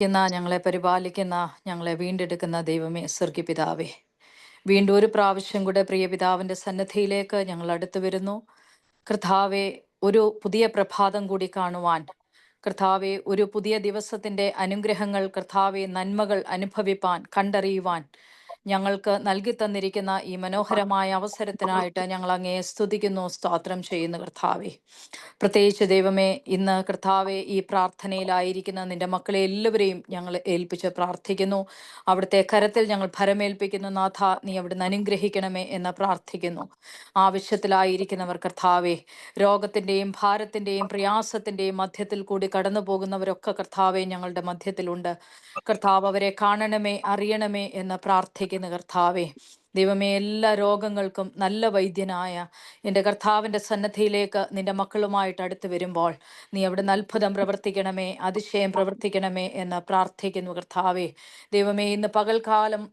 ഞങ്ങളെ പരിപാലിക്കുന്ന, ഞങ്ങളെ വീണ്ടെടുക്കുന്ന ദൈവമേ, സ്വർഗീയ വീണ്ടും ഒരു പ്രാവശ്യം കൂടെ പ്രിയ പിതാവിൻ്റെ സന്നിധിയിലേക്ക് ഞങ്ങൾ അടുത്തു വരുന്നു. കർത്താവെ, ഒരു പുതിയ പ്രഭാതം കൂടി കാണുവാൻ, കർത്താവെ, ഒരു പുതിയ ദിവസത്തിൻ്റെ അനുഗ്രഹങ്ങൾ, കർത്താവെ, നന്മകൾ അനുഭവിപ്പാൻ, കണ്ടറിയുവാൻ ഞങ്ങൾക്ക് നൽകി തന്നിരിക്കുന്ന ഈ മനോഹരമായ അവസരത്തിനായിട്ട് ഞങ്ങൾ അങ്ങയെ സ്തുതിക്കുന്നു, സ്തോത്രം ചെയ്യുന്നു കർത്താവെ. പ്രത്യേകിച്ച് ദൈവമേ, ഇന്ന് കർത്താവെ ഈ പ്രാർത്ഥനയിലായിരിക്കുന്ന നിന്റെ മക്കളെ എല്ലാവരെയും ഞങ്ങൾ ഏൽപ്പിച്ച് പ്രാർത്ഥിക്കുന്നു. അവിടുത്തെ കരത്തിൽ ഞങ്ങൾ ഭരമേൽപ്പിക്കുന്നു. നാഥ, നീ അവിടുന്ന് അനുഗ്രഹിക്കണമേ എന്ന് പ്രാർത്ഥിക്കുന്നു. ആവശ്യത്തിലായിരിക്കുന്നവർ കർത്താവെ, രോഗത്തിൻ്റെയും ഭാരത്തിൻ്റെയും പ്രയാസത്തിൻ്റെയും മധ്യത്തിൽ കൂടി കടന്നു പോകുന്നവരൊക്കെ കർത്താവെ ഞങ്ങളുടെ മധ്യത്തിലുണ്ട്. കർത്താവ്, അവരെ കാണണമേ, അറിയണമേ എന്ന് പ്രാർത്ഥിക്കുന്നു കർത്താവെ. ദൈവമേ, എല്ലാ രോഗങ്ങൾക്കും നല്ല വൈദ്യനായ എൻ്റെ കർത്താവിൻ്റെ സന്നദ്ധിയിലേക്ക് നിന്റെ മക്കളുമായിട്ട് അടുത്ത് വരുമ്പോൾ നീ അവിടുന്ന് അത്ഭുതം പ്രവർത്തിക്കണമേ, അതിശയം പ്രവർത്തിക്കണമേ എന്ന് പ്രാർത്ഥിക്കുന്നു കർത്താവെ. ദൈവമേ, ഇന്ന് പകൽക്കാലം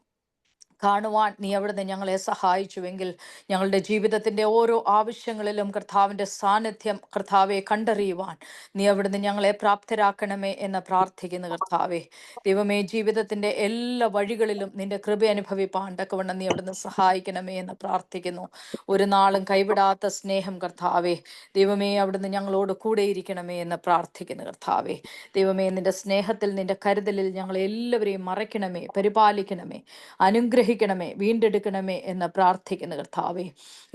കാണുവാൻ നീ അവിടുന്ന് ഞങ്ങളെ സഹായിച്ചുവെങ്കിൽ ഞങ്ങളുടെ ജീവിതത്തിൻ്റെ ഓരോ ആവശ്യങ്ങളിലും കർത്താവിൻ്റെ സാന്നിധ്യം കർത്താവെ കണ്ടറിയുവാൻ നീ അവിടുന്ന് ഞങ്ങളെ പ്രാപ്തരാക്കണമേ എന്ന് പ്രാർത്ഥിക്കുന്നു കർത്താവെ. ദൈവമേ, ജീവിതത്തിൻ്റെ എല്ലാ വഴികളിലും നിന്റെ കൃപ അനുഭവിപ്പാൻ തക്കവണ്ണം നീ അവിടുന്ന് സഹായിക്കണമേ എന്ന് പ്രാർത്ഥിക്കുന്നു. ഒരു നാളും കൈവിടാത്ത സ്നേഹം കർത്താവെ, ദൈവമേ, അവിടുന്ന് ഞങ്ങളോട് കൂടെയിരിക്കണമേ എന്ന് പ്രാർത്ഥിക്കുന്നു കർത്താവെ. ദൈവമേ, നിന്റെ സ്നേഹത്തിൽ, നിന്റെ കരുതലിൽ ഞങ്ങളെ എല്ലാവരെയും മറയ്ക്കണമേ, പരിപാലിക്കണമേ, അനുഗ്രഹിക്കണമേ, വീണ്ടെടുക്കണമേ എന്ന് പ്രാർത്ഥിക്കുന്ന കർത്താവെ.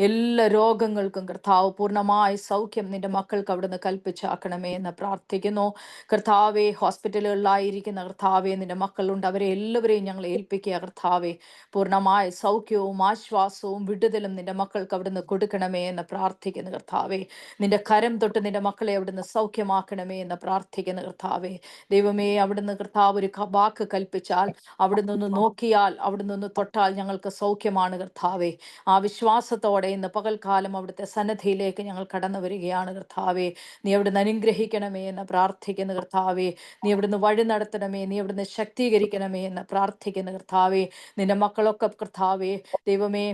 എല്ലാ രോഗങ്ങൾക്കും കർത്താവ് പൂർണ്ണമായ സൗഖ്യം നിന്റെ മക്കൾക്ക് അവിടുന്ന് കൽപ്പിച്ചാക്കണമേ എന്ന് പ്രാർത്ഥിക്കുന്നു കർത്താവെ. ഹോസ്പിറ്റലുകളിലായിരിക്കുന്ന കർത്താവെ, നിന്റെ മക്കളുണ്ട്, അവരെ എല്ലാവരെയും ഞങ്ങൾ ഏൽപ്പിക്കുക കർത്താവെ. പൂർണ്ണമായ സൗഖ്യവും ആശ്വാസവും വിടുതലും നിന്റെ മക്കൾക്ക് അവിടുന്ന് കൊടുക്കണമേ എന്ന് പ്രാർത്ഥിക്കുന്ന കർത്താവെ. നിന്റെ കരം തൊട്ട് നിന്റെ മക്കളെ അവിടുന്ന് സൗഖ്യമാക്കണമേ എന്ന് പ്രാർത്ഥിക്കുന്ന കർത്താവെ. ദൈവമേ, അവിടുന്ന് കർത്താവ് ഒരു വാക്ക് കൽപ്പിച്ചാൽ, അവിടുന്ന് ഒന്ന് നോക്കിയാൽ, അവിടുന്ന് ഒന്ന് തൊട്ടാൽ ഞങ്ങൾക്ക് സൗഖ്യമാണ് കർത്താവെ. ആ വിശ്വാസത്തോടെ ഇന്ന് പകൽക്കാലം അവിടുത്തെ സന്നദ്ധിയിലേക്ക് ഞങ്ങൾ കടന്നു വരികയാണ് കർത്താവെ. നീ അവിടുന്ന് അനുഗ്രഹിക്കണമേ എന്ന് പ്രാർത്ഥിക്കുന്ന കർത്താവെ. നീ അവിടുന്ന് വഴി നടത്തണമേ, നീ അവിടുന്ന് ശക്തീകരിക്കണമേ എന്ന് പ്രാർത്ഥിക്കുന്ന കർത്താവെ. നിന്റെ മക്കളൊക്കെ കർത്താവെ, ദൈവമേ,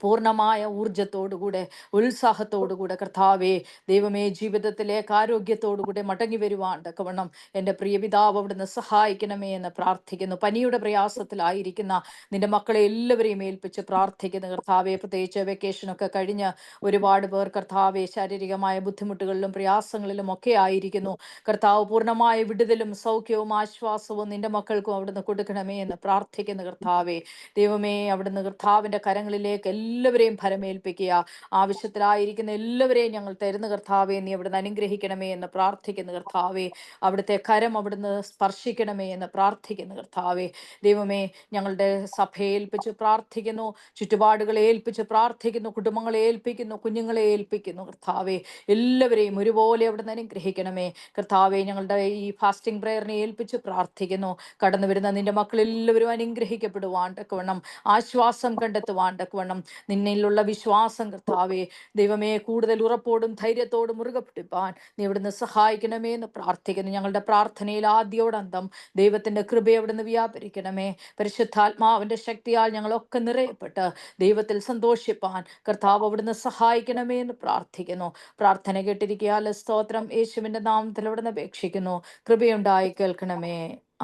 പൂർണ്ണമായ ഊർജത്തോടുകൂടെ, ഉത്സാഹത്തോടുകൂടെ കർത്താവെ, ദൈവമേ, ജീവിതത്തിലേക്ക് ആരോഗ്യത്തോടുകൂടെ മടങ്ങി വരുവാൻ തക്കവണ്ണം എൻ്റെ പ്രിയ പിതാവ് അവിടുന്ന് സഹായിക്കണമേ എന്ന് പ്രാർത്ഥിക്കുന്നു. പനിയുടെ പ്രയാസത്തിലായിരിക്കുന്ന നിന്റെ മക്കളെ എല്ലാവരെയും ഏൽപ്പിച്ച് പ്രാർത്ഥിക്കുന്നു കർത്താവെ. പ്രത്യേകിച്ച് വെക്കേഷനൊക്കെ കഴിഞ്ഞ് ഒരുപാട് പേർ കർത്താവെ ശാരീരികമായ ബുദ്ധിമുട്ടുകളിലും പ്രയാസങ്ങളിലും ഒക്കെ ആയിരിക്കുന്നു. കർത്താവ്, പൂർണ്ണമായ വിടുതലും സൗഖ്യവും ആശ്വാസവും നിന്റെ മക്കൾക്കും അവിടുന്ന് കൊടുക്കണമേ എന്ന് പ്രാർത്ഥിക്കുന്നു കർത്താവെ. ദൈവമേ, അവിടുന്ന് കർത്താവിൻ്റെ കരങ്ങളിലേക്ക് എല്ലാവരെയും ഭരമേൽപ്പിക്കുക. ആവശ്യത്തിലായിരിക്കുന്ന എല്ലാവരെയും ഞങ്ങൾ തരുന്ന കർത്താവെ, നീ അവിടുന്ന് അനുഗ്രഹിക്കണമേ എന്ന് പ്രാർത്ഥിക്കുന്ന കർത്താവെ. അവിടുത്തെ കരം അവിടുന്ന് സ്പർശിക്കണമേ എന്ന് പ്രാർത്ഥിക്കുന്ന കർത്താവെ. ദൈവമേ, ഞങ്ങളുടെ സഭയെ ഏൽപ്പിച്ച് പ്രാർത്ഥിക്കുന്നു, ചുറ്റുപാടുകളെ ഏൽപ്പിച്ച് പ്രാർത്ഥിക്കുന്നു, കുടുംബങ്ങളെ ഏൽപ്പിക്കുന്നു, കുഞ്ഞുങ്ങളെ ഏൽപ്പിക്കുന്നു കർത്താവെ. എല്ലാവരെയും ഒരുപോലെ അവിടുന്ന് അനുഗ്രഹിക്കണമേ കർത്താവെ. ഞങ്ങളുടെ ഈ ഫാസ്റ്റിംഗ് പ്രയറിനെ ഏൽപ്പിച്ച് പ്രാർത്ഥിക്കുന്നു. കടന്നു വരുന്ന നിന്റെ മക്കളെല്ലാവരും അനുഗ്രഹിക്കപ്പെടുവാൻ തക്കവണ്ണം, ആശ്വാസം കണ്ടെത്തുവാൻ തക്കവണ്ണം, നിന്നിലുള്ള വിശ്വാസം കർത്താവെ, ദൈവമേ, കൂടുതൽ ഉറപ്പോടും ധൈര്യത്തോടും മുറുകെ പിടിപ്പാൻ നീ ഇവിടുന്ന് സഹായിക്കണമേ എന്ന് പ്രാർത്ഥിക്കുന്നു. ഞങ്ങളുടെ പ്രാർത്ഥനയിൽ ആദ്യോടന്തം ദൈവത്തിൻ്റെ കൃപ അവിടുന്ന് വ്യാപരിക്കണമേ. പരിശുദ്ധാത്മാവിൻ്റെ ശക്തിയാൽ ഞങ്ങളൊക്കെ നിറയപ്പെട്ട് ദൈവത്തിൽ സന്തോഷിപ്പാൻ കർത്താവ് അവിടുന്ന് സഹായിക്കണമേ എന്ന് പ്രാർത്ഥിക്കുന്നു. പ്രാർത്ഥന കേട്ടിരിക്കാൽ സ്തോത്രം. യേശുവിൻ്റെ നാമത്തിൽ അവിടുന്ന് അപേക്ഷിക്കുന്നു. കൃപയുണ്ടായി കേൾക്കണമേ.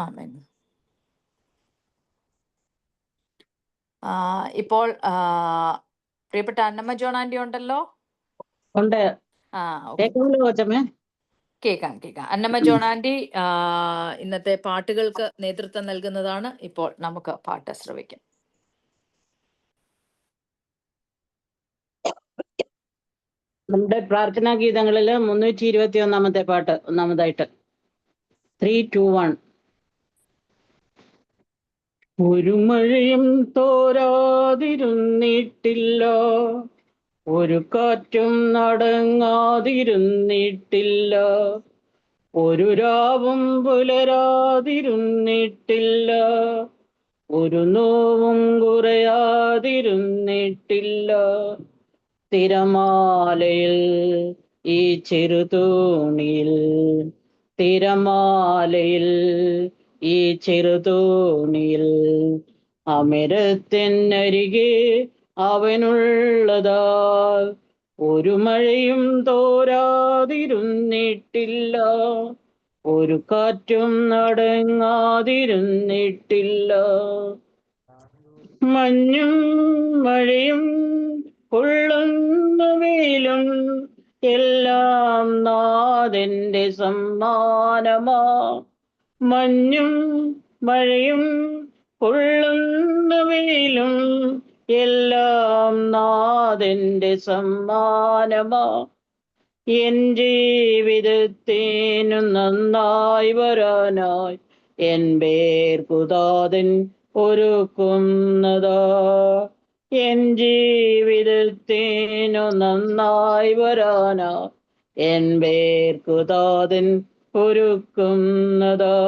ആമേൻ. ഇപ്പോൾ പ്രിയപ്പെട്ട അന്നമ്മ ജോൺ ആന്റി ഉണ്ടല്ലോ? ഉണ്ട്. കേൾക്കാം. അന്നമ്മ ജോൺ ആന്റി ഇന്നത്തെ പാട്ടുകൾക്ക് നേതൃത്വം നൽകുന്നതാണ്. ഇപ്പോൾ നമുക്ക് പാട്ട് ശ്രവിക്കാം. നമ്മുടെ പ്രാർത്ഥനാ ഗീതങ്ങളില് 321 പാട്ട് ഒന്നാമതായിട്ട് 3, 2, 1. ഒരു മഴയും തോരാതിരുന്നിട്ടില്ല, ഒരു കാറ്റും നടങ്ങാതിരുന്നിട്ടില്ല, ഒരു രാവും പുലരാതിരുന്നിട്ടില്ല, ഒരു നോവും കുറയാതിരുന്നിട്ടില്ല. തിരമാലയിൽ ഈ ചെറുതോണിയിൽ, തിരമാലയിൽ ഈ ചെറുതോണിയിൽ, അമരത്തിനരികെ അവനുള്ളതാൽ ഒരു മഴയും തോരാതിരുന്നിട്ടില്ല, ഒരു കാറ്റും നടങ്ങാതിരുന്നിട്ടില്ല. മഞ്ഞും മഴയും കൊള്ളുന്ന വെയിലും എല്ലാം നാഥന്റെ സമ്മാനമാ. മഞ്ഞും മഴയും കൊള്ളുന്ന വെയിലും എല്ലാം നാഥന്റെ സമ്മാനമാ. എൻ ജീവിതത്തേനു നന്നായി വരാനായി എൻ പേർക്കുതാതൻ ഒരുക്കുന്നതാ. എൻ ജീവിതത്തേനു നന്നായി വരാനായി എൻ പേർക്കുതാതൻ ഒരുക്കുന്നതാ.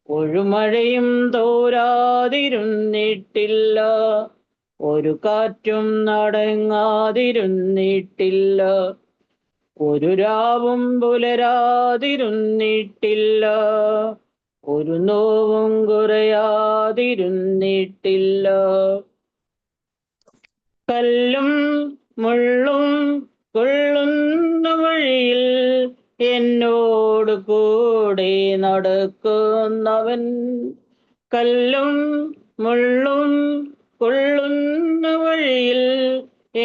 ഒഴുമഴയും തോരാതിരുന്നിട്ടില്ല, ഒരു കാറ്റും നടങ്ങാതിരുന്നിട്ടില്ല, ഒരു രാവും പുലരാതിരുന്നിട്ടില്ല, ഒരു നോവും കുറയാതിരുന്നിട്ടില്ല. കല്ലും മുള്ളും കൊള്ളുന്ന വഴിയിൽ എന്നോട് കൂടെ നടക്കുന്നവൻ. കല്ലും മുള്ളും കൊള്ളുന്ന വഴിയിൽ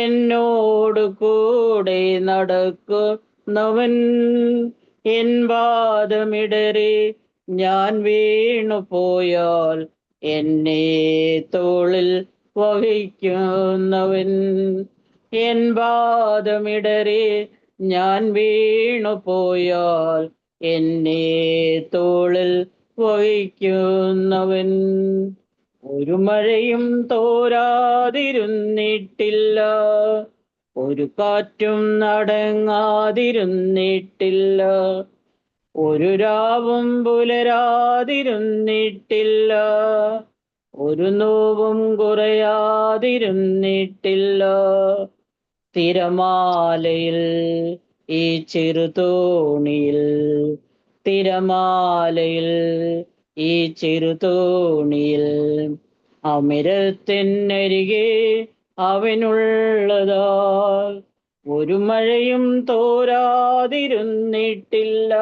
എന്നോട് കൂടെ നടക്കുന്നവൻ. എൻ പാദമിടറി ഞാൻ വീണു പോയാൽ എന്നെ തോളിൽ വഹിക്കുന്നവൻ. എൻ പാദമിടറി ഞാൻ വീണു പോയാൽ എന്നെ തോളിൽ വഹിക്കുന്നവൻ. ഒരു മഴയും തോരാതിരുന്നിട്ടില്ല, ഒരു കാറ്റും നടങ്ങാതിരുന്നിട്ടില്ല, ഒരു രാവും പുലരാതിരുന്നിട്ടില്ല, ഒരു നോവും കുറയാതിരുന്നിട്ടില്ല. തിരമാലയിൽ ഈ ചെറുതോണിയിൽ, തിരമാലയിൽ ഈ ചെറുതോണിയിൽ അമിരത്തിനരികെ അവനുള്ളതാ. ഒരു മഴയും തോരാതിരുന്നിട്ടില്ല,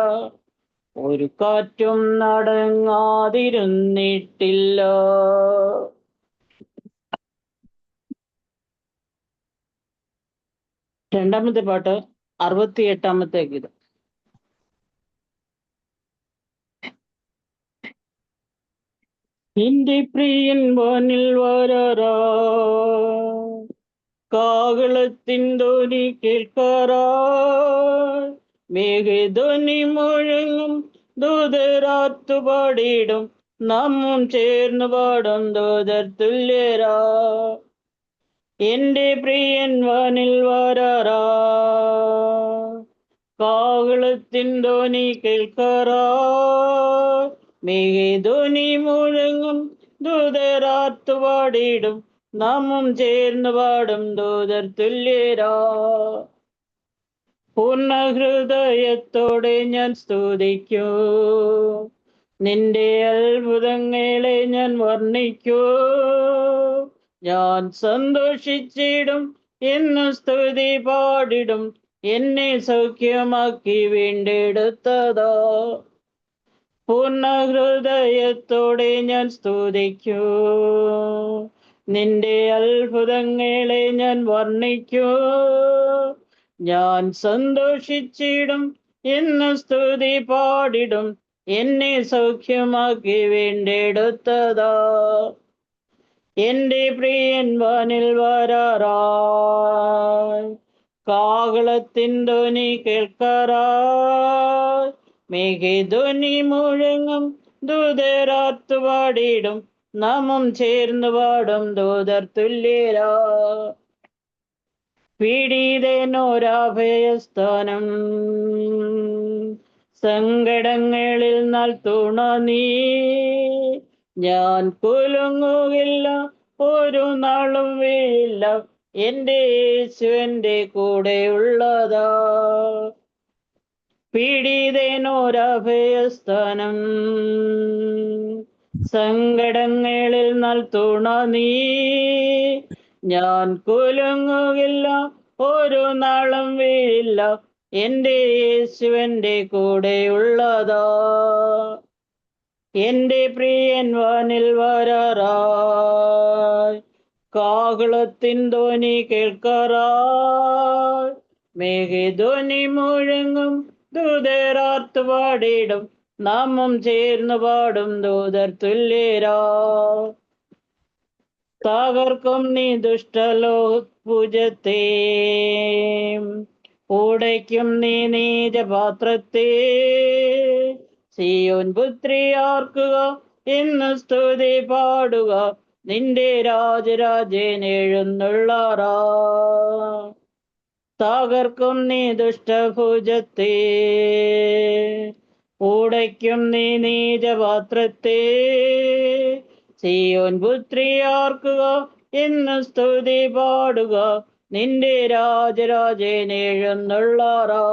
ഒരു കാറ്റും നടങ്ങാതിരുന്നിട്ടില്ല. രണ്ടാമത്തെ പാട്ട് 68-ാമത്തെ ഗീതം. എന്റെ പ്രിയൻ വാനിൽ വരാറാ, കാഹളത്തിൻ ധ്വനി കേൾക്കാറാ, മേഘധ്വനി മുഴങ്ങും ദൂതരാത്തു പാടിയിടും, നാമും ചേർന്ന് പാടും ദൂതർ തുല്യരാ. എന്റെ പ്രിയൻ വാനിൽ വരാറാ, കാഹളത്തിൻ ധ്വനി കേൾക്കാറാ, മേഘധ്വനി മുഴങ്ങും ദൂതരാത്തു പാടിയിടും, നാമും ചേർന്ന് പാടും ദൂതർ തുല്യരാ. പൂർണ്ണ ഹൃദയത്തോടെ ഞാൻ സ്തുതിക്കൂ, നിന്റെ അത്ഭുതങ്ങളെ ഞാൻ വർണ്ണിക്കൂ. ഞാൻ സന്തോഷിച്ചിടും, എന്ന് സ്തുതി പാടിടും, എന്നെ സൗഖ്യമാക്കി വീണ്ടെടുത്തതാ. പൂർണ്ണ ഹൃദയത്തോടെ ഞാൻ സ്തുതിക്കൂ, നിന്റെ അത്ഭുതങ്ങളെ ഞാൻ വർണ്ണിക്കൂ. ഞാൻ സന്തോഷിച്ചിടും, എന്ന് സ്തുതി പാടിടും, എന്നെ സൗഖ്യമാക്കി വീണ്ടെടുത്തതാ. എന്റെ പ്രിയൻ വാനിൽ വരാറായി, കാഹളത്തിൻ ധ്വനി കേൾക്കാറായി, മേഘധ്വനി മുഴങ്ങും ദൂതരാത്തു പാടിയിടും, നാമും ചേർന്ന് പാടും ദൂതർ തുല്യരാ. പീഡിതനൊരഭയസ്ഥാനം, സങ്കടങ്ങളിൽ നാൾ തുണ നീ. ഞാൻ കുലുങ്ങുകില്ല, ഒരു നാളും വീഴില്ല, എന്റെ യേശു എന്റെ കൂടെ ഉള്ളതാ. പീഡിതനൊരഭയസ്ഥാനം, സങ്കടങ്ങളിൽ നാൾ തുണ നീ. ഞാൻ കുലുങ്ങുകില്ല, ഒരു നാളും വീഴില്ല, എന്റെ യേശുവന്റെ കൂടെയുള്ളതാ. എന്റെ പ്രിയൻ വാനിൽ വരാറായി, കാഹളത്തിൻ ധ്വനി കേൾക്കാറായി, മേഘധ്വനി മുഴങ്ങും ദൂതരാർത്ത് പാടിടും, നാമം ചേർന്ന് പാടും ദൂതർ തുല്യരാ. തകർക്കും നീ ദുഷ്ടലോഭുജത്തെ, ഉടയ്ക്കും നീ നീചപാത്രത്തെ. സിയോൻ പുത്രി ആർക്കുക, എന്ന് സ്തുതി പാടുക, നിന്റെ രാജരാജൻ എഴുന്നള്ളാറാ. തകർക്കും നീ ദുഷ്ടഭുജത്തെ, ഉടയ്ക്കും നീ നീചപാത്രത്തെ. സിയോൻ പുത്രി ആർക്കുക, എന്ന് സ്തുതി പാടുക, നിന്റെ രാജരാജൻ എഴുന്നള്ളാറാ.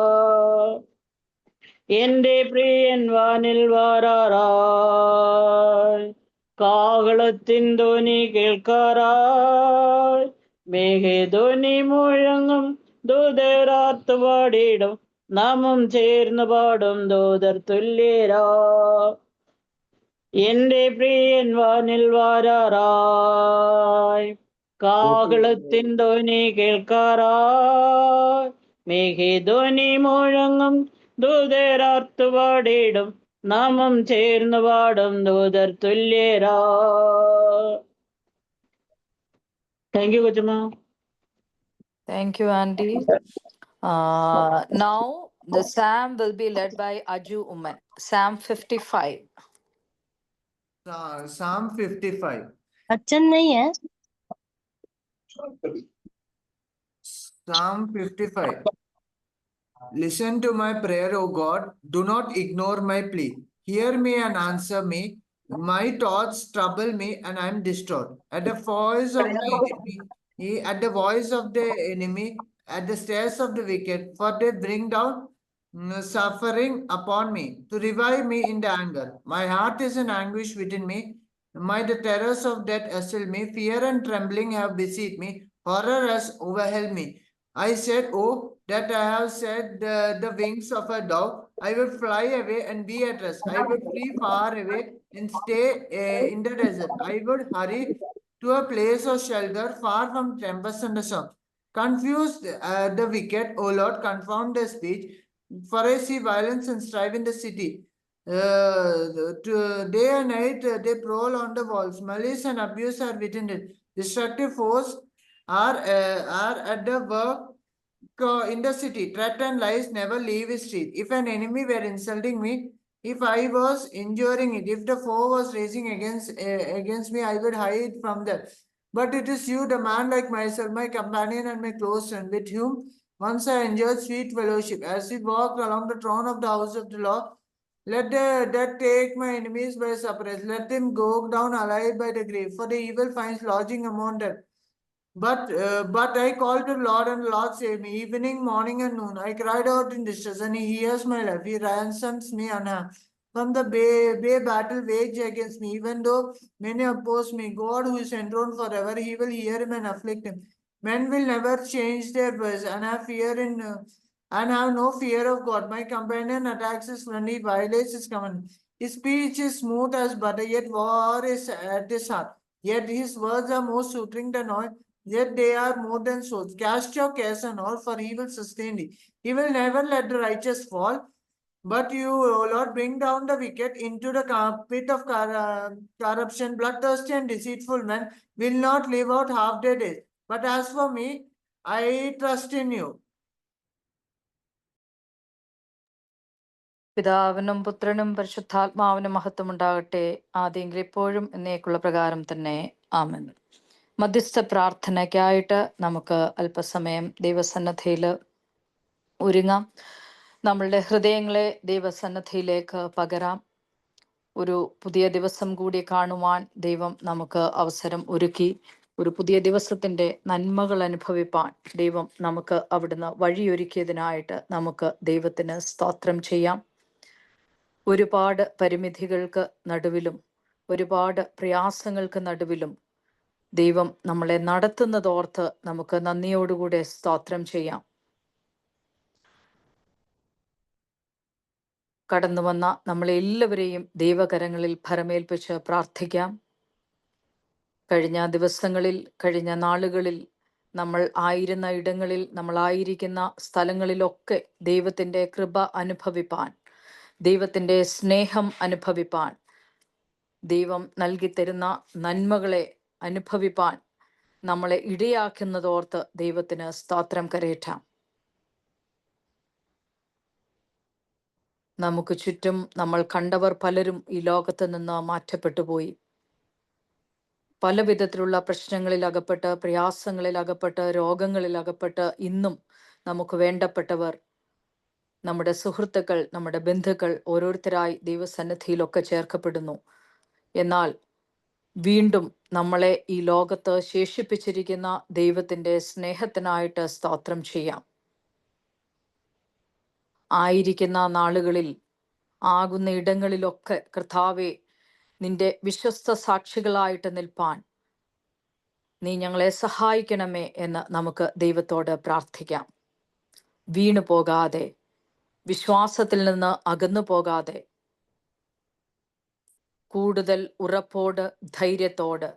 എന്റെ പ്രിയൻ വാനിൽ വരാറായി, കാഹളത്തിൻ ധ്വനി കേൾക്കാറായി, മേഘധ്വനി മുഴങ്ങും ദൂതരാർത്ത് പാടിടും, നാമം ചേർന്ന് പാടും ദൂതർ തുല്യരാ. എന്റെ പ്രിയൻ വാനിൽ വരാറായി, കാഹളത്തിൻ ധ്വനി കേൾക്കാറായി, മേഘധ്വനി മുഴങ്ങും ദൂതരാർത്ത് പാടിടും, നാമം ചേർന്ന് പാടും ദൂതർ തുല്യരാ. താങ്ക് യു കൊച്ചമ്മ. Thank you, Andy. Now the psalm will be led by Aju Uman. Psalm 55. Psalm 55. अच्छा नहीं है। Psalm 55. Listen to my prayer, O God. Do not ignore my plea. Hear me and answer me. My thoughts trouble me and I am distraught. At the voice of the enemy, at the stares of the wicked, for they bring down suffering upon me, to revive me in the anger. My heart is in anguish within me. The terrors of death assail me. Fear and trembling have besieged me. Horror has overwhelmed me. I said, oh, that I have set the wings of a dove. I would fly away and be at rest. I would flee far away and stay in the desert. I would hurry to a place of shelter, far from tempest and the storm. Confuse the wicked, O Lord, confound their speech. For I see violence and strife in the city. Day and night they prowl on the walls. Malice and abuse are within it. Destructive force are at the work in the city. Threat and lies never leave his street. If an enemy were insulting me, if I was enduring it, if the foe was raging against me, I would hide from them. But it is you, the man like myself, my companion and my close friend, with whom once I enjoyed sweet fellowship. As we walked along the throne of the house of the Lord, let that take my enemies by surprise. Let them go down alive by the grave, for the evil finds lodging among them. But I called to the Lord, and the Lord saved me. Evening, morning, and noon, I cried out in distress, and He hears my life. He ransoms me unharmed from the bay battle waged against me. Even though many oppose me, God, who is enthroned forever, He will hear him and afflict him. Men will never change their ways, and have no fear of God. My companion attacks his friend; he violates his command. His speech is smooth as butter, yet war is at his heart. Yet his words are more soothing than oil. Yet they are more than swords. Cast your cares on all, for He will sustain thee. He will never let the righteous fall. But you, O Lord, bring down the wicked into the pit of corruption. Bloodthirsty and deceitful men will not live out half their days. But as for me, I trust in you. പിതാവിനും പുത്രനും പരിശുദ്ധാത്മാവിനും മഹത്വം ഉണ്ടാകട്ടെ, ആദ്യമെങ്കിൽ ഇപ്പോഴും എന്നേക്കുള്ള പ്രകാരം തന്നെ ആമേൻ. മധ്യസ്ഥ പ്രാർത്ഥനയ്ക്കായിട്ട് നമുക്ക് അല്പസമയം ദൈവസന്നദ്ധിയിൽ ഒരുങ്ങാം. നമ്മളുടെ ഹൃദയങ്ങളെ ദൈവസന്നദ്ധിയിലേക്ക് പകരാം. ഒരു പുതിയ ദിവസം കൂടി കാണുവാൻ ദൈവം നമുക്ക് അവസരം ഒരുക്കി. ഒരു പുതിയ ദിവസത്തിൻ്റെ നന്മകൾ അനുഭവിപ്പാൻ ദൈവം നമുക്ക് അവിടുന്ന് വഴിയൊരുക്കിയതിനായിട്ട് നമുക്ക് ദൈവത്തിന് സ്തോത്രം ചെയ്യാം. ഒരുപാട് പരിമിതികൾക്ക് നടുവിലും ഒരുപാട് പ്രയാസങ്ങൾക്ക് നടുവിലും ദൈവം നമ്മളെ നടത്തുന്നതോർത്ത് നമുക്ക് നന്ദിയോടുകൂടെ സ്തോത്രം ചെയ്യാം. കടന്നു വന്ന നമ്മളെല്ലാവരെയും ദൈവകരങ്ങളിൽ ഭരമേൽപ്പിച്ച് പ്രാർത്ഥിക്കാം. കഴിഞ്ഞ ദിവസങ്ങളിൽ, കഴിഞ്ഞ നാളുകളിൽ നമ്മൾ ആയിരുന്ന ഇടങ്ങളിൽ, നമ്മളായിരിക്കുന്ന സ്ഥലങ്ങളിലൊക്കെ ദൈവത്തിൻ്റെ കൃപ അനുഭവിപ്പാൻ, ദൈവത്തിൻ്റെ സ്നേഹം അനുഭവിപ്പാൻ, ദൈവം നൽകിത്തരുന്ന നന്മകളെ അനുഭവിപ്പാൻ നമ്മളെ ഇടയാക്കുന്നതോർത്ത് ദൈവത്തിന് സ്തോത്രം കരയറ്റാം. നമുക്ക് ചുറ്റും നമ്മൾ കണ്ടവർ പലരും ഈ ലോകത്ത് നിന്ന് മാറ്റപ്പെട്ടു പോയി. പല വിധത്തിലുള്ള പ്രശ്നങ്ങളിൽ അകപ്പെട്ട്, പ്രയാസങ്ങളിൽ അകപ്പെട്ട്, രോഗങ്ങളിൽ അകപ്പെട്ട് ഇന്നും നമുക്ക് വേണ്ടപ്പെട്ടവർ, നമ്മുടെ സുഹൃത്തുക്കൾ, നമ്മുടെ ബന്ധുക്കൾ ഓരോരുത്തരായി ദൈവസന്നിധിയിലൊക്കെ ചേർക്കപ്പെടുന്നു. എന്നാൽ വീണ്ടും നമ്മളെ ഈ ലോകത്ത് ശേഷിപ്പിച്ചിരിക്കുന്ന ദൈവത്തിൻ്റെ സ്നേഹത്തിനായിട്ട് സ്തോത്രം ചെയ്യാം. ആയിരിക്കുന്ന നാളുകളിൽ, ആകുന്ന ഇടങ്ങളിലൊക്കെ കർത്താവേ, നിന്റെ വിശ്വസ്ത സാക്ഷികളായിട്ട് നിൽപ്പാൻ നീ ഞങ്ങളെ സഹായിക്കണമേ എന്ന് നമുക്ക് ദൈവത്തോട് പ്രാർത്ഥിക്കാം. വീണു പോകാതെ, വിശ്വാസത്തിൽ നിന്ന് അകന്നു പോകാതെ, കൂടുതൽ ഉറപ്പോട്, ധൈര്യത്തോട്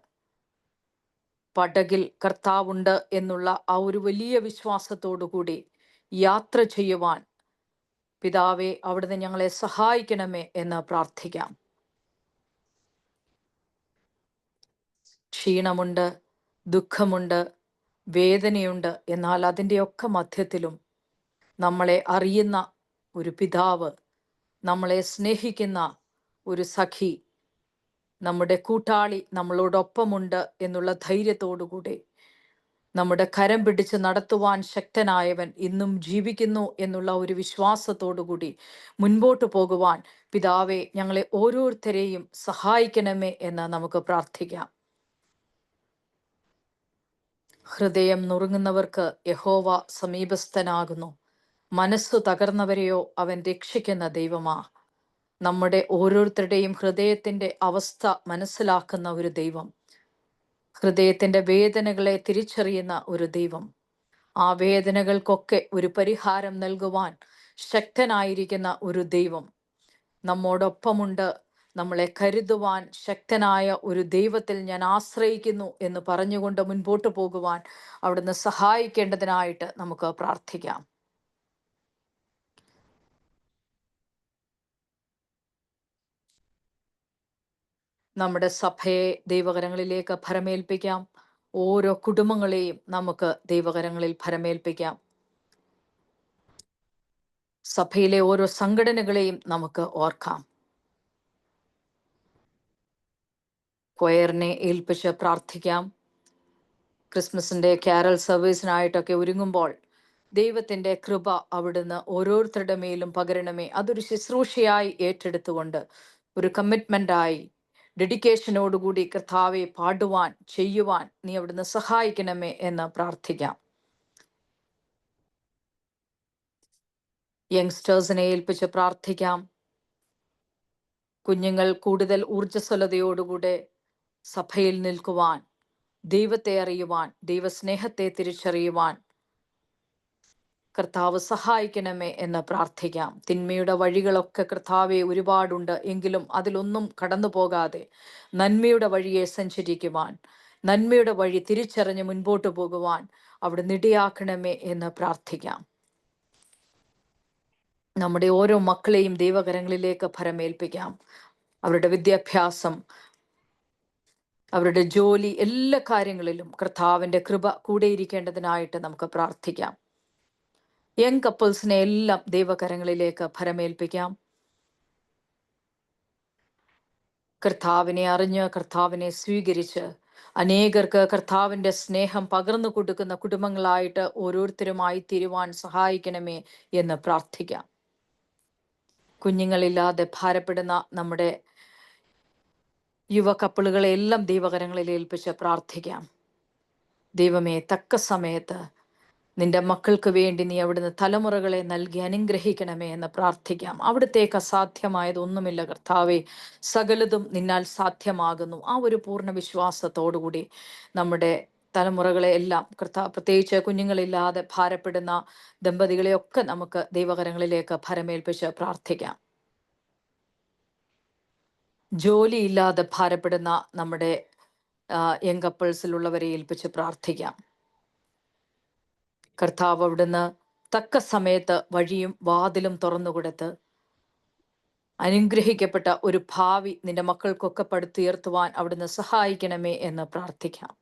പടകിൽ കർത്താവുണ്ട് എന്നുള്ള ആ ഒരു വലിയ വിശ്വാസത്തോടു കൂടി യാത്ര ചെയ്യുവാൻ പിതാവേ, അവിടുന്ന് ഞങ്ങളെ സഹായിക്കണമേ എന്ന് പ്രാർത്ഥിക്കാം. ക്ഷീണമുണ്ട്, ദുഃഖമുണ്ട്, വേദനയുണ്ട്. എന്നാൽ അതിൻ്റെയൊക്കെ മധ്യത്തിലും നമ്മളെ അറിയുന്ന ഒരു പിതാവ്, നമ്മളെ സ്നേഹിക്കുന്ന ഒരു സഖി, നമ്മുടെ കൂട്ടാളി നമ്മളോടൊപ്പമുണ്ട് എന്നുള്ള ധൈര്യത്തോടുകൂടി, നമ്മുടെ കരം പിടിച്ച് നടത്തുവാൻ ശക്തനായവൻ ഇന്നും ജീവിക്കുന്നു എന്നുള്ള ഒരു വിശ്വാസത്തോടുകൂടി മുൻപോട്ട് പോകുവാൻ പിതാവെ, ഞങ്ങളെ ഓരോരുത്തരെയും സഹായിക്കണമേ എന്ന് നമുക്ക് പ്രാർത്ഥിക്കാം. ഹൃദയം നുറുങ്ങുന്നവർക്ക് യഹോവ സമീപസ്ഥനാകുന്നു. മനസ്സു തകർന്നവരെയോ അവൻ രക്ഷിക്കുന്ന ദൈവമാ. നമ്മുടെ ഓരോരുത്തരുടെയും ഹൃദയത്തിൻ്റെ അവസ്ഥ മനസ്സിലാക്കുന്ന ഒരു ദൈവം, ഹൃദയത്തിൻ്റെ വേദനകളെ തിരിച്ചറിയുന്ന ഒരു ദൈവം, ആ വേദനകൾക്കൊക്കെ ഒരു പരിഹാരം നൽകുവാൻ ശക്തനായിരിക്കുന്ന ഒരു ദൈവം നമ്മോടൊപ്പമുണ്ട്. നമ്മളെ കരുതുവാൻ ശക്തനായ ഒരു ദൈവത്തിൽ ഞാൻ ആശ്രയിക്കുന്നു എന്ന് പറഞ്ഞുകൊണ്ട് മുൻപോട്ട് പോകുവാൻ അവിടുന്ന് സഹായിക്കേണ്ടതിനായിട്ട് നമുക്ക് പ്രാർത്ഥിക്കാം. നമ്മുടെ സഭയെ ദൈവകരങ്ങളിലേക്ക് ഭരമേൽപ്പിക്കാം. ഓരോ കുടുംബങ്ങളെയും നമുക്ക് ദൈവകരങ്ങളിൽ ഭരമേൽപ്പിക്കാം. സഭയിലെ ഓരോ സംഘടനകളെയും നമുക്ക് ഓർക്കാം. കൊയറിനെ ഏൽപ്പിച്ച് പ്രാർത്ഥിക്കാം. ക്രിസ്മസിൻ്റെ ക്യാരൽ സർവീസിനായിട്ടൊക്കെ ഒരുങ്ങുമ്പോൾ ദൈവത്തിൻ്റെ കൃപ അവിടുന്ന് ഓരോരുത്തരുടെ മേലും പകരണമേ. അതൊരു ശുശ്രൂഷയായി ഏറ്റെടുത്തുകൊണ്ട്, ഒരു കമ്മിറ്റ്മെൻ്റായി, ഡെഡിക്കേഷനോടുകൂടി കർത്താവെ പാടുവാൻ, ചെയ്യുവാൻ നീ അവിടുന്ന് സഹായിക്കണമേ എന്ന് പ്രാർത്ഥിക്കാം. യങ്സ്റ്റേഴ്സിനെ ഏൽപ്പിച്ച് പ്രാർത്ഥിക്കാം. കുഞ്ഞുങ്ങൾ കൂടുതൽ ഊർജ്ജസ്വലതയോടുകൂടെ സഭയിൽ നിൽക്കുവാൻ, ദൈവത്തെ അറിയുവാൻ, ദൈവസ്നേഹത്തെ തിരിച്ചറിയുവാൻ കർത്താവ് സഹായിക്കണമേ എന്ന് പ്രാർത്ഥിക്കാം. തിന്മയുടെ വഴികളൊക്കെ കർത്താവെ ഒരുപാടുണ്ട്. എങ്കിലും അതിലൊന്നും കടന്നു പോകാതെ നന്മയുടെ വഴിയെ സഞ്ചരിക്കുവാൻ, നന്മയുടെ വഴി തിരിച്ചറിഞ്ഞ് മുൻപോട്ട് പോകുവാൻ അവിടുന്ന് ഇടയാക്കണമേ എന്ന് പ്രാർത്ഥിക്കാം. നമ്മുടെ ഓരോ മക്കളെയും ദൈവകരങ്ങളിലേക്ക് ഭരമേൽപ്പിക്കാം. അവരുടെ വിദ്യാഭ്യാസം, അവരുടെ ജോലി, എല്ലാ കാര്യങ്ങളിലും കർത്താവിൻ്റെ കൃപ കൂടെയിരിക്കേണ്ടതിനായിട്ട് നമുക്ക് പ്രാർത്ഥിക്കാം. യങ് കപ്പിൾസിനെ എല്ലാം ദൈവകരങ്ങളിലേക്ക് ഭരമേൽപ്പിക്കാം. കർത്താവിനെ അറിഞ്ഞ്, കർത്താവിനെ സ്വീകരിച്ച് അനേകർക്ക് കർത്താവിൻ്റെ സ്നേഹം പകർന്നു കൊടുക്കുന്ന കുടുംബങ്ങളായിട്ട് ഓരോരുത്തരുമായി തീരുവാൻ സഹായിക്കണമേ എന്ന് പ്രാർത്ഥിക്കാം. കുഞ്ഞുങ്ങളില്ലാതെ ഭാരപ്പെടുന്ന നമ്മുടെ യുവ കപ്പിളുകളെ എല്ലാം ദൈവകരങ്ങളിൽ ഏൽപ്പിച്ച് പ്രാർത്ഥിക്കാം. ദൈവമേ, തക്ക സമയത്ത് നിന്റെ മക്കൾക്ക് വേണ്ടി നീ അവിടുന്ന് തലമുറകളെ നൽകി അനുഗ്രഹിക്കണമേ എന്ന് പ്രാർത്ഥിക്കാം. അവിടുത്തേക്ക് അസാധ്യമായതൊന്നുമില്ല കർത്താവേ, സകലതും നിന്നാൽ സാധ്യമാകുന്നു. ആ ഒരു പൂർണ്ണ വിശ്വാസത്തോടുകൂടി നമ്മുടെ തലമുറകളെ എല്ലാം പ്രത്യേകിച്ച് കുഞ്ഞുങ്ങളില്ലാതെ ഭാരപ്പെടുന്ന ദമ്പതികളെയൊക്കെ നമുക്ക് ദൈവകരങ്ങളിലേക്ക് ഭരമേൽപ്പിച്ച് പ്രാർത്ഥിക്കാം. ജോലിയില്ലാതെ ഭാരപ്പെടുന്ന നമ്മുടെ യങ് കപ്പിൾസിലുള്ളവരെ ഏൽപ്പിച്ച് പ്രാർത്ഥിക്കാം. കർത്താവ് അവിടുന്ന് തക്ക സമയത്ത് വഴിയും വാതിലും തുറന്നുകൊടുത്ത് അനുഗ്രഹിക്കപ്പെട്ട ഒരു ഭാവി നിന്റെ മക്കൾക്കൊക്കെ പടുത്തുയർത്തുവാൻ അവിടുന്ന് സഹായിക്കണമേ എന്ന് പ്രാർത്ഥിക്കാം.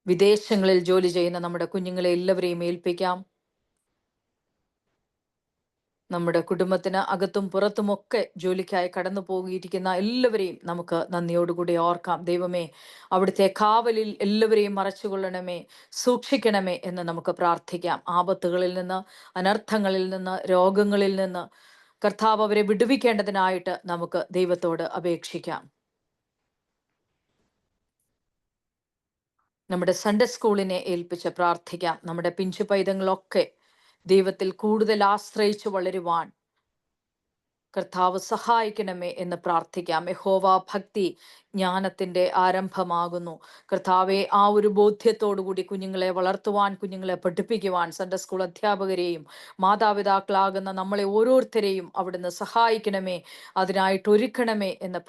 വിദേശങ്ങളിൽ ജോലി ചെയ്യുന്ന നമ്മുടെ കുഞ്ഞുങ്ങളെ എല്ലാവരെയും ഏൽപ്പിക്കാം. നമ്മുടെ കുടുംബത്തിന് അകത്തും പുറത്തുമൊക്കെ ജോലിക്കായി കടന്നു പോകിയിരിക്കുന്ന എല്ലാവരെയും നമുക്ക് നന്ദിയോടുകൂടി ഓർക്കാം. ദൈവമേ, അവിടുത്തെ കാവലിൽ എല്ലാവരെയും മറച്ചുകൊള്ളണമേ, സൂക്ഷിക്കണമേ എന്ന് നമുക്ക് പ്രാർത്ഥിക്കാം. ആപത്തുകളിൽ നിന്ന്, അനർത്ഥങ്ങളിൽ നിന്ന്, രോഗങ്ങളിൽ നിന്ന് കർത്താവ് അവരെ വിടുവിക്കേണ്ടതിനായിട്ട് നമുക്ക് ദൈവത്തോട് അപേക്ഷിക്കാം. നമ്മുടെ സൺഡേ സ്കൂളിനെ ഏൽപ്പിച്ച് പ്രാർത്ഥിക്കാം. നമ്മുടെ പിഞ്ചു പൈതങ്ങളൊക്കെ ദൈവത്തിൽ കൂടുതൽ ആശ്രയിച്ചു വളരുവാൻ കർത്താവ് സഹായിക്കണമേ എന്ന് പ്രാർത്ഥിക്കാം. യഹോവ ഭക്തി ജ്ഞാനത്തിന്റെ ആരംഭമാകുന്നു. കർത്താവെ, ആ ഒരു ബോധ്യത്തോടുകൂടി കുഞ്ഞുങ്ങളെ വളർത്തുവാൻ, കുഞ്ഞുങ്ങളെ പഠിപ്പിക്കുവാൻ സൺഡേ സ്കൂൾ അധ്യാപകരെയും മാതാപിതാക്കളാകുന്ന നമ്മളെ ഓരോരുത്തരെയും അവിടുന്ന് സഹായിക്കണമേ, അതിനായിട്ട് ഒരുക്കണമേ എന്ന്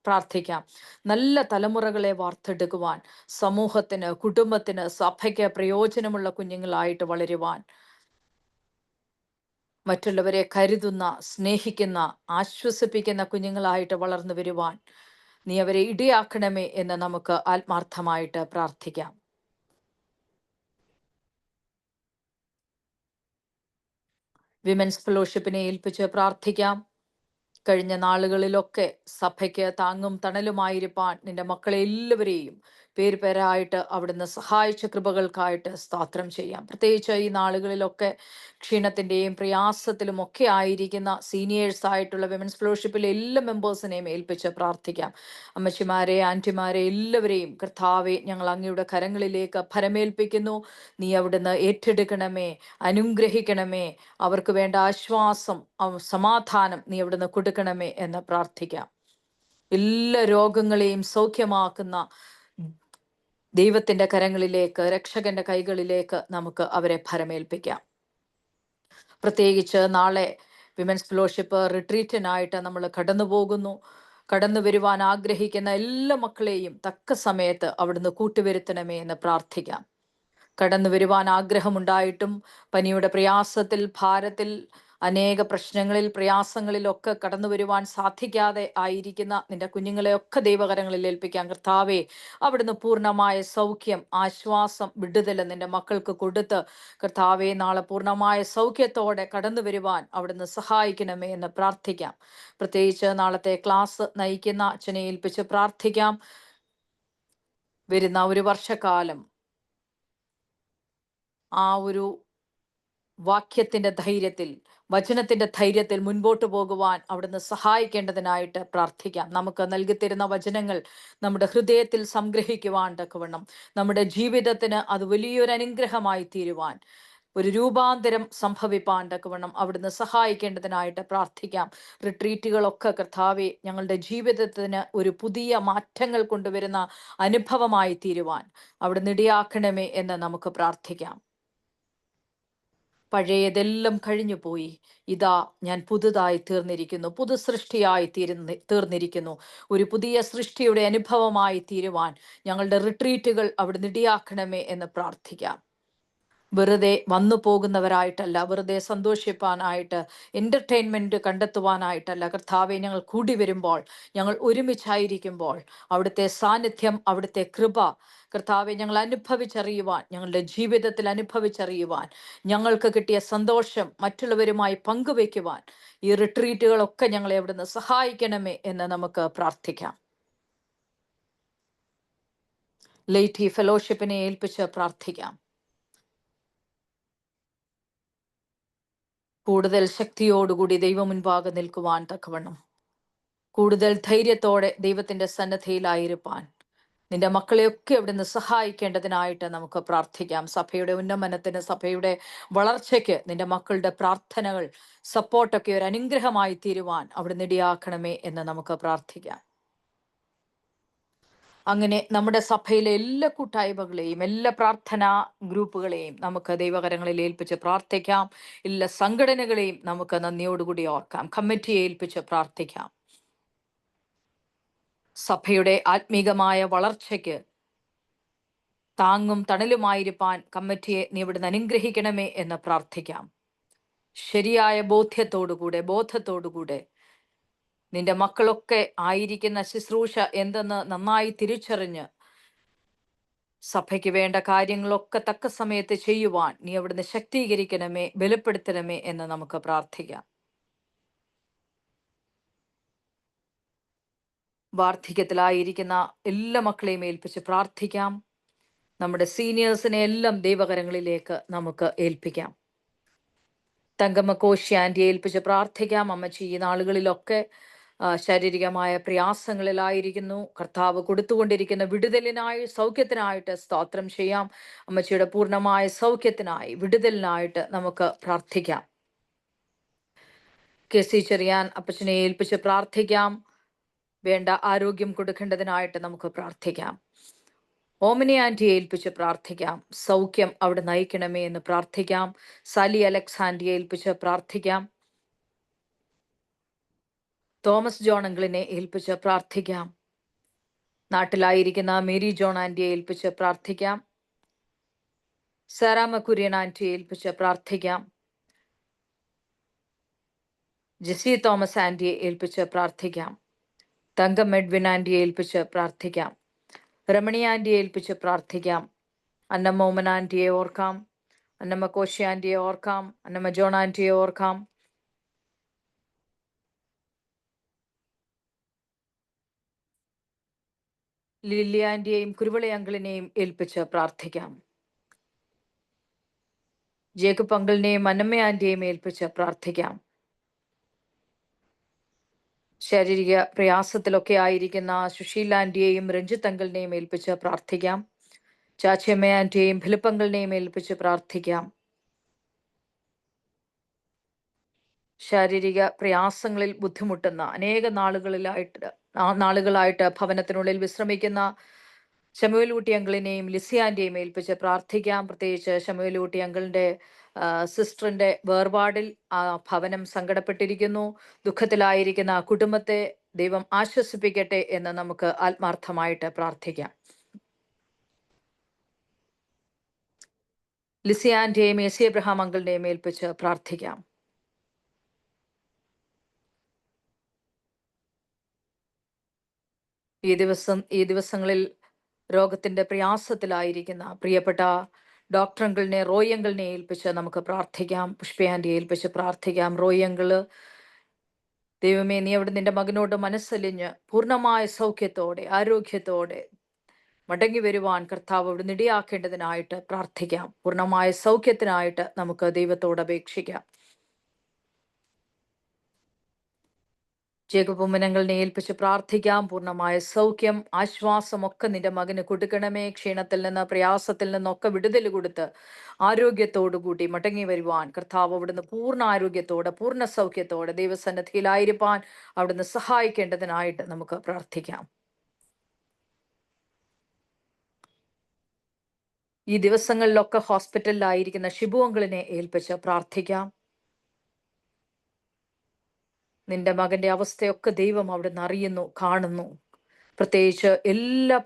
പ്രാർത്ഥിക്കാം. നല്ല തലമുറകളെ വാർത്തെടുക്കുവാൻ, സമൂഹത്തിന്, കുടുംബത്തിന്, സഭയ്ക്ക് പ്രയോജനമുള്ള കുഞ്ഞുങ്ങളായിട്ട് വളരുവാൻ, മറ്റുള്ളവരെ കരുതുന്ന, സ്നേഹിക്കുന്ന, ആശ്വസിപ്പിക്കുന്ന കുഞ്ഞുങ്ങളായിട്ട് വളർന്നു വരുവാൻ നീ അവരെ ഇടയാക്കണമേ എന്ന് നമുക്ക് ആത്മാർത്ഥമായിട്ട് പ്രാർത്ഥിക്കാം. വിമൻസ് ഫെലോഷിപ്പിനെ ഏൽപ്പിച്ച് പ്രാർത്ഥിക്കാം. കഴിഞ്ഞ നാളുകളിലൊക്കെ സഭയ്ക്ക് താങ്ങും തണലുമായിരിക്കാൻ നിന്റെ മക്കളെ എല്ലാവരെയും പേരായിട്ട് അവിടുന്ന് സഹായിച്ച കൃപകൾക്കായിട്ട് സ്തോത്രം ചെയ്യാം. പ്രത്യേകിച്ച് ഈ നാളുകളിലൊക്കെ ക്ഷീണത്തിൻ്റെയും പ്രയാസത്തിലും ഒക്കെ ആയിരിക്കുന്ന സീനിയേഴ്സ് ആയിട്ടുള്ള വിമൻസ് ഫെലോഷിപ്പിലെ എല്ലാ മെമ്പേഴ്സിനെയും ഏൽപ്പിച്ച് പ്രാർത്ഥിക്കാം. അമ്മച്ചിമാരെ, ആൻറ്റിമാരെ എല്ലാവരെയും കർത്താവെ ഞങ്ങൾ അങ്ങയുടെ കരങ്ങളിലേക്ക് ഭരമേൽപ്പിക്കുന്നു. നീ അവിടുന്ന് ഏറ്റെടുക്കണമേ, അനുഗ്രഹിക്കണമേ, അവർക്ക് വേണ്ട ആശ്വാസം, സമാധാനം നീ അവിടുന്ന് കൊടുക്കണമേ എന്ന് പ്രാർത്ഥിക്കാം. എല്ലാ രോഗങ്ങളെയും സൗഖ്യമാക്കുന്ന ദൈവത്തിന്റെ കരങ്ങളിലേക്ക്, രക്ഷകന്റെ കൈകളിലേക്ക് നമുക്ക് അവരെ ഭരമേൽപ്പിക്കാം. പ്രത്യേകിച്ച് നാളെ വിമൻസ് ഫെലോഷിപ്പ് റിട്രീറ്റിനായിട്ട് നമ്മൾ കടന്നു വരുവാൻ ആഗ്രഹിക്കുന്ന എല്ലാ മക്കളെയും തക്ക സമയത്ത് അവിടുന്ന് കൂട്ടുവരുത്തണമേ എന്ന് പ്രാർത്ഥിക്കാം. കടന്നു വരുവാൻ ആഗ്രഹമുണ്ടായിട്ടും പനിയുടെ പ്രയാസത്തിൽ, ഭാരത്തിൽ, അനേക പ്രശ്നങ്ങളിൽ, പ്രയാസങ്ങളിലൊക്കെ കടന്നു വരുവാൻ സാധിക്കാതെ ആയിരിക്കുന്ന നിന്റെ കുഞ്ഞുങ്ങളെയൊക്കെ ദൈവകരങ്ങളിൽ ഏൽപ്പിക്കാം. കർത്താവെ, അവിടുന്ന് പൂർണ്ണമായ സൗഖ്യം, ആശ്വാസം, വിടുതൽ നിന്റെ മക്കൾക്ക് കൊടുത്ത് കർത്താവെ നാളെ പൂർണ്ണമായ സൗഖ്യത്തോടെ കടന്നു വരുവാൻ അവിടുന്ന് സഹായിക്കണമേ എന്ന് പ്രാർത്ഥിക്കാം. പ്രത്യേകിച്ച് നാളത്തെ ക്ലാസ് നയിക്കുന്ന അച്ഛനെ ഏൽപ്പിച്ച് പ്രാർത്ഥിക്കാം. വരുന്ന ഒരു വർഷക്കാലം ആ ഒരു വാക്യത്തിന്റെ ധൈര്യത്തിൽ, വചനത്തിന്റെ ധൈര്യത്തിൽ മുൻപോട്ട് പോകുവാൻ അവിടുന്ന് സഹായിക്കേണ്ടതിനായിട്ട് പ്രാർത്ഥിക്കാം. നമുക്ക് നൽകിത്തരുന്ന വചനങ്ങൾ നമ്മുടെ ഹൃദയത്തിൽ സംഗ്രഹിക്കുവാൻ തക്കവണ്ണം, നമ്മുടെ ജീവിതത്തിന് അത് വലിയൊരു അനുഗ്രഹമായി തീരുവാൻ, ഒരു രൂപാന്തരം സംഭവിപ്പാൻ തക്കവണ്ണം അവിടുന്ന് സഹായിക്കേണ്ടതിനായിട്ട് പ്രാർത്ഥിക്കാം. റിട്രീറ്റുകളൊക്കെ കർത്താവെ ഞങ്ങളുടെ ജീവിതത്തിന് ഒരു പുതിയ മാറ്റങ്ങൾ കൊണ്ടുവരുന്ന അനുഭവമായി തീരുവാൻ അവിടുന്ന് ഇടയാക്കണമേ എന്ന് നമുക്ക് പ്രാർത്ഥിക്കാം. പഴയതെല്ലാം കഴിഞ്ഞു പോയി, ഇതാ ഞാൻ പുതുതായി തീർന്നിരിക്കുന്നു, പുതു സൃഷ്ടിയായി തീർന്നിരിക്കുന്നു. ഒരു പുതിയ സൃഷ്ടിയുടെ അനുഭവമായി തീരുവാൻ ഞങ്ങളുടെ റിട്രീറ്റുകൾ അവിടുന്ന് ഇടയാക്കണമേ എന്ന് പ്രാർത്ഥിക്കാം. വെറുതെ വന്നു പോകുന്നവരായിട്ടല്ല, വെറുതെ സന്തോഷിപ്പാനായിട്ട്, എന്റർടൈൻമെന്റ് കണ്ടെത്തുവാനായിട്ടല്ല. കർത്താവെ, ഞങ്ങൾ കൂടി വരുമ്പോൾ, ഞങ്ങൾ ഒരുമിച്ചായിരിക്കുമ്പോൾ അവിടുത്തെ സാന്നിധ്യം, അവിടുത്തെ കൃപ കർത്താവെ ഞങ്ങൾ അനുഭവിച്ചറിയുവാൻ, ഞങ്ങളുടെ ജീവിതത്തിൽ അനുഭവിച്ചറിയുവാൻ, ഞങ്ങൾക്ക് കിട്ടിയ സന്തോഷം മറ്റുള്ളവരുമായി പങ്കുവെക്കുവാൻ ഈ റിട്രീറ്റുകളൊക്കെ ഞങ്ങളെ അവിടുന്ന് സഹായിക്കണമേ എന്ന് നമുക്ക് പ്രാർത്ഥിക്കാം. ലൈറ്റി ഫെലോഷിപ്പിനെ ഏൽപ്പിച്ച് പ്രാർത്ഥിക്കാം. കൂടുതൽ ശക്തിയോടുകൂടി ദൈവം മുൻപാകെ നിൽക്കുവാൻ തക്കവണ്ണം, കൂടുതൽ ധൈര്യത്തോടെ ദൈവത്തിന്റെ സന്നദ്ധയിലായിരിക്കാൻ നിന്റെ മക്കളെയൊക്കെ അവിടുന്ന് സഹായിക്കേണ്ടതിനായിട്ട് നമുക്ക് പ്രാർത്ഥിക്കാം. സഭയുടെ ഉന്നമനത്തിന്, സഭയുടെ വളർച്ചയ്ക്ക് നിന്റെ മക്കളുടെ പ്രാർത്ഥനകൾ, സപ്പോർട്ടൊക്കെ ഒരു അനുഗ്രഹമായി തീരുവാൻ അവിടുന്ന് ഇടയാക്കണമേ എന്ന് നമുക്ക് പ്രാർത്ഥിക്കാം. അങ്ങനെ നമ്മുടെ സഭയിലെ എല്ലാ കൂട്ടായ്മകളെയും എല്ലാ പ്രാർത്ഥനാ ഗ്രൂപ്പുകളെയും നമുക്ക് ദൈവകരങ്ങളിൽ ഏൽപ്പിച്ച് പ്രാർത്ഥിക്കാം. എല്ലാ സംഘടനകളെയും നമുക്ക് നന്ദിയോടുകൂടി ഓർക്കാം. കമ്മിറ്റിയെ ഏൽപ്പിച്ച് പ്രാർത്ഥിക്കാം. സഭയുടെ ആത്മീകമായ വളർച്ചയ്ക്ക് താങ്ങും തണലുമായിരിക്കാൻ കമ്മിറ്റിയെ നീ ഇവിടുന്ന് അനുഗ്രഹിക്കണമേ എന്ന് പ്രാർത്ഥിക്കാം. ശരിയായ ബോധത്തോടുകൂടെ നിന്റെ മക്കളൊക്കെ ആയിരിക്കുന്ന ശുശ്രൂഷ എന്തെന്ന് നന്നായി തിരിച്ചറിഞ്ഞ് സഭയ്ക്ക് വേണ്ട കാര്യങ്ങളൊക്കെ തക്ക സമയത്ത് ചെയ്യുവാൻ നീ അവിടുന്ന് ശക്തീകരിക്കണമേ, ബലപ്പെടുത്തണമേ എന്ന് നമുക്ക് പ്രാർത്ഥിക്കാം. വാർദ്ധക്യത്തിലായിരിക്കുന്ന എല്ലാ മക്കളെയും ഏൽപ്പിച്ച് പ്രാർത്ഥിക്കാം. നമ്മുടെ സീനിയേഴ്സിനെ എല്ലാം ദൈവകരങ്ങളിലേക്ക് നമുക്ക് ഏൽപ്പിക്കാം. തങ്കമ്മ കോശി ആൻറ്റിയെ ഏൽപ്പിച്ച് പ്രാർത്ഥിക്കാം. അമ്മച്ചി ഈ നാളുകളിലൊക്കെ ശാരീരികമായ പ്രയാസങ്ങളിലായിരിക്കുന്നു. കർത്താവ് കൊടുത്തുകൊണ്ടിരിക്കുന്ന വിടുതലിനായി, സൗഖ്യത്തിനായിട്ട് സ്തോത്രം ചെയ്യാം. അമ്മച്ചിയുടെ പൂർണ്ണമായ സൗഖ്യത്തിനായി, വിടുതലിനായിട്ട് നമുക്ക് പ്രാർത്ഥിക്കാം. കെ.സി. ചെറിയാൻ അപ്പച്ചനെ ഏൽപ്പിച്ച് പ്രാർത്ഥിക്കാം. വേണ്ട ആരോഗ്യം കൊടുക്കേണ്ടതിനായിട്ട് നമുക്ക് പ്രാർത്ഥിക്കാം. ഓമിനി ആൻറ്റിയെ ഏൽപ്പിച്ച് പ്രാർത്ഥിക്കാം. സൗഖ്യം അവിടെ നയിക്കണമേ എന്ന് പ്രാർത്ഥിക്കാം. സാലി അലക്സ് ആൻറ്റിയെ ഏൽപ്പിച്ച് പ്രാർത്ഥിക്കാം. തോമസ് ജോൺ അങ്കിളിനെ ഏൽപ്പിച്ച് പ്രാർത്ഥിക്കാം. നാട്ടിലായിരിക്കുന്ന മേരി ജോൺ ആൻറ്റിയെ ഏൽപ്പിച്ച് പ്രാർത്ഥിക്കാം. സാറാമ്മ കുര്യൻ ആൻറ്റിയെ ഏൽപ്പിച്ച് പ്രാർത്ഥിക്കാം. ജെസി തോമസ് ആൻറ്റിയെ ഏൽപ്പിച്ച് പ്രാർത്ഥിക്കാം. തങ്കം എഡ്വിൻ ആൻറ്റിയെ ഏൽപ്പിച്ച് പ്രാർത്ഥിക്കാം. രമണി ആൻറ്റിയെ ഏൽപ്പിച്ച് പ്രാർത്ഥിക്കാം. അന്നമ്മ ഉമ്മൻ ആൻറ്റിയെ ഓർക്കാം. അന്നമ്മ കോശി ആൻറ്റിയെ ഓർക്കാം. അന്നമ്മ ജോൺ ആൻറ്റിയെ ഓർക്കാം. ലില്ലി ആൻറ്റിയെയും കുരുവിള അങ്കിളിനെയും ഏൽപ്പിച്ച് പ്രാർത്ഥിക്കാം. ജേക്കബ് അങ്കിളിനെയും അന്നമ്മ ആൻറ്റിയെയും ഏൽപ്പിച്ച് പ്രാർത്ഥിക്കാം. ശാരീരിക പ്രയാസത്തിലൊക്കെ ആയിരിക്കുന്ന സുശീല ആൻറ്റിയെയും രഞ്ജിത്ത് അങ്കിളിനെയും ഏൽപ്പിച്ച് പ്രാർത്ഥിക്കാം. ചാച്ചിയമ്മ ആൻറ്റിയെയും ഫിലിപ്പങ്കിളിനെയും ഏൽപ്പിച്ച് പ്രാർത്ഥിക്കാം. ശാരീരിക പ്രയാസങ്ങളിൽ ബുദ്ധിമുട്ടുന്ന അനേക നാളുകളായിട്ട് ഭവനത്തിനുള്ളിൽ വിശ്രമിക്കുന്ന ശമുവേലൂട്ടി അങ്കിളിനെയും ലിസിയാൻ്റെയും ഏൽപ്പിച്ച് പ്രാർത്ഥിക്കാം. പ്രത്യേകിച്ച് ശമുവേലൂട്ടി അങ്കിളിൻ്റെ സിസ്റ്ററിൻ്റെ വേർപാടിൽ ആ ഭവനം സങ്കടപ്പെട്ടിരിക്കുന്നു. ദുഃഖത്തിലായിരിക്കുന്ന ആ കുടുംബത്തെ ദൈവം ആശ്വസിപ്പിക്കട്ടെ എന്ന് നമുക്ക് ആത്മാർത്ഥമായിട്ട് പ്രാർത്ഥിക്കാം. ലിസിയാൻ്റെയും എസി എബ്രഹാം അങ്കിളിനെയും ഏൽപ്പിച്ച് പ്രാർത്ഥിക്കാം. ഈ ദിവസങ്ങളിൽ രോഗത്തിന്റെ പ്രയാസത്തിലായിരിക്കുന്ന പ്രിയപ്പെട്ട ഡോക്ടർ അങ്കിളിനെ, റോയ് അങ്കിളിനെ ഏൽപ്പിച്ച് നമുക്ക് പ്രാർത്ഥിക്കാം. പുഷ്പയാൻ്റെ ഏൽപ്പിച്ച് പ്രാർത്ഥിക്കാം. റോയ് അങ്കിള്, ദൈവമേ, നീ അവിടെ നിന്റെ മകനോട് മനസ്സലിഞ്ഞ് പൂർണ്ണമായ സൗഖ്യത്തോടെ ആരോഗ്യത്തോടെ മടങ്ങി വരുവാൻ കർത്താവ് അവിടെ ഇടയാക്കേണ്ടതിനായിട്ട് പ്രാർത്ഥിക്കാം. പൂർണ്ണമായ സൗഖ്യത്തിനായിട്ട് നമുക്ക് ദൈവത്തോട് അപേക്ഷിക്കാം. ജേക്കബ് ഉമ്മനങ്ങളിനെ ഏൽപ്പിച്ച് പ്രാർത്ഥിക്കാം. പൂർണ്ണമായ സൗഖ്യം, ആശ്വാസമൊക്കെ നിന്റെ മകന് കൊടുക്കണമേ. ക്ഷീണത്തിൽ നിന്ന്, പ്രയാസത്തിൽ നിന്നൊക്കെ വിടുതൽ കൊടുത്ത് ആരോഗ്യത്തോടുകൂടി മടങ്ങി വരുവാൻ കർത്താവ് അവിടുന്ന് പൂർണ്ണ ആരോഗ്യത്തോടെ, പൂർണ്ണ സൗഖ്യത്തോടെ ദൈവസന്നിധിയിലായിരിക്കാൻ അവിടുന്ന് സഹായിക്കേണ്ടതിനായിട്ട് നമുക്ക് പ്രാർത്ഥിക്കാം. ഈ ദിവസങ്ങളിലൊക്കെ ഹോസ്പിറ്റലിലായിരിക്കുന്ന ഷിബു അങ്കിളിനെ ഏൽപ്പിച്ച് പ്രാർത്ഥിക്കാം. നിന്റെ മകന്റെ അവസ്ഥയൊക്കെ ദൈവം അവിടുന്ന് അറിയുന്നു, കാണുന്നു. പ്രത്യേകിച്ച് എല്ലാ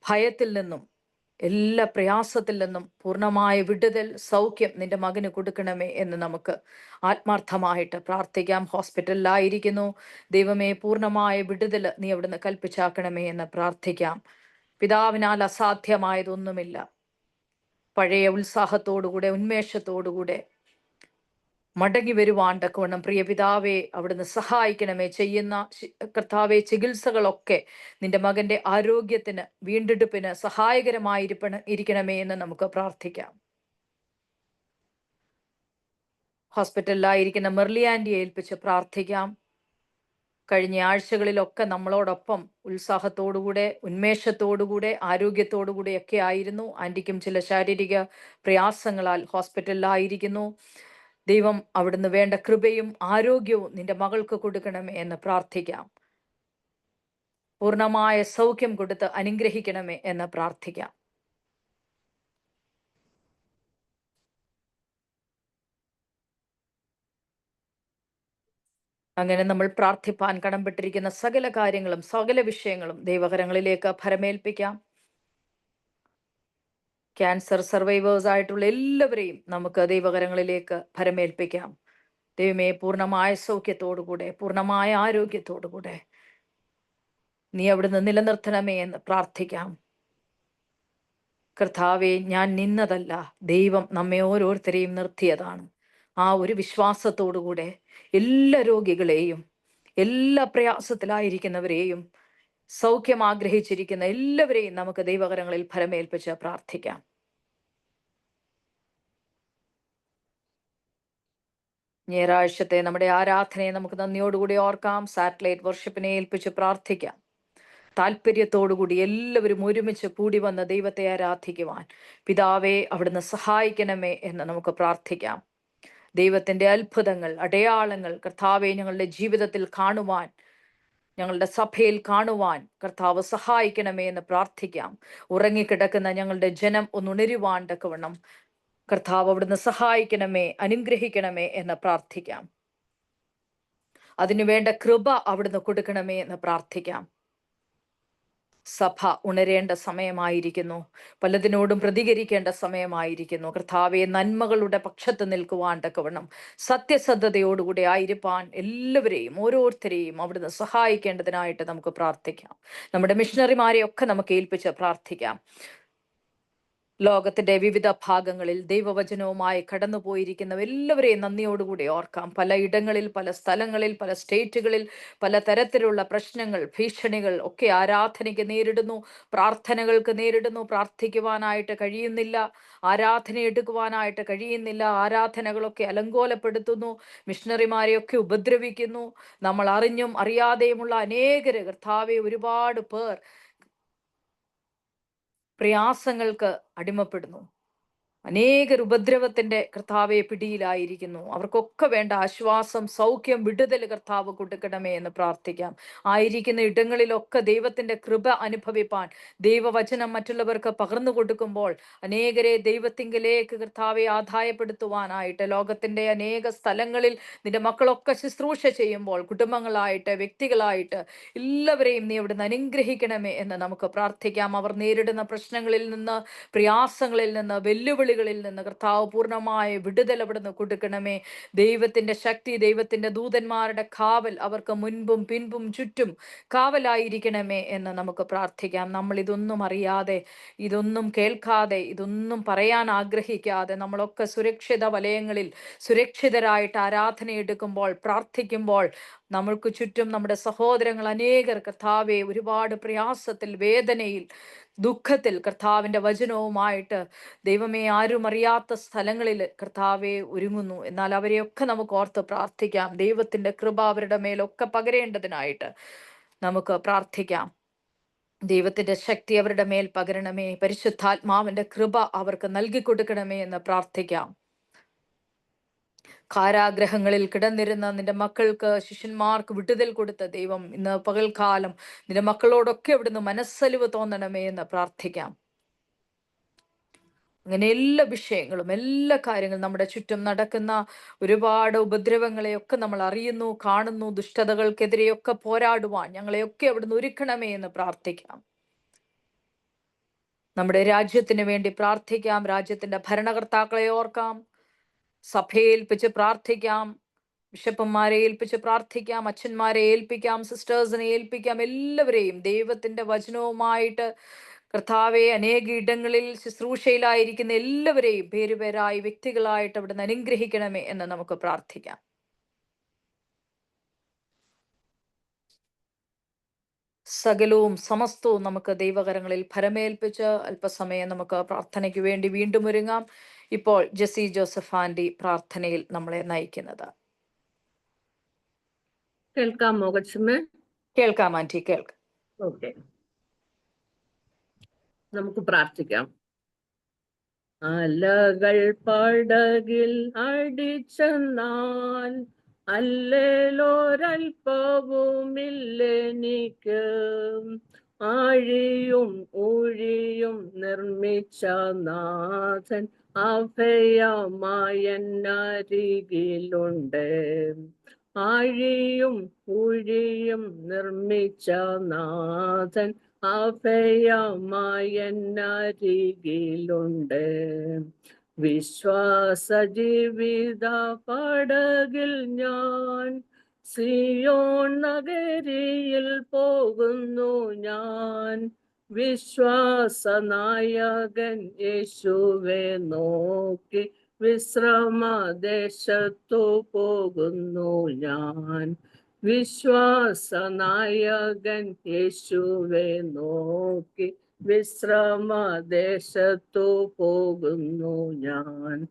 ഭയത്തിൽ നിന്നും, എല്ലാ പ്രയാസത്തിൽ നിന്നും പൂർണ്ണമായ വിടുതൽ, സൗഖ്യം നിന്റെ മകന് കൊടുക്കണമേ എന്ന് നമുക്ക് ആത്മാർത്ഥമായിട്ട് പ്രാർത്ഥിക്കാം. ഹോസ്പിറ്റലിലായിരിക്കുന്നു, ദൈവമേ, പൂർണ്ണമായ വിടുതൽ നീ അവിടുന്ന് കൽപ്പിച്ചാക്കണമേ എന്ന് പ്രാർത്ഥിക്കാം. പിതാവിനാൽ അസാധ്യമായതൊന്നുമില്ല. പഴയ ഉത്സാഹത്തോടുകൂടെ, ഉന്മേഷത്തോടുകൂടെ മടങ്ങി വരുവാൻ തക്കവണ്ണം പ്രിയ പിതാവെ അവിടുന്ന് സഹായിക്കണമേ. ചെയ്യുന്ന കർത്താവെ ചികിത്സകളൊക്കെ നിന്റെ മകന്റെ ആരോഗ്യത്തിന്, വീണ്ടെടുപ്പിന് സഹായകരമായിരിക്കണമേ എന്ന് നമുക്ക് പ്രാർത്ഥിക്കാം. ഹോസ്പിറ്റലിലായിരിക്കുന്ന മെർലി ആൻറ്റിയെ ഏൽപ്പിച്ച് പ്രാർത്ഥിക്കാം. കഴിഞ്ഞ ആഴ്ചകളിലൊക്കെ നമ്മളോടൊപ്പം ഉത്സാഹത്തോടുകൂടെ, ഉന്മേഷത്തോടുകൂടെ, ആരോഗ്യത്തോടുകൂടെ ഒക്കെ ആയിരുന്നു. ആൻറ്റിക്കും ചില ശാരീരിക പ്രയാസങ്ങളാൽ ഹോസ്പിറ്റലിലായിരിക്കുന്നു. ദൈവം അവിടുന്ന് വേണ്ട കൃപയും ആരോഗ്യവും നിന്റെ മകൾക്ക് കൊടുക്കണമേ എന്ന് പ്രാർത്ഥിക്കാം. പൂർണ്ണമായ സൗഖ്യം കൊടുത്ത് അനുഗ്രഹിക്കണമേ എന്ന് പ്രാർത്ഥിക്കാം. അങ്ങനെ നമ്മൾ പ്രാർത്ഥിപ്പാൻ കടംപെട്ടിരിക്കുന്ന സകല കാര്യങ്ങളും സകല വിഷയങ്ങളും ദൈവകരങ്ങളിലേക്ക് ഭരമേൽപ്പിക്കാം. ക്യാൻസർ സർവൈവേഴ്സ് ആയിട്ടുള്ള എല്ലാവരെയും നമുക്ക് ദൈവകരങ്ങളിലേക്ക് ഭരമേൽപ്പിക്കാം. ദൈവമേ, പൂർണ്ണമായ സൗഖ്യത്തോടുകൂടെ പൂർണ്ണമായ ആരോഗ്യത്തോടുകൂടെ നീ അവിടുന്ന് നിലനിർത്തണമേ എന്ന് പ്രാർത്ഥിക്കാം. കർത്താവെ, ഞാൻ നിന്നതല്ല, ദൈവം നമ്മെ ഓരോരുത്തരെയും നിർത്തിയതാണ്. ആ ഒരു വിശ്വാസത്തോടുകൂടെ എല്ലാ രോഗികളെയും എല്ലാ പ്രയാസത്തിലായിരിക്കുന്നവരെയും സൗഖ്യം ആഗ്രഹിച്ചിരിക്കുന്ന എല്ലാവരെയും നമുക്ക് ദൈവകരങ്ങളിൽ ഫലമേൽപ്പിച്ച് പ്രാർത്ഥിക്കാം. ഞായറാഴ്ചത്തെ നമ്മുടെ ആരാധനയെ നമുക്ക് നന്ദിയോടുകൂടി ഓർക്കാം. സാറ്റലൈറ്റ് വർഷിപ്പിനെ ഏൽപ്പിച്ച് പ്രാർത്ഥിക്കാം. താല്പര്യത്തോടുകൂടി എല്ലാവരും ഒരുമിച്ച് കൂടി വന്ന് ദൈവത്തെ ആരാധിക്കുവാൻ പിതാവേ അവിടുന്ന് സഹായിക്കണമേ എന്ന് നമുക്ക് പ്രാർത്ഥിക്കാം. ദൈവത്തിന്റെ അത്ഭുതങ്ങൾ, അടയാളങ്ങൾ കർത്താവെ ഞങ്ങളുടെ ജീവിതത്തിൽ കാണുവാൻ, ഞങ്ങളുടെ സഭയിൽ കാണുവാൻ കർത്താവ് സഹായിക്കണമേ എന്ന് പ്രാർത്ഥിക്കാം. ഉറങ്ങിക്കിടക്കുന്ന ഞങ്ങളുടെ ജനം ഒന്നുണരുവാൻ തക്കവണ്ണം കർത്താവ് അവിടുന്ന് സഹായിക്കണമേ, അനുഗ്രഹിക്കണമേ എന്ന് പ്രാർത്ഥിക്കാം. അതിനുവേണ്ട കൃപ അവിടുന്ന് കൊടുക്കണമേ എന്ന് പ്രാർത്ഥിക്കാം. സഭ ഉണരേണ്ട സമയമായിരിക്കുന്നു. പലതിനോടും പ്രതികരിക്കേണ്ട സമയമായിരിക്കുന്നു. കർത്താവെ, നന്മകളുടെ പക്ഷത്ത് നിൽക്കുവാൻ തക്കവണ്ണം സത്യസന്ധതയോടുകൂടി ആയിരിക്കാൻ എല്ലാവരെയും ഓരോരുത്തരെയും അവിടുന്ന് സഹായിക്കേണ്ടതിനായിട്ട് നമുക്ക് പ്രാർത്ഥിക്കാം. നമ്മുടെ മിഷണറിമാരെയൊക്കെ നമുക്ക് ഏൽപ്പിച്ച് പ്രാർത്ഥിക്കാം. ലോകത്തിന്റെ വിവിധ ഭാഗങ്ങളിൽ ദൈവവചനവുമായി കടന്നുപോയിരിക്കുന്ന എല്ലാവരെയും നന്ദിയോടുകൂടി ഓർക്കാം. പല ഇടങ്ങളിൽ, പല സ്ഥലങ്ങളിൽ, പല സ്റ്റേറ്റുകളിൽ പല തരത്തിലുള്ള പ്രശ്നങ്ങൾ, ഭീഷണികൾ ഒക്കെ ആരാധനയ്ക്ക് നേരിടുന്നു, പ്രാർത്ഥനകൾക്ക് നേരിടുന്നു. പ്രാർത്ഥിക്കുവാനായിട്ട് കഴിയുന്നില്ല, ആരാധന എടുക്കുവാനായിട്ട് കഴിയുന്നില്ല. ആരാധനകളൊക്കെ അലങ്കോലപ്പെടുത്തുന്നു, മിഷണറിമാരെയൊക്കെ ഉപദ്രവിക്കുന്നു. നമ്മൾ അറിഞ്ഞും അറിയാതെയുമുള്ള അനേകര് കർത്താവെ, ഒരുപാട് പേർ പ്രയാസങ്ങൾക്ക് അടിമപ്പെടുന്നു. അനേകർ ഉപദ്രവത്തിന്റെ കർത്താവെ പിടിയിലായിരിക്കുന്നു. അവർക്കൊക്കെ വേണ്ട ആശ്വാസം, സൗഖ്യം, വിടുതൽ കർത്താവ് കൊടുക്കണമേ എന്ന് പ്രാർത്ഥിക്കാം. ആയിരിക്കുന്ന ഇടങ്ങളിലൊക്കെ ദൈവത്തിന്റെ കൃപ അനുഭവിപ്പാൻ ദൈവവചനം മറ്റുള്ളവർക്ക് പകർന്നു കൊടുക്കുമ്പോൾ അനേകരെ ദൈവത്തിങ്കിലേക്ക് കർത്താവെ ആദായപ്പെടുത്തുവാനായിട്ട് ലോകത്തിന്റെ അനേക സ്ഥലങ്ങളിൽ നിന്റെ മക്കളൊക്കെ ശുശ്രൂഷ ചെയ്യുമ്പോൾ കുടുംബങ്ങളായിട്ട്, വ്യക്തികളായിട്ട് എല്ലാവരെയും നീ അവിടുന്ന് അനുഗ്രഹിക്കണമേ എന്ന് നമുക്ക് പ്രാർത്ഥിക്കാം. അവർ നേരിടുന്ന പ്രശ്നങ്ങളിൽ നിന്ന്, പ്രയാസങ്ങളിൽ നിന്ന്, വെല്ലുവിളികളിൽ നിന്ന് കർത്താവ് പൂർണ്ണമായ വിടുതൽ അവിടുന്ന് കൊടുക്കണമേ. ദൈവത്തിന്റെ ശക്തി, ദൈവത്തിന്റെ ദൂതന്മാരുടെ കാവൽ അവർക്ക് മുൻപും പിൻപും ചുറ്റും കാവലായിരിക്കണമേ എന്ന് നമുക്ക് പ്രാർത്ഥിക്കാം. നമ്മൾ ഇതൊന്നും അറിയാതെ, ഇതൊന്നും കേൾക്കാതെ, ഇതൊന്നും പറയാൻ ആഗ്രഹിക്കാതെ നമ്മളൊക്കെ സുരക്ഷിത വലയങ്ങളിൽ സുരക്ഷിതരായിട്ട് ആരാധന എടുക്കുമ്പോൾ, പ്രാർത്ഥിക്കുമ്പോൾ നമ്മൾക്ക് ചുറ്റും നമ്മുടെ സഹോദരങ്ങൾ അനേകർ കർത്താവെ ഒരുപാട് പ്രയാസത്തിൽ, വേദനയിൽ, ദുഃഖത്തിൽ കർത്താവിന്റെ വചനവുമായിട്ട് ദൈവമേ ആരും അറിയാത്ത സ്ഥലങ്ങളിൽ കർത്താവെ ഒരുങ്ങുന്നു. എന്നാൽ അവരെയൊക്കെ നമുക്ക് ഓർത്ത് പ്രാർത്ഥിക്കാം. ദൈവത്തിന്റെ കൃപ അവരുടെ മേലൊക്കെ പകരേണ്ടതിനായിട്ട് നമുക്ക് പ്രാർത്ഥിക്കാം. ദൈവത്തിന്റെ ശക്തി അവരുടെ മേൽ പകരണമേ, പരിശുദ്ധാത്മാവിന്റെ കൃപ അവർക്ക് നൽകി കൊടുക്കണമേ എന്ന് പ്രാർത്ഥിക്കാം. കാരാഗ്രഹങ്ങളിൽ കിടന്നിരുന്ന നിന്റെ മക്കൾക്ക്, ശിഷ്യന്മാർക്ക് വിടുതൽ കൊടുത്ത ദൈവം ഇന്ന് പകൽക്കാലം നിന്റെ മക്കളോടൊക്കെ അവിടുന്ന് മനസ്സലിവ് തോന്നണമേ എന്ന് പ്രാർത്ഥിക്കാം. അങ്ങനെ എല്ലാ വിഷയങ്ങളും, എല്ലാ കാര്യങ്ങളും, നമ്മുടെ ചുറ്റും നടക്കുന്ന ഒരുപാട് ഉപദ്രവങ്ങളെയൊക്കെ നമ്മൾ അറിയുന്നു, കാണുന്നു. ദുഷ്ടതകൾക്കെതിരെയൊക്കെ പോരാടുവാൻ ഞങ്ങളെയൊക്കെ അവിടുന്ന് ഒരുക്കണമേ എന്ന് പ്രാർത്ഥിക്കാം. നമ്മുടെ രാജ്യത്തിന് വേണ്ടി പ്രാർത്ഥിക്കാം. രാജ്യത്തിന്റെ ഭരണകർത്താക്കളെ ഓർക്കാം. സഭയെ ഏൽപ്പിച്ച് പ്രാർത്ഥിക്കാം. ബിഷപ്പന്മാരെ ഏൽപ്പിച്ച് പ്രാർത്ഥിക്കാം. അച്ഛന്മാരെ ഏൽപ്പിക്കാം. സിസ്റ്റേഴ്സിനെ ഏൽപ്പിക്കാം. എല്ലാവരെയും ദൈവത്തിന്റെ വചനവുമായിട്ട് കർത്താവെ അനേക ഇടങ്ങളിൽ ശുശ്രൂഷയിലായിരിക്കുന്ന എല്ലാവരെയും പേരുപേരായി വ്യക്തികളായിട്ട് അവിടുന്ന് അനുഗ്രഹിക്കണമേ എന്ന് നമുക്ക് പ്രാർത്ഥിക്കാം. സകലവും സമസ്തവും നമുക്ക് ദൈവകരങ്ങളിൽ ഫലമേൽപ്പിച്ച് അല്പസമയം നമുക്ക് പ്രാർത്ഥനയ്ക്ക് വേണ്ടി വീണ്ടും ഒരുങ്ങാം. ഇപ്പോൾ ജെസി ജോസഫ് ആൻറ്റി പ്രാർത്ഥനയിൽ നമ്മളെ നയിക്കുന്നത്. കേൾക്കാമോ കൊച്ചമ്മേ? കേൾക്കാം ആൻറ്റി, കേൾക്കാം. ഓക്കെ, നമുക്ക് പ്രാർത്ഥിക്കാം. അലകൾ പടകിൽ അടിച്ചെന്നാൽ അല്ലേലോരൽപ്പവുമില്ലെനിക്ക്. ആഴിയും ഊഴിയും നിർമ്മിച്ച നാഥൻ അഭയമായെന്നരികിലുണ്ട്. ആഴിയും ഊഴിയും നിർമ്മിച്ച നാഥൻ അഭയമായെന്നരികിലുണ്ട്. വിശ്വാസ ജീവിത പടകിൽ ഞാൻ സിയോൺ നഗരിയിൽ പോകുന്നു ഞാൻ. വിശ്വാസനായകൻ യേശുവെ നോക്കി വിശ്രമദേശത്തു പോകുന്നു ഞാൻ. വിശ്വാസനായകൻ യേശുവെ നോക്കി വിശ്രമദേശത്തു പോകുന്നു ഞാൻ.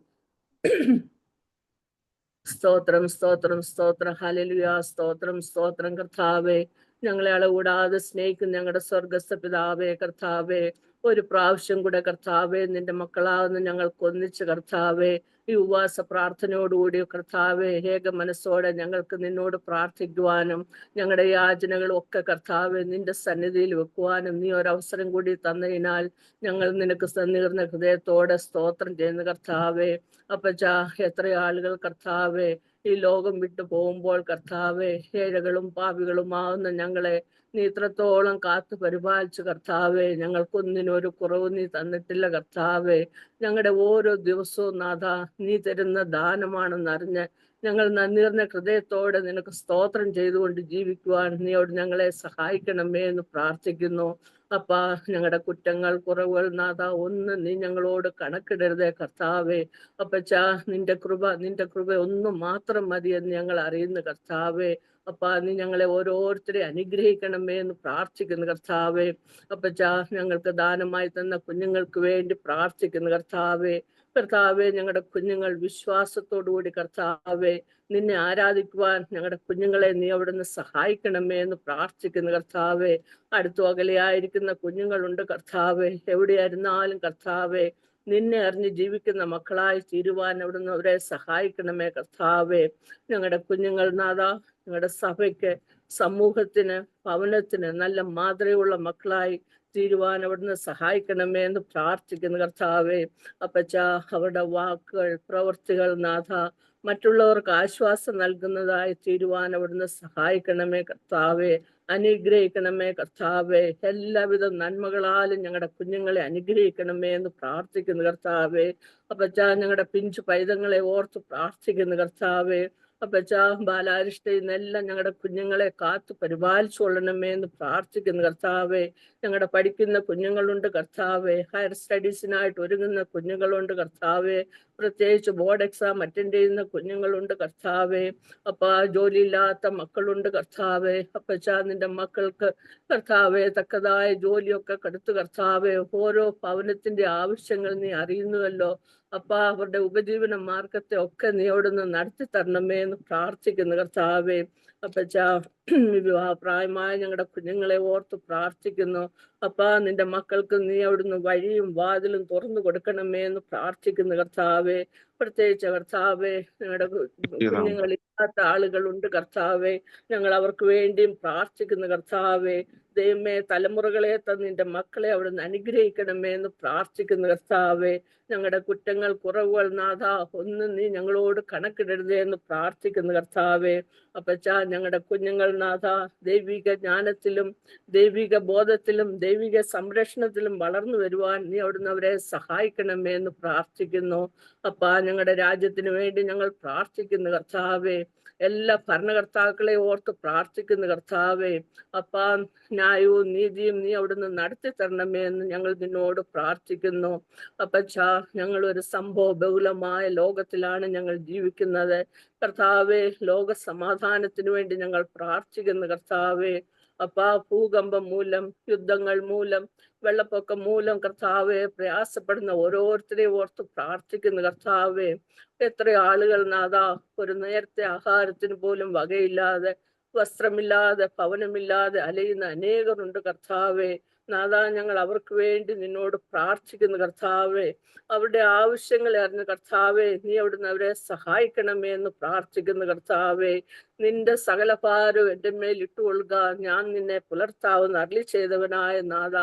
സ്തോത്രം സ്തോത്രം സ്തോത്രം. ഹല്ലേലൂയ. സ്തോത്രം സ്തോത്രം. കർത്താവേ, ഞങ്ങളെ അളകൂടാതെ സ്നേഹിക്കുന്ന ഞങ്ങളുടെ സ്വർഗസ്ഥ പിതാവേ, കർത്താവേ, ഒരു പ്രാവശ്യം കൂടെ കർത്താവേ നിന്റെ മക്കളാകുന്ന ഞങ്ങൾക്ക് ഒന്നിച്ച് കർത്താവേ ഈ ഉപവാസ പ്രാർത്ഥനയോടുകൂടി കർത്താവേ ഏക മനസ്സോടെ ഞങ്ങൾക്ക് നിന്നോട് പ്രാർത്ഥിക്കുവാനും ഞങ്ങളുടെ യാചനകളും ഒക്കെ കർത്താവേ നിന്റെ സന്നിധിയിൽ വെക്കുവാനും നീ ഒരവസരം കൂടി തന്നതിനാൽ ഞങ്ങൾ നിനക്ക് സന്നിർന്ന ഹൃദയത്തോടെ സ്തോത്രം ചെയ്യുന്ന കർത്താവേ. അപ്പച്ചാ, എത്ര ആളുകൾ കർത്താവേ ഈ ലോകം വിട്ടു പോകുമ്പോൾ കർത്താവേ ഏഴകളും പാപികളുമാവുന്ന ഞങ്ങളെ നീ ഇത്രത്തോളം കാത്തു പരിപാലിച്ചു കർത്താവേ. ഞങ്ങൾക്കൊന്നിനൊരു കുറവ് നീ തന്നിട്ടില്ല കർത്താവേ. ഞങ്ങളുടെ ഓരോ ദിവസവും നാഥ നീ തരുന്ന ദാനമാണെന്നറിഞ്ഞ് ഞങ്ങൾ നന്ദിർന്ന ഹൃദയത്തോടെ നിനക്ക് സ്തോത്രം ചെയ്തുകൊണ്ട് ജീവിക്കുവാൻ നീയോട് ഞങ്ങളെ സഹായിക്കണമേ എന്ന് പ്രാർത്ഥിക്കുന്നു. അപ്പാ, ഞങ്ങളുടെ കുറ്റങ്ങൾ കുറവുകൾ നാഥ ഒന്നും നീ ഞങ്ങളോട് കണക്കിടരുതേ കർത്താവേ. അപ്പച്ചാ, നിന്റെ കൃപ ഒന്നും മാത്രം മതിയെന്ന് ഞങ്ങൾ അറിയുന്നു കർത്താവേ. അപ്പാ, നീ ഞങ്ങളെ ഓരോരുത്തരെ അനുഗ്രഹിക്കണമേ എന്ന് പ്രാർത്ഥിക്കുന്നു കർത്താവേ. അപ്പച്ചാ, ഞങ്ങൾക്ക് ദാനമായി തന്ന കുഞ്ഞുങ്ങൾക്ക് വേണ്ടി പ്രാർത്ഥിക്കുന്നു കർത്താവേ. കർത്താവേ, ഞങ്ങളുടെ കുഞ്ഞുങ്ങൾ വിശ്വാസത്തോടുകൂടി കർത്താവേ നിന്നെ ആരാധിക്കുവാൻ ഞങ്ങളുടെ കുഞ്ഞുങ്ങളെ നീ അവിടുന്ന് സഹായിക്കണമേ എന്ന് പ്രാർത്ഥിക്കുന്നു കർത്താവേ. അടുത്തു അകലെയായിരിക്കുന്ന കുഞ്ഞുങ്ങളുണ്ട് കർത്താവേ. എവിടെയായിരുന്നാലും കർത്താവേ നിന്നെ അറിഞ്ഞ് ജീവിക്കുന്ന മക്കളായി തീരുവാൻ അവിടുന്ന് അവരെ സഹായിക്കണമേ കർത്താവേ. ഞങ്ങളുടെ കുഞ്ഞുങ്ങൾ നാഥ ഞങ്ങളുടെ സഭയ്ക്ക് സമൂഹത്തിന് ഭവനത്തിന് നല്ല മാതൃകയുള്ള മക്കളായി തീരുവാൻ അവിടുന്ന് സഹായിക്കണമേ എന്ന് പ്രാർത്ഥിക്കുന്നു കർത്താവേ. അപ്പച്ചാ, അവരുടെ വാക്കുകൾ പ്രവൃത്തികൾ നാഥ മറ്റുള്ളവർക്ക് ആശ്വാസം നൽകുന്നതായി തീരുവാൻ അവിടുന്ന് സഹായിക്കണമേ കർത്താവേ. അനുഗ്രഹിക്കണമേ കർത്താവേ. എല്ലാവിധ നന്മകളാലും ഞങ്ങളുടെ കുഞ്ഞുങ്ങളെ അനുഗ്രഹിക്കണമേ എന്ന് പ്രാർത്ഥിക്കുന്നു കർത്താവേ. അപ്പച്ചാ, ഞങ്ങളുടെ പിഞ്ചു പൈതങ്ങളെ ഓർത്ത് പ്രാർത്ഥിക്കുന്നു കർത്താവേ. അപ്പച്ചാ, ബാലാരിഷ്ടയിൽ നിന്നെല്ലാം ഞങ്ങളുടെ കുഞ്ഞുങ്ങളെ കാത്തു പരിപാലിച്ചു കൊള്ളണമേ എന്ന് പ്രാർത്ഥിക്കുന്നു കർത്താവേ. ഞങ്ങളുടെ പഠിക്കുന്ന കുഞ്ഞുങ്ങളുണ്ട് കർത്താവേ. ഹയർ സ്റ്റഡീസിനായിട്ട് ഒരുങ്ങുന്ന കുഞ്ഞുങ്ങളുണ്ട് കർത്താവേ. പ്രത്യേകിച്ച് ബോർഡ് എക്സാം അറ്റൻഡ് ചെയ്യുന്ന കുഞ്ഞുങ്ങളുണ്ട് കർത്താവേ. അപ്പാ, ജോലിയില്ലാത്ത മക്കളുണ്ട് കർത്താവേ. അപ്പച്ചാ, നിന്റെ മക്കൾക്ക് കർത്താവേ തക്കതായ ജോലിയൊക്കെ കൊടുത്തു കർത്താവേ. ഓരോ ഭവനത്തിന്റെ ആവശ്യങ്ങൾ നീ അറിയുന്നുവല്ലോ അപ്പാ. അവരുടെ ഉപജീവന മാർഗത്തെ ഒക്കെ നീ അവിടുന്ന് നടത്തി തരണമേ എന്ന് പ്രാർത്ഥിക്കുന്നു കർത്താവേ. അപ്പച്ചാ, വിവാഹപ്രായമായ ഞങ്ങളുടെ കുഞ്ഞുങ്ങളെ ഓർത്ത് പ്രാർത്ഥിക്കുന്നു അപ്പാ. നിന്റെ മക്കൾക്ക് നീ അവിടുന്ന് വഴിയും വാതിലും തുറന്നു കൊടുക്കണമേ എന്ന് പ്രാർത്ഥിക്കുന്നു കർത്താവേ. പ്രത്യേകിച്ച് കർത്താവേ ഞങ്ങളുടെ കുഞ്ഞുങ്ങളില്ലാത്ത ആളുകളുണ്ട് കർത്താവേ. ഞങ്ങൾ അവർക്ക് വേണ്ടിയും പ്രാർത്ഥിക്കുന്നു കർത്താവേ. ദൈവമേ, തലമുറകളെ നിന്റെ മക്കളെ അവിടുന്ന് അനുഗ്രഹിക്കണമേ എന്ന് പ്രാർത്ഥിക്കുന്നു കർത്താവേ. ഞങ്ങളുടെ കുറ്റങ്ങൾ കുറവുകൾ നാഥ ഒന്നും നീ ഞങ്ങളോട് കണക്കിടരുതേ എന്ന് പ്രാർത്ഥിക്കുന്നു കർത്താവേ. അപ്പച്ചാ, ഞങ്ങളുടെ കുഞ്ഞുങ്ങൾ നാഥ ദൈവിക ജ്ഞാനത്തിലും ദൈവിക ബോധത്തിലും ദൈവിക സംരക്ഷണത്തിലും വളർന്നു വരുവാൻ നീ അവിടുന്ന് അവരെ സഹായിക്കണമേ എന്ന് പ്രാർത്ഥിക്കുന്നു അപ്പാ. ഞങ്ങളുടെ രാജ്യത്തിന് വേണ്ടി ഞങ്ങൾ പ്രാർത്ഥിക്കുന്നു കർത്താവേ. എല്ലാ ഭരണകർത്താക്കളെ ഓർത്ത് പ്രാർത്ഥിക്കുന്നു കർത്താവേ. അപ്പാ, ന്യായവും നീതിയും നീ അവിടുന്ന് നടത്തി തരണമേ എന്ന് ഞങ്ങൾ നിന്നോട് പ്രാർത്ഥിക്കുന്നു അപ്പച്ചാ. ഞങ്ങൾ ഒരു സംഭവ ബഹുലമായ ലോകത്തിലാണ് ഞങ്ങൾ ജീവിക്കുന്നത് കർത്താവേ. ലോക സമാധാനത്തിന് വേണ്ടി ഞങ്ങൾ പ്രാർത്ഥിക്കുന്നു കർത്താവേ. അപ്പാ, ഭൂകമ്പം മൂലം യുദ്ധങ്ങൾ മൂലം വെള്ളപ്പൊക്കം മൂലം കർത്താവെ പ്രയാസപ്പെടുന്ന ഓരോരുത്തരെയും ഓർത്ത് പ്രാർത്ഥിക്കുന്നു കർത്താവേ. എത്ര ആളുകൾ നാഥ ഒരു നേരത്തെ ആഹാരത്തിന് പോലും വകയില്ലാതെ വസ്ത്രമില്ലാതെ ഭവനമില്ലാതെ അലയുന്ന അനേകരുണ്ട് കർത്താവേ. നാഥാ, ഞങ്ങൾ അവർക്ക് വേണ്ടി നിന്നോട് പ്രാർത്ഥിക്കുന്നു കർത്താവേ. അവരുടെ ആവശ്യങ്ങളെ അറിഞ്ഞ് കർത്താവേ, നീ അവിടുന്ന് അവരെ സഹായിക്കണമേ എന്ന് പ്രാർത്ഥിക്കുന്നു കർത്താവേ. നിന്റെ സകല ഭാരവും എൻ്റെ മേൽ ഇട്ടുകൊള്ളുക, ഞാൻ നിന്നെ പുലർത്താവുന്ന അരുളി ചെയ്തവനായ നാഥ.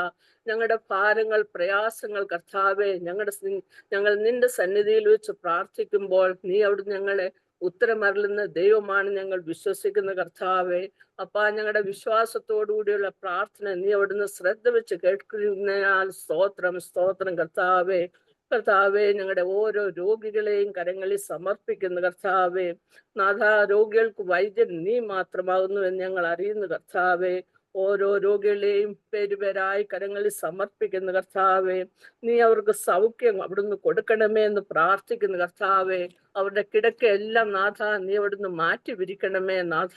ഞങ്ങളുടെ ഭാരങ്ങൾ, പ്രയാസങ്ങൾ കർത്താവേ, ഞങ്ങൾ നിന്റെ സന്നിധിയിൽ വെച്ച് പ്രാർത്ഥിക്കുമ്പോൾ നീ അവിടുന്ന് ഞങ്ങളെ ഉത്തരമരുളുന്ന ദൈവമാണ് ഞങ്ങൾ വിശ്വസിക്കുന്ന കർത്താവേ. അപ്പാ, ഞങ്ങളുടെ വിശ്വാസത്തോടുകൂടിയുള്ള പ്രാർത്ഥന നീ അവിടുന്ന് ശ്രദ്ധ വെച്ച് കേൾക്കുന്നതിനാൽ സ്തോത്രം, സ്തോത്രം കർത്താവേ. കർത്താവേ, ഞങ്ങളുടെ ഓരോ രോഗികളെയും കരങ്ങളിൽ സമർപ്പിക്കുന്നു കർത്താവേ. നാഥ, രോഗികൾക്ക് വൈദ്യൻ നീ മാത്രമാകുന്നു എന്ന് ഞങ്ങൾ അറിയുന്നു കർത്താവേ. ഓരോ രോഗികളെയും പേരുപേരായി കരങ്ങളിൽ സമർപ്പിക്കുന്നു കർത്താവേ. നീ അവർക്ക് സൗഖ്യം അവിടുന്ന് കൊടുക്കണമേ എന്ന് പ്രാർത്ഥിക്കുന്നു കർത്താവേ. അവരുടെ കിടക്കയെല്ലാം നാഥ നീ അവിടുന്ന് മാറ്റി വിരിക്കണമേ നാഥ.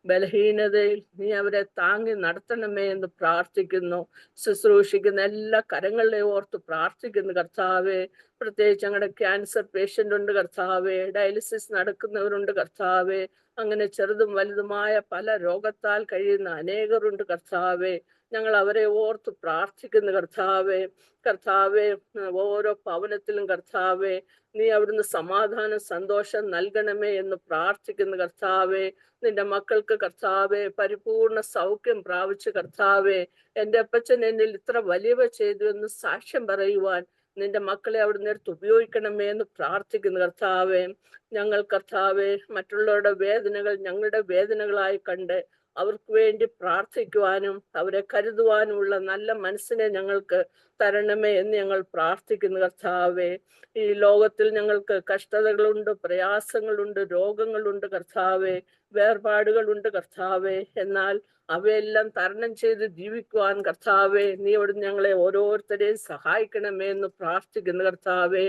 ബലഹീനതയിൽ നീ അവരെ താങ്ങി നടത്തണമേ എന്ന് പ്രാർത്ഥിക്കുന്നു. ശുശ്രൂഷിക്കുന്ന എല്ലാ കരങ്ങളെ ഓർത്ത് പ്രാർത്ഥിക്കുന്നു കർത്താവേ. പ്രത്യേകിച്ച് ഞങ്ങളുടെ ക്യാൻസർ പേഷ്യൻ്റ് ഉണ്ട് കർത്താവേ, ഡയാലിസിസ് നടക്കുന്നവരുണ്ട് കർത്താവേ, അങ്ങനെ ചെറുതും വലുതുമായ പല രോഗത്താൽ കഴിയുന്ന അനേകരുണ്ട് കർത്താവേ. ഞങ്ങൾ അവരെ ഓർത്ത് പ്രാർത്ഥിക്കുന്നു കർത്താവേ. കർത്താവേ, ഓരോ ഭവനത്തിലും കർത്താവേ നീ അവിടുന്ന് സമാധാനം, സന്തോഷം നൽകണമേ എന്ന് പ്രാർത്ഥിക്കുന്നു കർത്താവേ. നിന്റെ മക്കൾക്ക് കർത്താവേ പരിപൂർണ സൗഖ്യം പ്രാപിച്ച് കർത്താവേ, എൻ്റെ അപ്പച്ചൻ എന്നിൽ ഇത്ര വലിയവ ചെയ്തു എന്ന് സാക്ഷ്യം പറയുവാൻ നിന്റെ മക്കളെ അവിടുന്ന് എടുത്ത് ഉപയോഗിക്കണമേ എന്ന് പ്രാർത്ഥിക്കുന്നു കർത്താവേ. ഞങ്ങൾ കർത്താവേ മറ്റുള്ളവരുടെ വേദനകൾ ഞങ്ങളുടെ വേദനകളായി കണ്ട് അവർക്ക് വേണ്ടി പ്രാർത്ഥിക്കുവാനും അവരെ കരുതുവാനുമുള്ള നല്ല മനസ്സിനെ ഞങ്ങൾക്ക് തരണമേ എന്ന് ഞങ്ങൾ പ്രാർത്ഥിക്കുന്നു കർത്താവേ. ഈ ലോകത്തിൽ ഞങ്ങൾക്ക് കഷ്ടതകളുണ്ട്, പ്രയാസങ്ങളുണ്ട്, രോഗങ്ങളുണ്ട് കർത്താവേ, വേർപാടുകളുണ്ട് കർത്താവേ. എന്നാൽ അവയെല്ലാം തരണം ചെയ്ത് ജീവിക്കുവാൻ കർത്താവേ നീ അവിടുന്ന് ഞങ്ങളെ ഓരോരുത്തരെയും സഹായിക്കണമേ എന്ന് പ്രാർത്ഥിക്കുന്നു കർത്താവേ.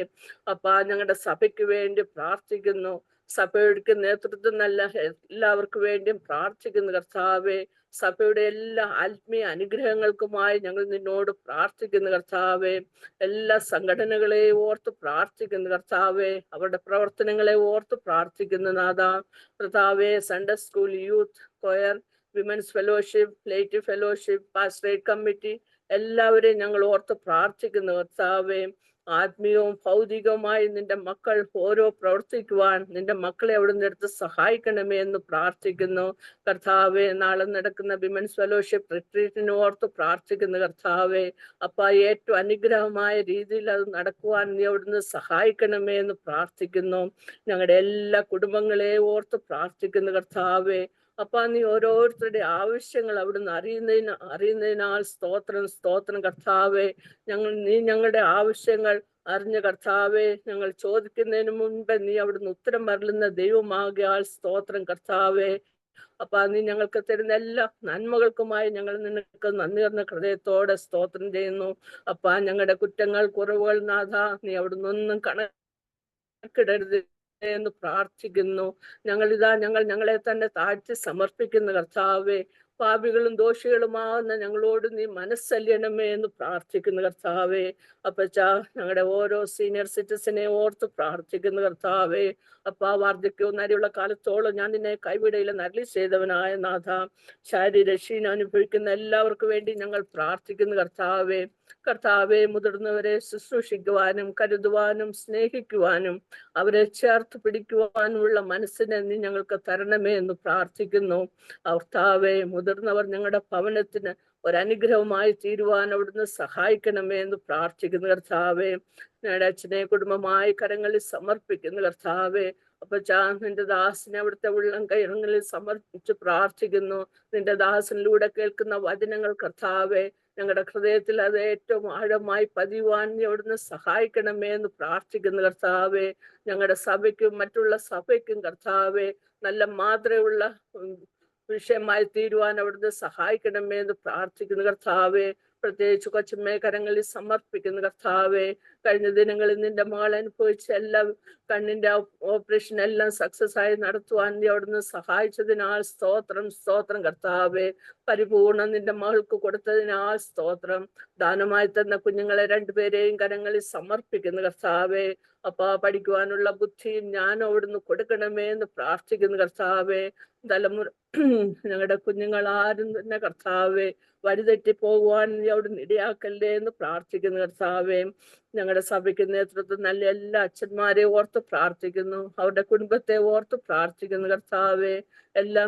അപ്പാ, ഞങ്ങളുടെ സഭയ്ക്ക് വേണ്ടി പ്രാർത്ഥിക്കുന്നു. സഭയുടെ നേതൃത്വം നല്ല എല്ലാവർക്കും വേണ്ടിയും പ്രാർത്ഥിക്കുന്നു കർത്താവേ. സഭയുടെ എല്ലാ ആത്മീയ അനുഗ്രഹങ്ങൾക്കുമായി ഞങ്ങൾ നിന്നോട് പ്രാർത്ഥിക്കുന്നു കർത്താവേ. എല്ലാ സംഘടനകളെയും ഓർത്ത് പ്രാർത്ഥിക്കുന്നു കർത്താവേ. അവരുടെ പ്രവർത്തനങ്ങളെ ഓർത്ത് പ്രാർത്ഥിക്കുന്നു നാഥ. കർത്താവേ, Sunday school, youth choir, women's fellowship, ലേറ്റീവ് ഫെലോഷിപ്പ്, പാസ്റ്ററേറ്റ് കമ്മിറ്റി എല്ലാവരെയും ഞങ്ങൾ ഓർത്ത് പ്രാർത്ഥിക്കുന്നു കർത്താവേ. ആത്മീയവും ഭൗതികവുമായി നിന്റെ മക്കൾ ഓരോ പ്രവർത്തിക്കുവാൻ നിന്റെ മക്കളെ അവിടുന്ന് എടുത്ത് സഹായിക്കണമേ എന്ന് പ്രാർത്ഥിക്കുന്നു കർത്താവേ. നാളെ നടക്കുന്ന വിമൻസ് ഫെലോഷിപ്പ് റിട്രീറ്റിന് ഓർത്ത് പ്രാർത്ഥിക്കുന്നു കർത്താവേ. അപ്പ, ഏറ്റവും അനുഗ്രഹമായ രീതിയിൽ അത് നടക്കുവാൻ നീ അവിടുന്ന് സഹായിക്കണമേ എന്ന് പ്രാർത്ഥിക്കുന്നു. ഞങ്ങളുടെ എല്ലാ കുടുംബങ്ങളെയും ഓർത്ത് പ്രാർത്ഥിക്കുന്നു കർത്താവേ. അപ്പ, നീ ഓരോരുത്തരുടെ ആവശ്യങ്ങൾ അവിടുന്ന് അറിയുന്നതിനാൽ സ്തോത്രം, സ്തോത്രം കർത്താവേ. നീ ഞങ്ങളുടെ ആവശ്യങ്ങൾ അറിഞ്ഞ കർത്താവേ, ഞങ്ങൾ ചോദിക്കുന്നതിന് മുൻപ് നീ അവിടുന്ന് ഉത്തരം അരുളുന്ന ദൈവമാകിയാൽ സ്തോത്രം കർത്താവേ. അപ്പ, നീ ഞങ്ങൾക്ക് തരുന്ന എല്ലാ നന്മകൾക്കുമായി ഞങ്ങൾ നിനക്ക് നന്ദി നിറഞ്ഞ ഹൃദയത്തോടെ സ്തോത്രം ചെയ്യുന്നു. അപ്പ, ഞങ്ങളുടെ കുറ്റങ്ങൾ, കുറവുകൾ നാഥ നീ അവിടുന്ന് ഒന്നും കണക്കിടരുത് എന്ന് പ്രാർത്ഥിക്കുന്നു. ഞങ്ങളെ തന്നെ താഴ്ത്തി സമർപ്പിക്കുന്ന കർത്താവേ. പാപികളും ദോഷികളുമാവുന്ന ഞങ്ങളോട് നീ മനസ്സല്യണമേ എന്ന് പ്രാർത്ഥിക്കുന്നു കർത്താവേ. അപ്പച്ചാ, ഞങ്ങളുടെ ഓരോ സീനിയർ സിറ്റിസനെ ഓർത്ത് പ്രാർത്ഥിക്കുന്നു കർത്താവേ. അപ്പ, വാർദ്ധക്യവും നരിയുള്ള കാലത്തോളം ഞാൻ നിന്നെ കൈവിടയിലെന്ന് അരുളി ചെയ്തവനായ നാഥ, ശാരീരിക ക്ഷീണം അനുഭവിക്കുന്ന എല്ലാവർക്കും വേണ്ടി ഞങ്ങൾ പ്രാർത്ഥിക്കുന്നു കർത്താവേ. കർത്താവെ, മുതിർന്നവരെ ശുശ്രൂഷിക്കുവാനും കരുതുവാനും സ്നേഹിക്കുവാനും അവരെ ചേർത്ത് പിടിക്കുവാനുമുള്ള മനസ്സിനെ നീ ഞങ്ങൾക്ക് തരണമേ എന്ന് പ്രാർത്ഥിക്കുന്നു. കർത്താവെ, മുതിർന്നവർ ഞങ്ങളുടെ ഭവനത്തിന് ഒരനുഗ്രഹമായി തീരുവാൻ അവിടുന്ന് സഹായിക്കണമേ എന്ന് പ്രാർത്ഥിക്കുന്നു കർത്താവെ. ഞങ്ങളുടെ അച്ഛനെ കുടുംബമായി കരങ്ങളിൽ സമർപ്പിക്കുന്നു കർത്താവെ. അപ്പച്ചാ, നിന്റെ ദാസിനെ അവിടുത്തെ ഉള്ളം കൈകളിൽ സമർപ്പിച്ച് പ്രാർത്ഥിക്കുന്നു. നിന്റെ ദാസനിലൂടെ കേൾക്കുന്ന വചനങ്ങൾ കർത്താവെ ഞങ്ങളുടെ ഹൃദയത്തിൽ അത് ഏറ്റവും ആഴമായി പതിവാൻ അവിടുന്ന് സഹായിക്കണമേ എന്ന് പ്രാർത്ഥിക്കുന്നു കർത്താവെ. ഞങ്ങളുടെ സഭയ്ക്കും മറ്റുള്ള സഭയ്ക്കും കർത്താവെ നല്ല മാതൃകയുള്ള വിഷയമായി തീരുവാൻ അവിടുന്ന് സഹായിക്കണമേ എന്ന് പ്രാർത്ഥിക്കുന്നു കർത്താവെ. പ്രത്യേകിച്ച് കൊച്ചമ്മയെ കരങ്ങളിൽ സമർപ്പിക്കുന്നു കർത്താവെ. കഴിഞ്ഞ ദിനങ്ങളിൽ നിന്റെ മകൾ അനുഭവിച്ച എല്ലാ കണ്ണിന്റെ ഓപ്പറേഷൻ എല്ലാം സക്സസ് ആയി നടത്തുവാൻ നീ അവിടുന്ന് സഹായിച്ചതിനാൽ സ്തോത്രം, സ്തോത്രം കർത്താവെ. പരിപൂർണം നിന്റെ മകൾക്ക് കൊടുത്തതിനാൽ സ്തോത്രം. ദാനമായി തന്ന കുഞ്ഞുങ്ങളെ രണ്ടുപേരെയും കരങ്ങളിൽ സമർപ്പിക്കുന്നു കർത്താവെ. അപ്പൊ പഠിക്കുവാനുള്ള ബുദ്ധിയും ഞാൻ അവിടുന്ന് കൊടുക്കണമേ എന്ന് പ്രാർത്ഥിക്കുന്നു കർത്താവേ. തലമുറ ഞങ്ങളുടെ കുഞ്ഞുങ്ങൾ ആരും തന്നെ കർത്താവേ വഴിതെറ്റി പോകുവാൻ നീ അവിടുന്ന് ഇടയാക്കല്ലേ എന്ന് പ്രാർത്ഥിക്കുന്നു കർത്താവേ. ഞങ്ങളുടെ സഭയ്ക്ക് നേതൃത്വം നല്ല എല്ലാ അച്ഛന്മാരെ ഓർത്ത് പ്രാർത്ഥിക്കുന്നു, അവരുടെ കുടുംബത്തെ ഓർത്ത് പ്രാർത്ഥിക്കുന്നു കർത്താവേ. എല്ലാ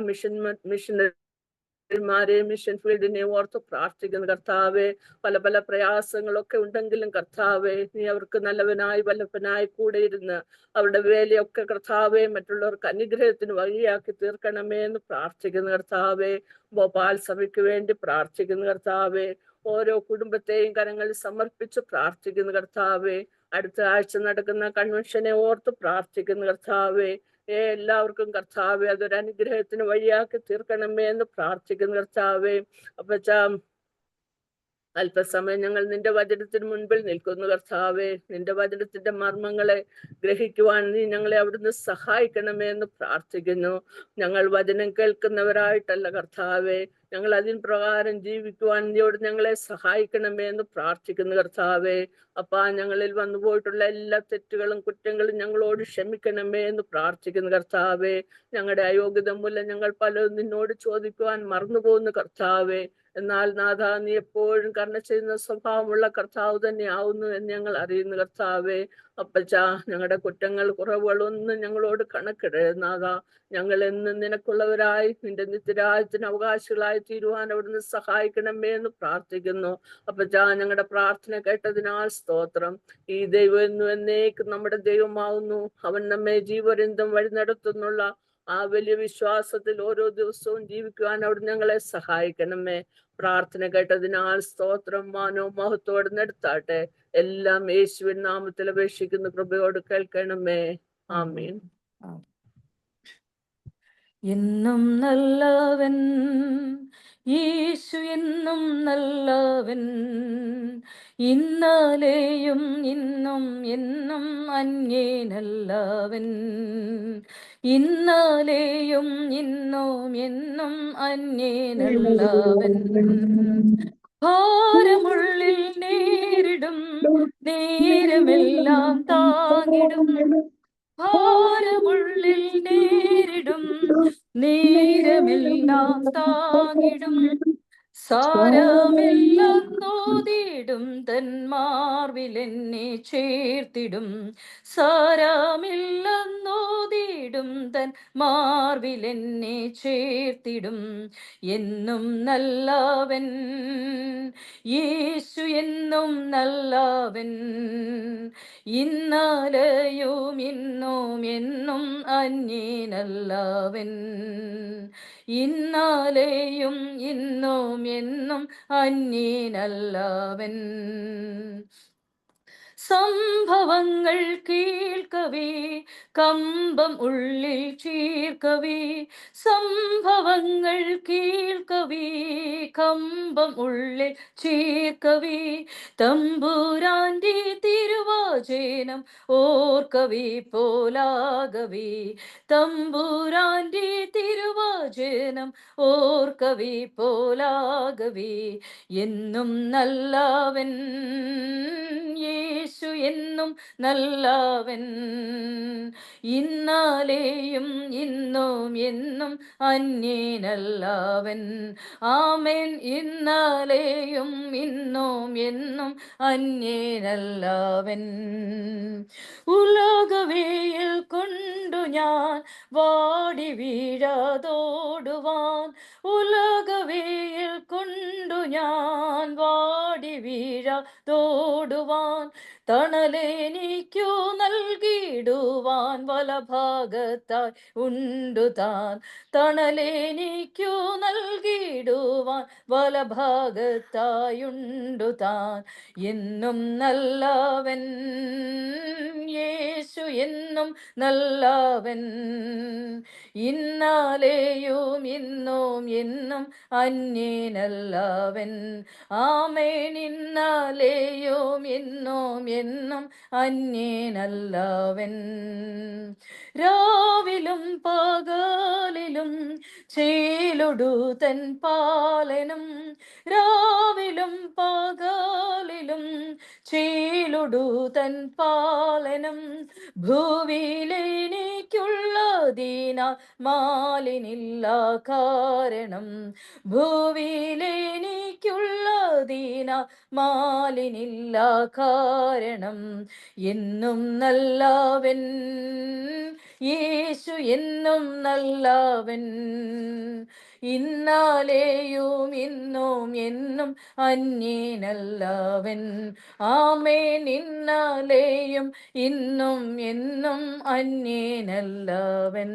മിഷനറിമാരെയും മിഷൻ ഫീൽഡിനെ ഓർത്ത് പ്രാർത്ഥിക്കുന്നു കർത്താവേ. പല പല പ്രയാസങ്ങളൊക്കെ ഉണ്ടെങ്കിലും കർത്താവേ നീ അവർക്ക് നല്ലവനായി വല്ലഭനായി കൂടെ ഇരുന്ന് അവരുടെ വേലയൊക്കെ കർത്താവേ മറ്റുള്ളവർക്ക് അനുഗ്രഹത്തിന് വഴിയാക്കി തീർക്കണമേ എന്ന് പ്രാർത്ഥിക്കുന്നു കർത്താവേ. ഭോപ്പാൽ സഭയ്ക്ക് വേണ്ടി പ്രാർത്ഥിക്കുന്നു കർത്താവേ. ഓരോ കുടുംബത്തെയും കരങ്ങളിൽ സമർപ്പിച്ച് പ്രാർത്ഥിക്കുന്നു കർത്താവേ. അടുത്ത ആഴ്ച നടക്കുന്ന കൺവെൻഷനെ ഓർത്ത് പ്രാർത്ഥിക്കുന്നു കർത്താവേ. എല്ലാവർക്കും കർത്താവേ അതൊരു അനുഗ്രഹത്തിന് വഴിയാക്കി തീർക്കണമേ എന്ന് പ്രാർത്ഥിക്കുന്നു കർത്താവേ. അപ്പച്ചാ അല്പസമയം ഞങ്ങൾ നിന്റെ വചനത്തിന് മുൻപിൽ നിൽക്കുന്നു കർത്താവേ. നിന്റെ വചനത്തിന്റെ മർമ്മങ്ങളെ ഗ്രഹിക്കുവാൻ നീ ഞങ്ങളെ അവിടുന്ന് സഹായിക്കണമേ എന്ന് പ്രാർത്ഥിക്കുന്നു. ഞങ്ങൾ വചനം കേൾക്കുന്നവരായിട്ടല്ല കർത്താവേ, ഞങ്ങൾ അതിന് പ്രകാരം ജീവിക്കുവാൻ നീയോട് ഞങ്ങളെ സഹായിക്കണമേ എന്ന് പ്രാർത്ഥിക്കുന്നു കർത്താവേ. അപ്പാ ഞങ്ങളിൽ വന്നു പോയിട്ടുള്ള എല്ലാ തെറ്റുകളും കുറ്റങ്ങളും ഞങ്ങളോട് ക്ഷമിക്കണമേ എന്ന് പ്രാർത്ഥിക്കുന്നു കർത്താവേ. ഞങ്ങളുടെ അയോഗ്യത മൂലം ഞങ്ങൾ പലരും നിന്നോട് ചോദിക്കുവാൻ മറന്നുപോകുന്നു കർത്താവേ. എന്നാൽ നാഥ നീ എപ്പോഴും കരുണ ചെയ്യുന്ന സ്വഭാവമുള്ള കർത്താവ് തന്നെ ആവുന്നു എന്ന് ഞങ്ങൾ അറിയുന്നു കർത്താവേ. അപ്പച്ചാ ഞങ്ങളുടെ കുറ്റങ്ങൾ കുറവുകളൊന്നും ഞങ്ങളോട് കണക്കിടരുത് നാഥ. ഞങ്ങൾ എന്നും നിനക്കുള്ളവരായി നിന്റെ നിത്യരാജ്യത്തിന് അവകാശികളായി തീരുവാൻ അവിടുന്ന് സഹായിക്കണമേ എന്ന് പ്രാർത്ഥിക്കുന്നു. അപ്പച്ചാ ഞങ്ങളുടെ പ്രാർത്ഥന കേട്ടതിനാൽ സ്തോത്രം. ഈ ദൈവം എന്നും എന്നേക്കും നമ്മുടെ ദൈവമാവുന്നു. അവൻ നമ്മെ ജീവപര്യന്തം വഴി നടത്തുന്നുള്ള ആ വലിയ വിശ്വാസത്തിൽ ഓരോ ദിവസവും ജീവിക്കുവാൻ അവിടെ ഞങ്ങളെ സഹായിക്കണമേ. പ്രാർത്ഥന കേട്ടതിനാൽ സ്തോത്രം. മാനവും മഹത്വത്തോടെ നടത്താട്ടെ. എല്ലാം യേശുവിൻ നാമത്തിൽ അപേക്ഷിക്കുന്ന കൃപയോട് കേൾക്കണമേ. ആമീൻ. എന്നും നല്ലവൻ യേശു, എന്നും നല്ലവൻ, ഇന്നലെയും ഇന്നും എന്നും അന്യേനല്ലവൻ. ഇന്നലെയും ഇന്നും എന്നും അന്യേനല്ലവൻ. ഭാരമുള്ളിൽ നേരിടും നേരമെല്ലാം താങ്ങിടും. ഭാരമുള്ളിൽ നേരിടും നേരമെല്ലാം താങ്ങിടും. സാരമില്ലെന്നോതിടും തന്മാർവിലെന്നെ ചേർത്തിടും. സാരമില്ലെന്നോതിടും തൻ മാർവിലെന്നെ ചേർത്തിടും. എന്നും നല്ലവൻ യേശു, എന്നും നല്ലവൻ, ഇന്നലെയും ഇന്നും എന്നും അന്യേനല്ലവൻ. ഇന്നലെയും ഇന്നും എന്നും അന്യേനല്ലവൻ. സംഭവങ്ങൾ കേൾക്കവേ കമ്പം ഉള്ളിൽ ചീർക്കവേ. സംഭവങ്ങൾ കേൾക്കവേ കമ്പം ഉള്ളിൽ ചീർക്കവേ. തമ്പുരാന്റെ തിരുവചനം ഓർക്കവേ പോലാകവേ. തമ്പുരാന്റെ തിരുവചനം ഓർക്കവേ പോലാകവേ. എന്നും നല്ലവൻ യേശു, എന്നും നല്ലവൻ, ഇന്നലെയും ഇന്നും എന്നും അന്യേനല്ലവൻ. ആമേൻ. ഇന്നലെയും ഇന്നും എന്നും അന്യേനല്ലവൻ. ഉലകവേയിൽ കൊണ്ടു ഞാൻ വാടി വീഴാതോടുവാൻ. ഉലകവേയിൽ കൊണ്ടു ഞാൻ വാടി വീഴാതോടുവാൻ. തണലെനിക്കു നൽകിടുവാൻ വലഭാഗത്തായി ഉണ്ടു താൻ. തണലെനിക്കു നൽകിടുവാൻ വലഭാഗത്തായുണ്ടു താൻ. എന്നും നല്ലവൻ യേശു, എന്നും നല്ലവൻ, ഇന്നലെയും ഇന്നും എന്നും അന്യേനല്ലവൻ. ആമേൻ. ഇന്നലെയും ഇന്നും എന്നും അന്യനല്ലവൻ. രാവിലും പകലിലും ചേലൊടു തൻ പാലനും, രാവിലും പകലിലും ചേലൊടു തൻ പാലനം. ഭൂവിയിലെനിക്കുള്ളതിനാൽ മാലിനില്ല കാരണം, ഭൂവിയിലെനിക്കുള്ളതിനാൽ മാലിനില്ല കാരണം. എന്നും നല്ലവൻ യേശു, എന്നും നല്ലവൻ. ഇന്നാലെയും ഇന്നും എന്നും അന്യനല്ലവൻ. ആമേൻ. ഇന്നാലെയും ഇന്നും എന്നും അന്യനല്ലവൻ.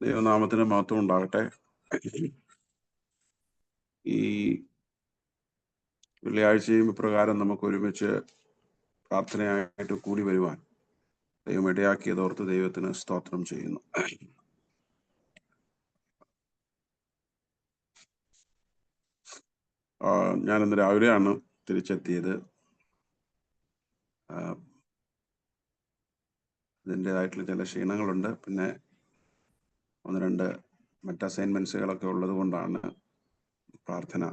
ദൈവനാമത്തിന് മഹത്വം ഉണ്ടാകട്ടെ. ഈ വെള്ളിയാഴ്ചയും ഇപ്രകാരം നമുക്ക് ഒരുമിച്ച് പ്രാർത്ഥനയായിട്ട് കൂടി വരുവാൻ ദൈവം ഇടയാക്കിയതോർത്ത് ദൈവത്തിന് സ്തോത്രം ചെയ്യുന്നു. ഞാൻ ഇന്ന് രാവിലെയാണ് തിരിച്ചെത്തിയത്. അതിൻ്റെതായിട്ടുള്ള ചില ക്ഷീണങ്ങളുണ്ട്. പിന്നെ 1-2 മറ്റ് അസൈൻമെന്റ്സുകളൊക്കെ ഉള്ളത് കൊണ്ടാണ് പ്രാർത്ഥന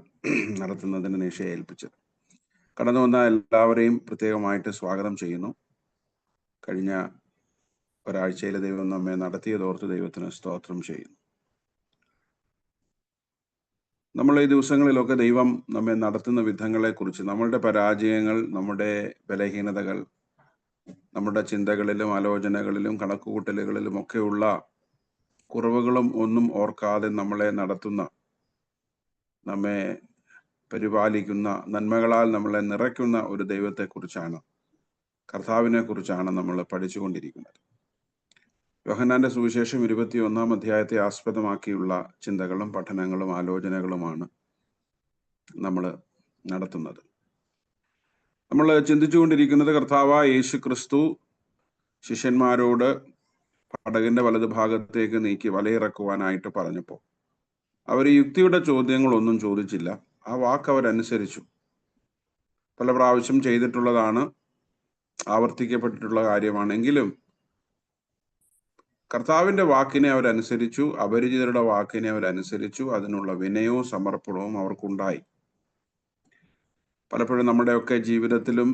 നടത്തുന്നതിന് നിഷയെ ഏൽപ്പിച്ചത്. കടന്നു വന്ന എല്ലാവരെയും പ്രത്യേകമായിട്ട് സ്വാഗതം ചെയ്യുന്നു. കഴിഞ്ഞ ഒരാഴ്ചയിലെ ദൈവം നമ്മെ നടത്തിയതോർത്ത് ദൈവത്തിന് സ്തോത്രം ചെയ്യുന്നു. നമ്മൾ ഈ ദിവസങ്ങളിലൊക്കെ ദൈവം നമ്മെ നടത്തുന്ന വിധങ്ങളെക്കുറിച്ച്, നമ്മളുടെ പരാജയങ്ങൾ, നമ്മുടെ ബലഹീനതകൾ, നമ്മുടെ ചിന്തകളിലും ആലോചനകളിലും കണക്കുകൂട്ടലുകളിലും ഒക്കെയുള്ള കുറവുകളും ഒന്നും ഓർക്കാതെ നമ്മളെ നടത്തുന്ന, നമ്മെ പരിപാലിക്കുന്ന, നന്മകളാൽ നമ്മളെ നിറയ്ക്കുന്ന ഒരു ദൈവത്തെക്കുറിച്ചാണ്, കർത്താവിനെ കുറിച്ചാണ് നമ്മൾ പഠിച്ചുകൊണ്ടിരിക്കുന്നത്. യോഹന്നാന്റെ സുവിശേഷം 21-ാം അധ്യായത്തെ ആസ്പദമാക്കിയുള്ള ചിന്തകളും പഠനങ്ങളും ആലോചനകളുമാണ് നമ്മൾ നടത്തുന്നത്. നമ്മൾ ചിന്തിച്ചുകൊണ്ടിരിക്കുന്നത് കർത്താവായ യേശു ക്രിസ്തു ശിഷ്യന്മാരോട് പടകിന്റെ വലതുഭാഗത്തേക്ക് നീക്കി വലയിറക്കുവാനായിട്ട് പറഞ്ഞപ്പോൾ അവർ യുക്തിയുടെ ചോദ്യങ്ങളൊന്നും ചോദിച്ചില്ല. ആ വാക്ക് അവരനുസരിച്ചു. പല പ്രാവശ്യം ചെയ്തിട്ടുള്ളതാണ്, ആവർത്തിക്കപ്പെട്ടിട്ടുള്ള കാര്യമാണെങ്കിലും കർത്താവിന്റെ വാക്കിനെ അവരനുസരിച്ചു, അപരിചിതരുടെ വാക്കിനെ അവരനുസരിച്ചു. അതിനുള്ള വിനയവും സമർപ്പണവും അവർക്കുണ്ടായി. പലപ്പോഴും നമ്മുടെയൊക്കെ ജീവിതത്തിലും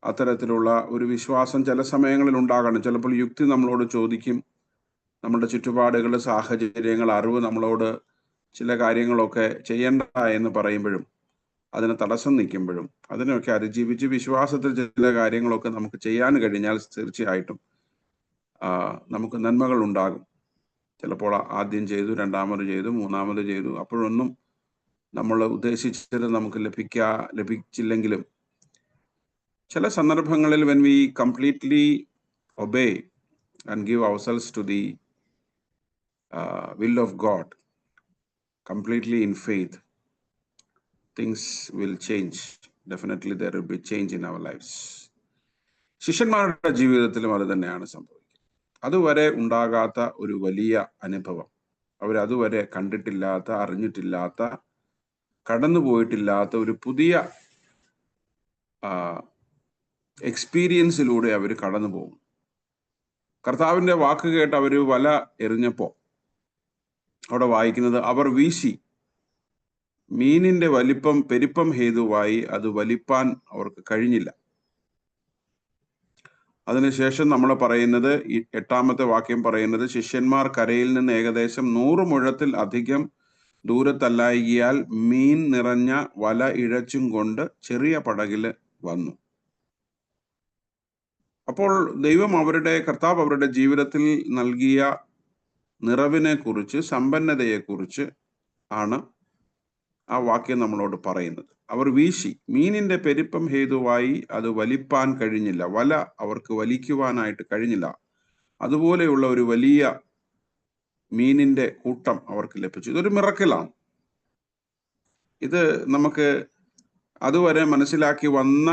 അത്തരത്തിലുള്ള ഒരു വിശ്വാസം ചില സമയങ്ങളിൽ ഉണ്ടാകണം. ചിലപ്പോൾ യുക്തി നമ്മളോട് ചോദിക്കും, നമ്മുടെ ചുറ്റുപാടുകൾ, സാഹചര്യങ്ങൾ, അറിവ് നമ്മളോട് ചില കാര്യങ്ങളൊക്കെ ചെയ്യണ്ട എന്ന് പറയുമ്പോഴും, അതിന് തടസ്സം നിൽക്കുമ്പോഴും, അതിനൊക്കെ അതിജീവിച്ച് വിശ്വാസത്തിൽ ചില കാര്യങ്ങളൊക്കെ നമുക്ക് ചെയ്യാൻ കഴിഞ്ഞാൽ തീർച്ചയായിട്ടും നമുക്ക് നന്മകൾ ഉണ്ടാകും. ചിലപ്പോൾ ആദ്യം ചെയ്തു, രണ്ടാമത് ചെയ്തു, മൂന്നാമത് ചെയ്തു, അപ്പോഴൊന്നും നമ്മൾ ഉദ്ദേശിച്ചത് നമുക്ക് ലഭിച്ചില്ലെങ്കിലും ചില സന്ദർഭങ്ങളിൽ when we completely obey and give ourselves to the will of God, completely in faith, things will change. Definitely there will be change in our lives. ശിഷ്യന്മാരുടെ ജീവിതത്തിലും അത് തന്നെയാണ് സംഭവിക്കുന്നത്. അതുവരെ ഉണ്ടാകാത്ത ഒരു വലിയ അനുഭവം, അവരതുവരെ കണ്ടിട്ടില്ലാത്ത, അറിഞ്ഞിട്ടില്ലാത്ത, കടന്നുപോയിട്ടില്ലാത്ത ഒരു പുതിയ എക്സ്പീരിയൻസിലൂടെ അവർ കടന്നു പോകും. കർത്താവിന്റെ വാക്ക് കേട്ട് അവർ വല എറിഞ്ഞപ്പോൾ അവിടെ വായിക്കുന്നത്, അവർ വീശി മീനിന്റെ പെരുപ്പം ഹേതുവായി അത് വലിപ്പാൻ അവർക്ക് കഴിഞ്ഞില്ല. അതിനുശേഷം നമ്മൾ പറയുന്നത്, ഈ 8ാമത്തെ വാക്യം പറയുന്നത്, ശിഷ്യന്മാർ കരയിൽ നിന്ന് ഏകദേശം 100 മുഴത്തിൽ അധികം ദൂരത്തല്ലായികയാൽ മീൻ നിറഞ്ഞ വല ഇഴച്ചും കൊണ്ട് ചെറിയ പടകില് വന്നു. അപ്പോൾ കർത്താവ് അവരുടെ ജീവിതത്തിൽ നൽകിയ നിറവിനെ കുറിച്ച്, സമ്പന്നതയെ കുറിച്ച് ആണ് ആ വാക്യം നമ്മളോട് പറയുന്നത്. അവർ വീശി, മീനിന്റെ പെരുപ്പം ഹേതുവായി അത് വലിപ്പാൻ കഴിഞ്ഞില്ല, വല അവർക്ക് വലിക്കുവാനായിട്ട് കഴിഞ്ഞില്ല. അതുപോലെയുള്ള ഒരു വലിയ മീനിന്റെ കൂട്ടം അവർക്ക് ലഭിച്ചു. ഇതൊരു മിറക്കിളാണ്. ഇത് നമുക്ക് അതുവരെ മനസ്സിലാക്കി വന്ന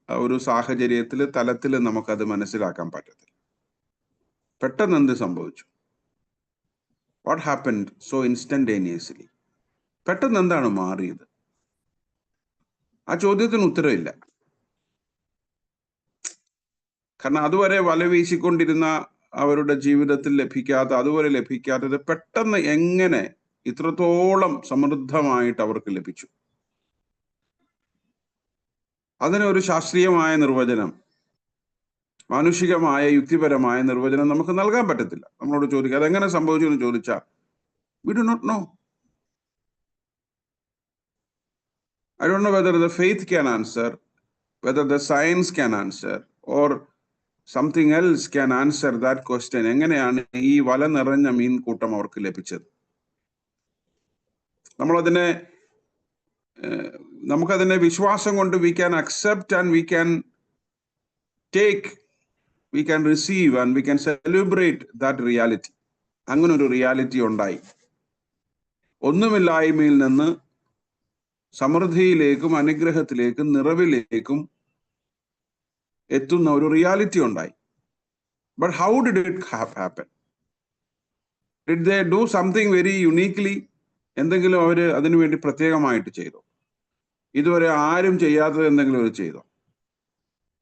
ഒരു സാഹചര്യത്തിൽ, തലത്തിൽ നമുക്കത് മനസ്സിലാക്കാൻ പറ്റത്തില്ല. പെട്ടെന്ന് എന്ത് സംഭവിച്ചു? What happened so instantaneously? പെട്ടെന്ന് എന്താണ് മാറിയത്? ആ ചോദ്യത്തിന് ഉത്തരവില്ല. കാരണം അതുവരെ വല വീശിക്കൊണ്ടിരുന്ന അവരുടെ ജീവിതത്തിൽ അതുവരെ ലഭിക്കാത്തത് പെട്ടെന്ന് എങ്ങനെ ഇത്രത്തോളം സമൃദ്ധമായിട്ട് അവർക്ക് ലഭിച്ചു? അതിനൊരു ശാസ്ത്രീയമായ നിർവചനം, മാനുഷികമായ യുക്തിപരമായ നിർവചനം നമുക്ക് നൽകാൻ പറ്റത്തില്ല. നമ്മളോട് ചോദിക്കുക അതെങ്ങനെ സംഭവിച്ചു എന്ന് ചോദിച്ചാൽ, we do not know. I don't know whether the faith can answer, whether the science can answer, or something else can answer that question. എങ്ങനെയാണ് ഈ വല നിറഞ്ഞ മീൻ കൂട്ടം അവർക്ക് ലഭിച്ചത്? നമുക്കതിനെ വിശ്വാസം കൊണ്ട് we can accept and we can take, we can receive and we can celebrate that reality. അങ്ങനെ ഒരു റിയാലിറ്റി ഉണ്ടായി. ഒന്നുമില്ലായ്മയിൽ നിന്ന് സമൃദ്ധിയിലേക്കും അനുഗ്രഹത്തിലേക്കും നിറവിലേക്കും എത്തുന്ന ഒരു റിയാലിറ്റി ഉണ്ടായി. But how did it happen? Did they do something very uniquely? എന്തെങ്കിലും അവർ അതിനുവേണ്ടി പ്രത്യേകമായിട്ട് ചെയ്തോ? ഇതുവരെ ആരും ചെയ്യാത്തത് എന്തെങ്കിലും അവർ ചെയ്തോ?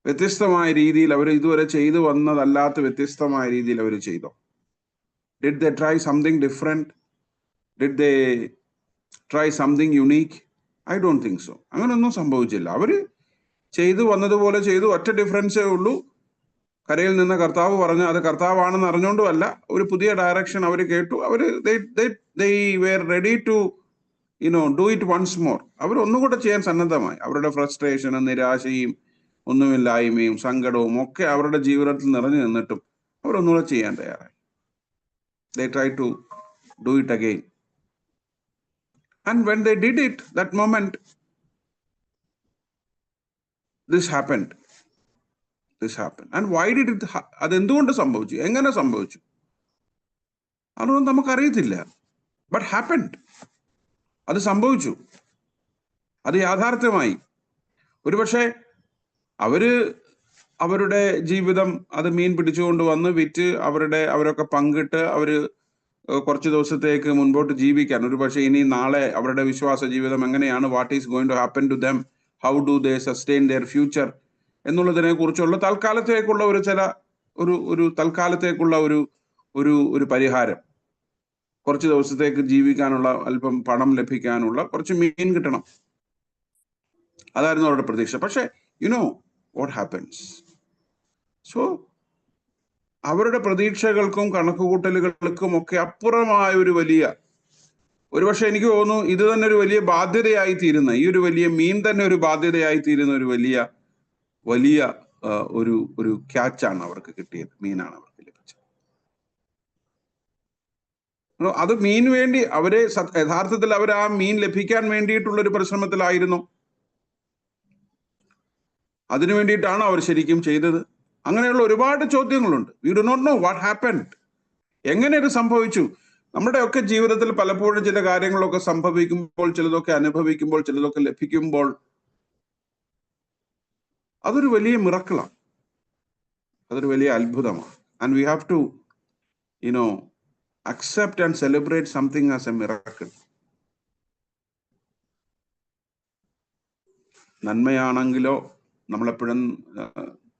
വ്യത്യസ്തമായ രീതിയിൽ അവർ ഇതുവരെ ചെയ്തു വന്നതല്ലാത്ത വ്യത്യസ്തമായ രീതിയിൽ അവർ ചെയ്തോ? Did they try something different? Did they try something unique? I don't think so. അങ്ങനെയൊന്നും സംഭവിച്ചില്ല. അവര് ചെയ്തു വന്നതുപോലെ ചെയ്തു. ഒറ്റ ഡിഫറൻസേ ഉള്ളൂ, കരയിൽ നിന്ന് കർത്താവ് പറഞ്ഞു, അത് കർത്താവാണെന്ന് അറിഞ്ഞുകൊണ്ടുമല്ല, ഒരു പുതിയ ഡയറക്ഷൻ അവർ കേട്ടു. they were ready to do it once more. അവർ ഒന്നുകൂടെ ചെയ്യാൻ സന്നദ്ധമായി. അവരുടെ ഫ്രസ്ട്രേഷനും നിരാശയും ഒന്നുമില്ലായ്മയും സങ്കടവും ഒക്കെ അവരുടെ ജീവിതത്തിൽ നിറഞ്ഞു നിന്നിട്ടും അവരൊന്നുകൂടെ ചെയ്യാൻ തയ്യാറായി. They tried to do it again. And when they did it, that moment, this happened. And why did it അതെന്തുകൊണ്ട് സംഭവിച്ചു? എങ്ങനെ സംഭവിച്ചു? അതൊന്നും നമുക്കറിയത്തില്ല. But happened. അത് സംഭവിച്ചു. അത് യാഥാർത്ഥ്യമായി. ഒരുപക്ഷെ അവരുടെ ജീവിതം അത് മീൻ പിടിച്ചുകൊണ്ട് വന്ന് വിറ്റ് അവരൊക്കെ പങ്കിട്ട് കുറച്ച് ദിവസത്തേക്ക് മുൻപോട്ട് ജീവിക്കാൻ, ഒരു പക്ഷേ ഇനി നാളെ അവരുടെ വിശ്വാസ ജീവിതം എങ്ങനെയാണ്, what is going to happen to them, how do they sustain their future എന്നുള്ളതിനെ കുറിച്ചുള്ള തൽക്കാലത്തേക്കുള്ള ഒരു പരിഹാരം, കുറച്ച് ദിവസത്തേക്ക് ജീവിക്കാനുള്ള അല്പം പണം ലഭിക്കാനുള്ള കുറച്ച് മീൻ കിട്ടണം, അതായിരുന്നു അവരുടെ പ്രതീക്ഷ. പക്ഷെ വാട്ട് ഹാപ്പൻസ്? സോ അവരുടെ പ്രതീക്ഷകൾക്കും കണക്കുകൂട്ടലുകൾക്കും ഒക്കെ അപ്പുറമായ ഒരുപക്ഷെ എനിക്ക് തോന്നുന്നു ഇത് തന്നെ ഒരു വലിയ ബാധ്യതയായി തീരുന്ന, ഈ ഒരു വലിയ മീൻ തന്നെ ഒരു ബാധ്യതയായി തീരുന്ന ഒരു വലിയ ഒരു ക്യാച്ചാണ് അവർക്ക് കിട്ടിയത്, മീനാണ് അവർക്ക് ലഭിച്ചത്. അത് മീൻ വേണ്ടി യഥാർത്ഥത്തിൽ അവർ ആ മീൻ ലഭിക്കാൻ വേണ്ടിയിട്ടുള്ള ഒരു പരിശ്രമത്തിലായിരുന്നു. അതിനു വേണ്ടിയിട്ടാണ് അവർ ശരിക്കും ചെയ്തത്? അങ്ങനെയുള്ള ഒരുപാട് ചോദ്യങ്ങളുണ്ട്. We do not know what happened. എങ്ങനെ ഇത് സംഭവിച്ചു? നമ്മുടെയൊക്കെ ജീവിതത്തിൽ പലപ്പോഴും ചില കാര്യങ്ങളൊക്കെ സംഭവിക്കുമ്പോൾ, ചിലതൊക്കെ അനുഭവിക്കുമ്പോൾ, ചിലതൊക്കെ ലഭിക്കുമ്പോൾ അതൊരു വലിയ മിറക്കിളാണ്, അതൊരു വലിയ അത്ഭുതമാണ്. And we have to accept and celebrate something as a miracle. നന്മയാണെങ്കിലോ നമ്മളെപ്പോഴും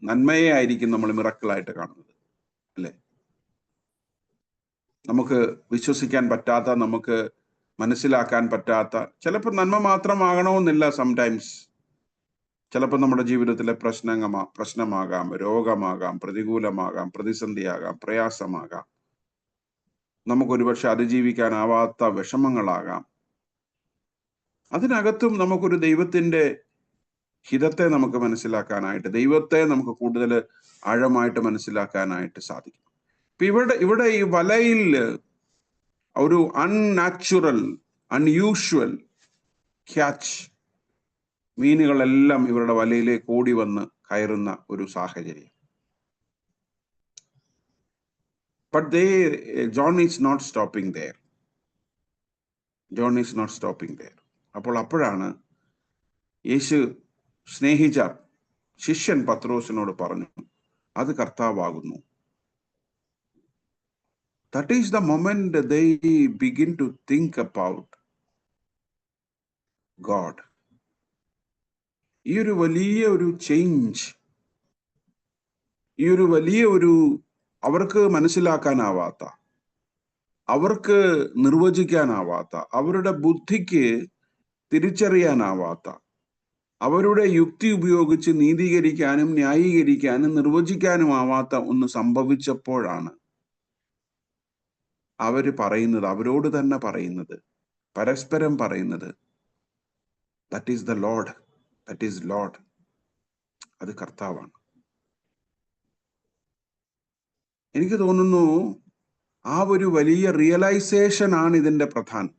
നന്മയെ ആയിരിക്കും നമ്മൾ മിറക്കിളായിട്ട് കാണുന്നത്, അല്ലെ? നമുക്ക് വിശ്വസിക്കാൻ പറ്റാത്ത, നമുക്ക് മനസ്സിലാക്കാൻ പറ്റാത്ത, ചിലപ്പോൾ നന്മ മാത്രമാകണമെന്നില്ല. സംടൈംസ് ചിലപ്പോൾ നമ്മുടെ ജീവിതത്തിലെ പ്രശ്നമാകാം, രോഗമാകാം, പ്രതികൂലമാകാം, പ്രതിസന്ധിയാകാം, പ്രയാസമാകാം, നമുക്കൊരുപക്ഷെ അതിജീവിക്കാനാവാത്ത വിഷമങ്ങളാകാം. അതിനകത്തും നമുക്കൊരു ദൈവത്തിന്റെ ഹിതത്തെ നമുക്ക് മനസ്സിലാക്കാനായിട്ട്, ദൈവത്തെ നമുക്ക് കൂടുതൽ ആഴമായിട്ട് മനസ്സിലാക്കാനായിട്ട് സാധിക്കും. ഇപ്പൊ ഇവിടെ ഈ വലയിൽ ഒരു അൺനാച്ചുറൽ, അൺയൂഷ്വൽ ക്യാച്ച്, മീനുകളെല്ലാം ഇവരുടെ വലയിലേക്ക് ഓടി വന്ന് കയറുന്ന ഒരു സാഹചര്യം. But John is not stopping there. John is not stopping there. അപ്പോഴാണ് യേശു സ്നേഹിച്ച ശിഷ്യൻ പത്രോസിനോട് പറഞ്ഞു, അത് കർത്താവാകുന്നു. That is the moment they begin to think about God. ഈ ഒരു വലിയ ഒരു ചേഞ്ച്, ഈ ഒരു വലിയ ഒരു അവർക്ക് മനസ്സിലാക്കാനാവാത്ത, അവർക്ക് നിർവചിക്കാനാവാത്ത, അവരുടെ ബുദ്ധിക്ക് തിരിച്ചറിയാനാവാത്ത, അവരുടെ യുക്തി ഉപയോഗിച്ച് നീതീകരിക്കാനും ന്യായീകരിക്കാനും നിർവചിക്കാനുമാവാത്ത ഒന്ന് സംഭവിച്ചപ്പോഴാണ് അവര് പറയുന്നത്, അവരോട് തന്നെ പറയുന്നത്, പരസ്പരം പറയുന്നത്, that is the Lord, that is Lord, അത് കർത്താവാണ്. എനിക്ക് തോന്നുന്നു ആ ഒരു വലിയ റിയലൈസേഷൻ ആണ് ഇതിന്റെ പ്രധാനം.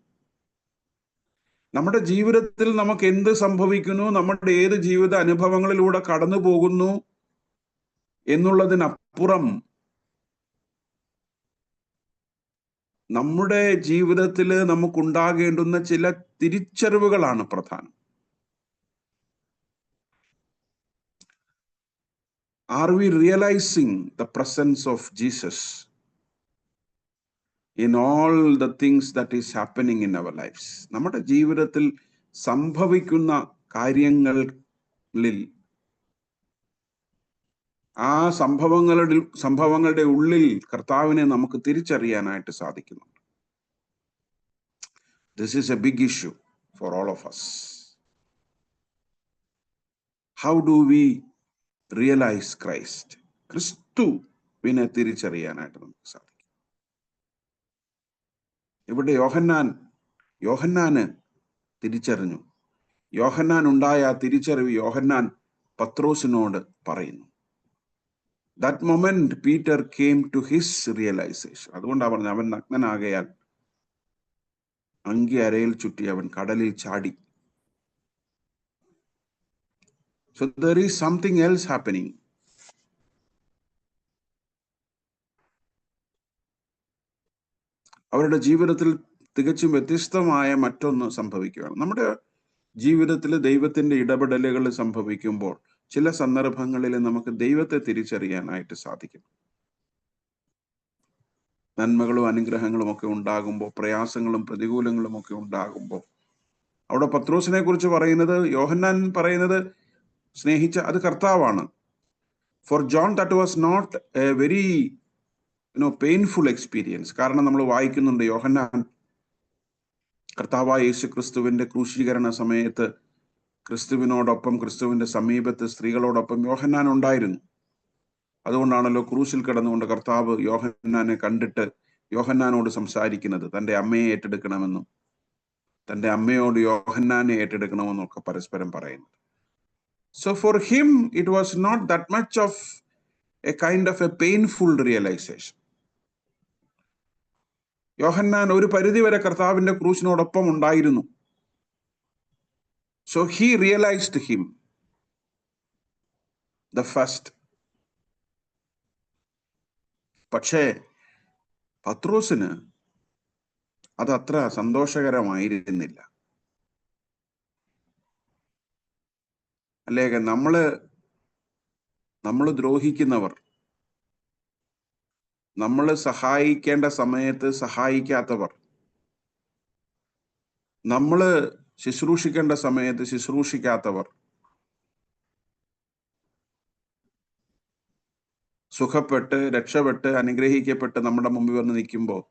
നമ്മുടെ ജീവിതത്തിൽ നമുക്ക് എന്ത് സംഭവിക്കുന്നു, നമ്മുടെ ഏത് ജീവിത അനുഭവങ്ങളിലൂടെ കടന്നു പോകുന്നു എന്നുള്ളതിനപ്പുറം നമ്മുടെ ജീവിതത്തിൽ നമുക്കുണ്ടാകേണ്ടുന്ന ചില തിരിച്ചറിവുകളാണ് പ്രധാനം. Are we realizing the presence of Jesus in all the things that is happening in our lives? നമ്മുടെ ജീവിതത്തിൽ സംഭവിക്കുന്ന കാര്യങ്ങളിൽ ആ സംഭവങ്ങളുടെ ഉള്ളിൽ കർത്താവിനെ നമുക്ക് തിരിച്ചറിയാനായിട്ട് സാധിക്കുന്നുണ്ട്. This is a big issue for all of us. How do we realize Christ? ക്രിസ്തുവിനെ തിരിച്ചറിയാനായിട്ട് നമുക്ക് സാധിക്കും. ഇവിടെ യോഹന്നാന് തിരിച്ചറിഞ്ഞു. യോഹന്നാൻ ഉണ്ടായ തിരിച്ചറിവ് യോഹന്നാൻ പത്രോസിനോട് പറയുന്നു. That moment Peter came to his realization. അതുകൊണ്ടാണ് പറഞ്ഞത്, അവൻ നഗ്നനാകയാൽ അങ്കി അരയിൽ ചുറ്റി അവൻ കടലിൽ ചാടി. So there is something else happening. അവരുടെ ജീവിതത്തിൽ തികച്ചും വ്യത്യസ്തമായ മറ്റൊന്ന് സംഭവിക്കുകയാണ്. നമ്മുടെ ജീവിതത്തിൽ ദൈവത്തിന്റെ ഇടപെടലുകൾ സംഭവിക്കുമ്പോൾ ചില സന്ദർഭങ്ങളിൽ നമുക്ക് ദൈവത്തെ തിരിച്ചറിയാനായിട്ട് സാധിക്കും. നന്മകളും അനുഗ്രഹങ്ങളും ഒക്കെ ഉണ്ടാകുമ്പോൾ, പ്രയാസങ്ങളും പ്രതികൂലങ്ങളും ഒക്കെ ഉണ്ടാകുമ്പോൾ, അവിടെ പത്രോസിനെ കുറിച്ച് പറയുന്നത്, യോഹന്നാൻ പറയുന്നത്, സ്നേഹിച്ച അത് കർത്താവാണ്. For John that was not a very painful experience. കാരണം നമ്മൾ വായിക്കുന്നുണ്ട്, യോഹന്നാൻ കർത്താവായ യേശു ക്രിസ്തുവിന്റെ ക്രൂശീകരണ സമയത്ത് ക്രിസ്തുവിനോടൊപ്പം, ക്രിസ്തുവിന്റെ സമീപത്ത് സ്ത്രീകളോടൊപ്പം യോഹന്നാൻ ഉണ്ടായിരുന്നു. അതുകൊണ്ടാണല്ലോ ക്രൂശിൽ കിടന്നുകൊണ്ട് കർത്താവ് യോഹന്നാനെ കണ്ടിട്ട് യോഹന്നാനോട് സംസാരിക്കുന്നത്, തന്റെ അമ്മയെ ഏറ്റെടുക്കണമെന്നും തന്റെ അമ്മയോട് യോഹന്നാനെ ഏറ്റെടുക്കണമെന്നും ഒക്കെ പരസ്പരം പറയുന്നത്. So for him it was not that much of a kind of a painful realization. യോഹന്നാൻ ഒരു പരിധിവരെ കർത്താവിന്റെ ക്രൂശിനോടൊപ്പം ഉണ്ടായിരുന്നു. So he realized him the first. പക്ഷേ പത്രോസിന് അത് അത്ര സന്തോഷകരമായിരുന്നില്ല. അല്ലേ? നമ്മള് ദ്രോഹിക്കുന്നവർ, നമ്മൾ സഹായിക്കേണ്ട സമയത്ത് സഹായിക്കാത്തവർ, നമ്മള് ശുശ്രൂഷിക്കേണ്ട സമയത്ത് ശുശ്രൂഷിക്കാത്തവർ, സുഖപ്പെട്ട് രക്ഷപ്പെട്ട് അനുഗ്രഹിക്കപ്പെട്ട് നമ്മുടെ മുമ്പിൽ വന്ന് നിൽക്കുമ്പോൾ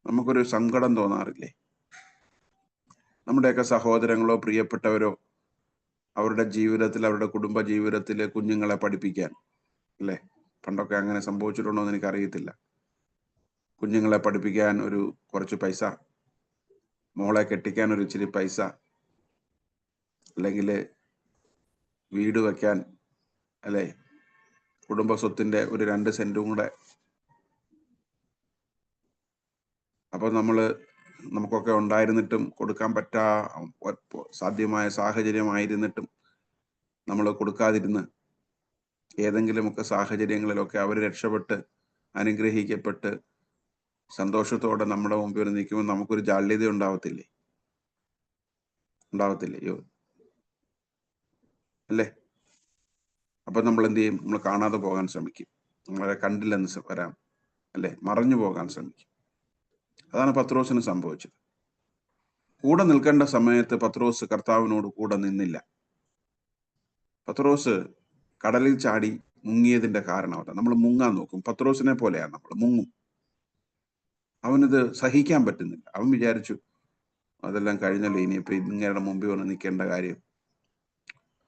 നമുക്കൊരു സങ്കടം തോന്നാറില്ലേ? നമ്മുടെയൊക്കെ സഹോദരങ്ങളോ പ്രിയപ്പെട്ടവരോ അവരുടെ ജീവിതത്തിൽ, അവരുടെ കുടുംബ ജീവിതത്തിൽ കുഞ്ഞുങ്ങളെ പഠിപ്പിക്കാൻ, അല്ലേ? പണ്ടൊക്കെ അങ്ങനെ സംഭവിച്ചിട്ടുണ്ടോ എന്ന് എനിക്കറിയത്തില്ല. കുഞ്ഞുങ്ങളെ പഠിപ്പിക്കാൻ ഒരു കുറച്ച് പൈസ, മോളെ കെട്ടിക്കാൻ ഒരു ഇച്ചിരി പൈസ, അല്ലെങ്കിൽ വീട് വെക്കാൻ, അല്ലേ, കുടുംബ സ്വത്തിന്റെ ഒരു 2 സെന്റും കൂടെ. അപ്പൊ നമുക്കൊക്കെ ഉണ്ടായിരുന്നിട്ടും കൊടുക്കാൻ സാധ്യമായ സാഹചര്യമായിരുന്നിട്ടും നമ്മൾ കൊടുക്കാതിരുന്ന് ഏതെങ്കിലുമൊക്കെ സാഹചര്യങ്ങളിലൊക്കെ അവർ രക്ഷപ്പെട്ട് അനുഗ്രഹിക്കപ്പെട്ട് സന്തോഷത്തോടെ നമ്മുടെ മുമ്പിൽ നിൽക്കുമ്പോൾ നമുക്കൊരു ജാള്യത ഉണ്ടാവത്തില്ലേ? ഉണ്ടാവത്തില്ലയോ? അല്ലേ? അപ്പൊ നമ്മൾ എന്ത് ചെയ്യും? നമ്മൾ കാണാതെ പോകാൻ ശ്രമിക്കും, നമ്മളെ കണ്ടില്ലെന്ന് വരാം, അല്ലെ, മറഞ്ഞു പോകാൻ ശ്രമിക്കും. അതാണ് പത്രോസിന് സംഭവിച്ചത്. കൂടെ നിൽക്കേണ്ട സമയത്ത് പത്രോസ് കർത്താവിനോട് കൂടെ നിന്നില്ല. പത്രോസ് കടലിൽ ചാടി മുങ്ങിയതിന്റെ കാരണം അതാണ്. നമ്മൾ മുങ്ങാൻ നോക്കും, പത്രോസിനെ പോലെയാണ് നമ്മൾ, മുങ്ങും. അവനിത് സഹിക്കാൻ പറ്റുന്നില്ല. അവൻ വിചാരിച്ചു അതെല്ലാം കഴിഞ്ഞല്ലോ, ഇനിയിപ്പോ ഇങ്ങയുടെ മുമ്പിൽ വന്ന് നിൽക്കേണ്ട കാര്യം.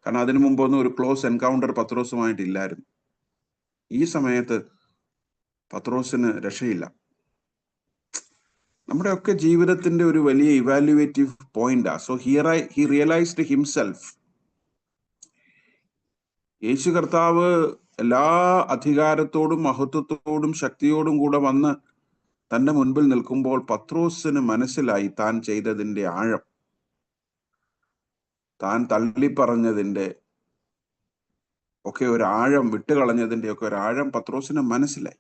കാരണം അതിനു മുമ്പൊന്നും ഒരു ക്ലോസ് എൻകൗണ്ടർ പത്രോസുമായിട്ടില്ലായിരുന്നു. ഈ സമയത്ത് പത്രോസിന് രക്ഷയില്ല. നമ്മുടെയൊക്കെ ജീവിതത്തിന്റെ ഒരു വലിയ ഇവാലുവേറ്റീവ് പോയിന്റാ. So he realised himself. Yeshu കർത്താവ് എല്ലാ അധികാരത്തോടും മഹത്വത്തോടും ശക്തിയോടും കൂടെ വന്ന് തന്റെ മുൻപിൽ നിൽക്കുമ്പോൾ പത്രോസിന് മനസ്സിലായി താൻ ചെയ്തതിന്റെ ആഴം, താൻ തള്ളിപ്പറഞ്ഞതിന്റെ ഒക്കെ ഒരാഴം, വിട്ടുകളഞ്ഞതിന്റെ ഒക്കെ ഒരാഴം പത്രോസിന് മനസ്സിലായി.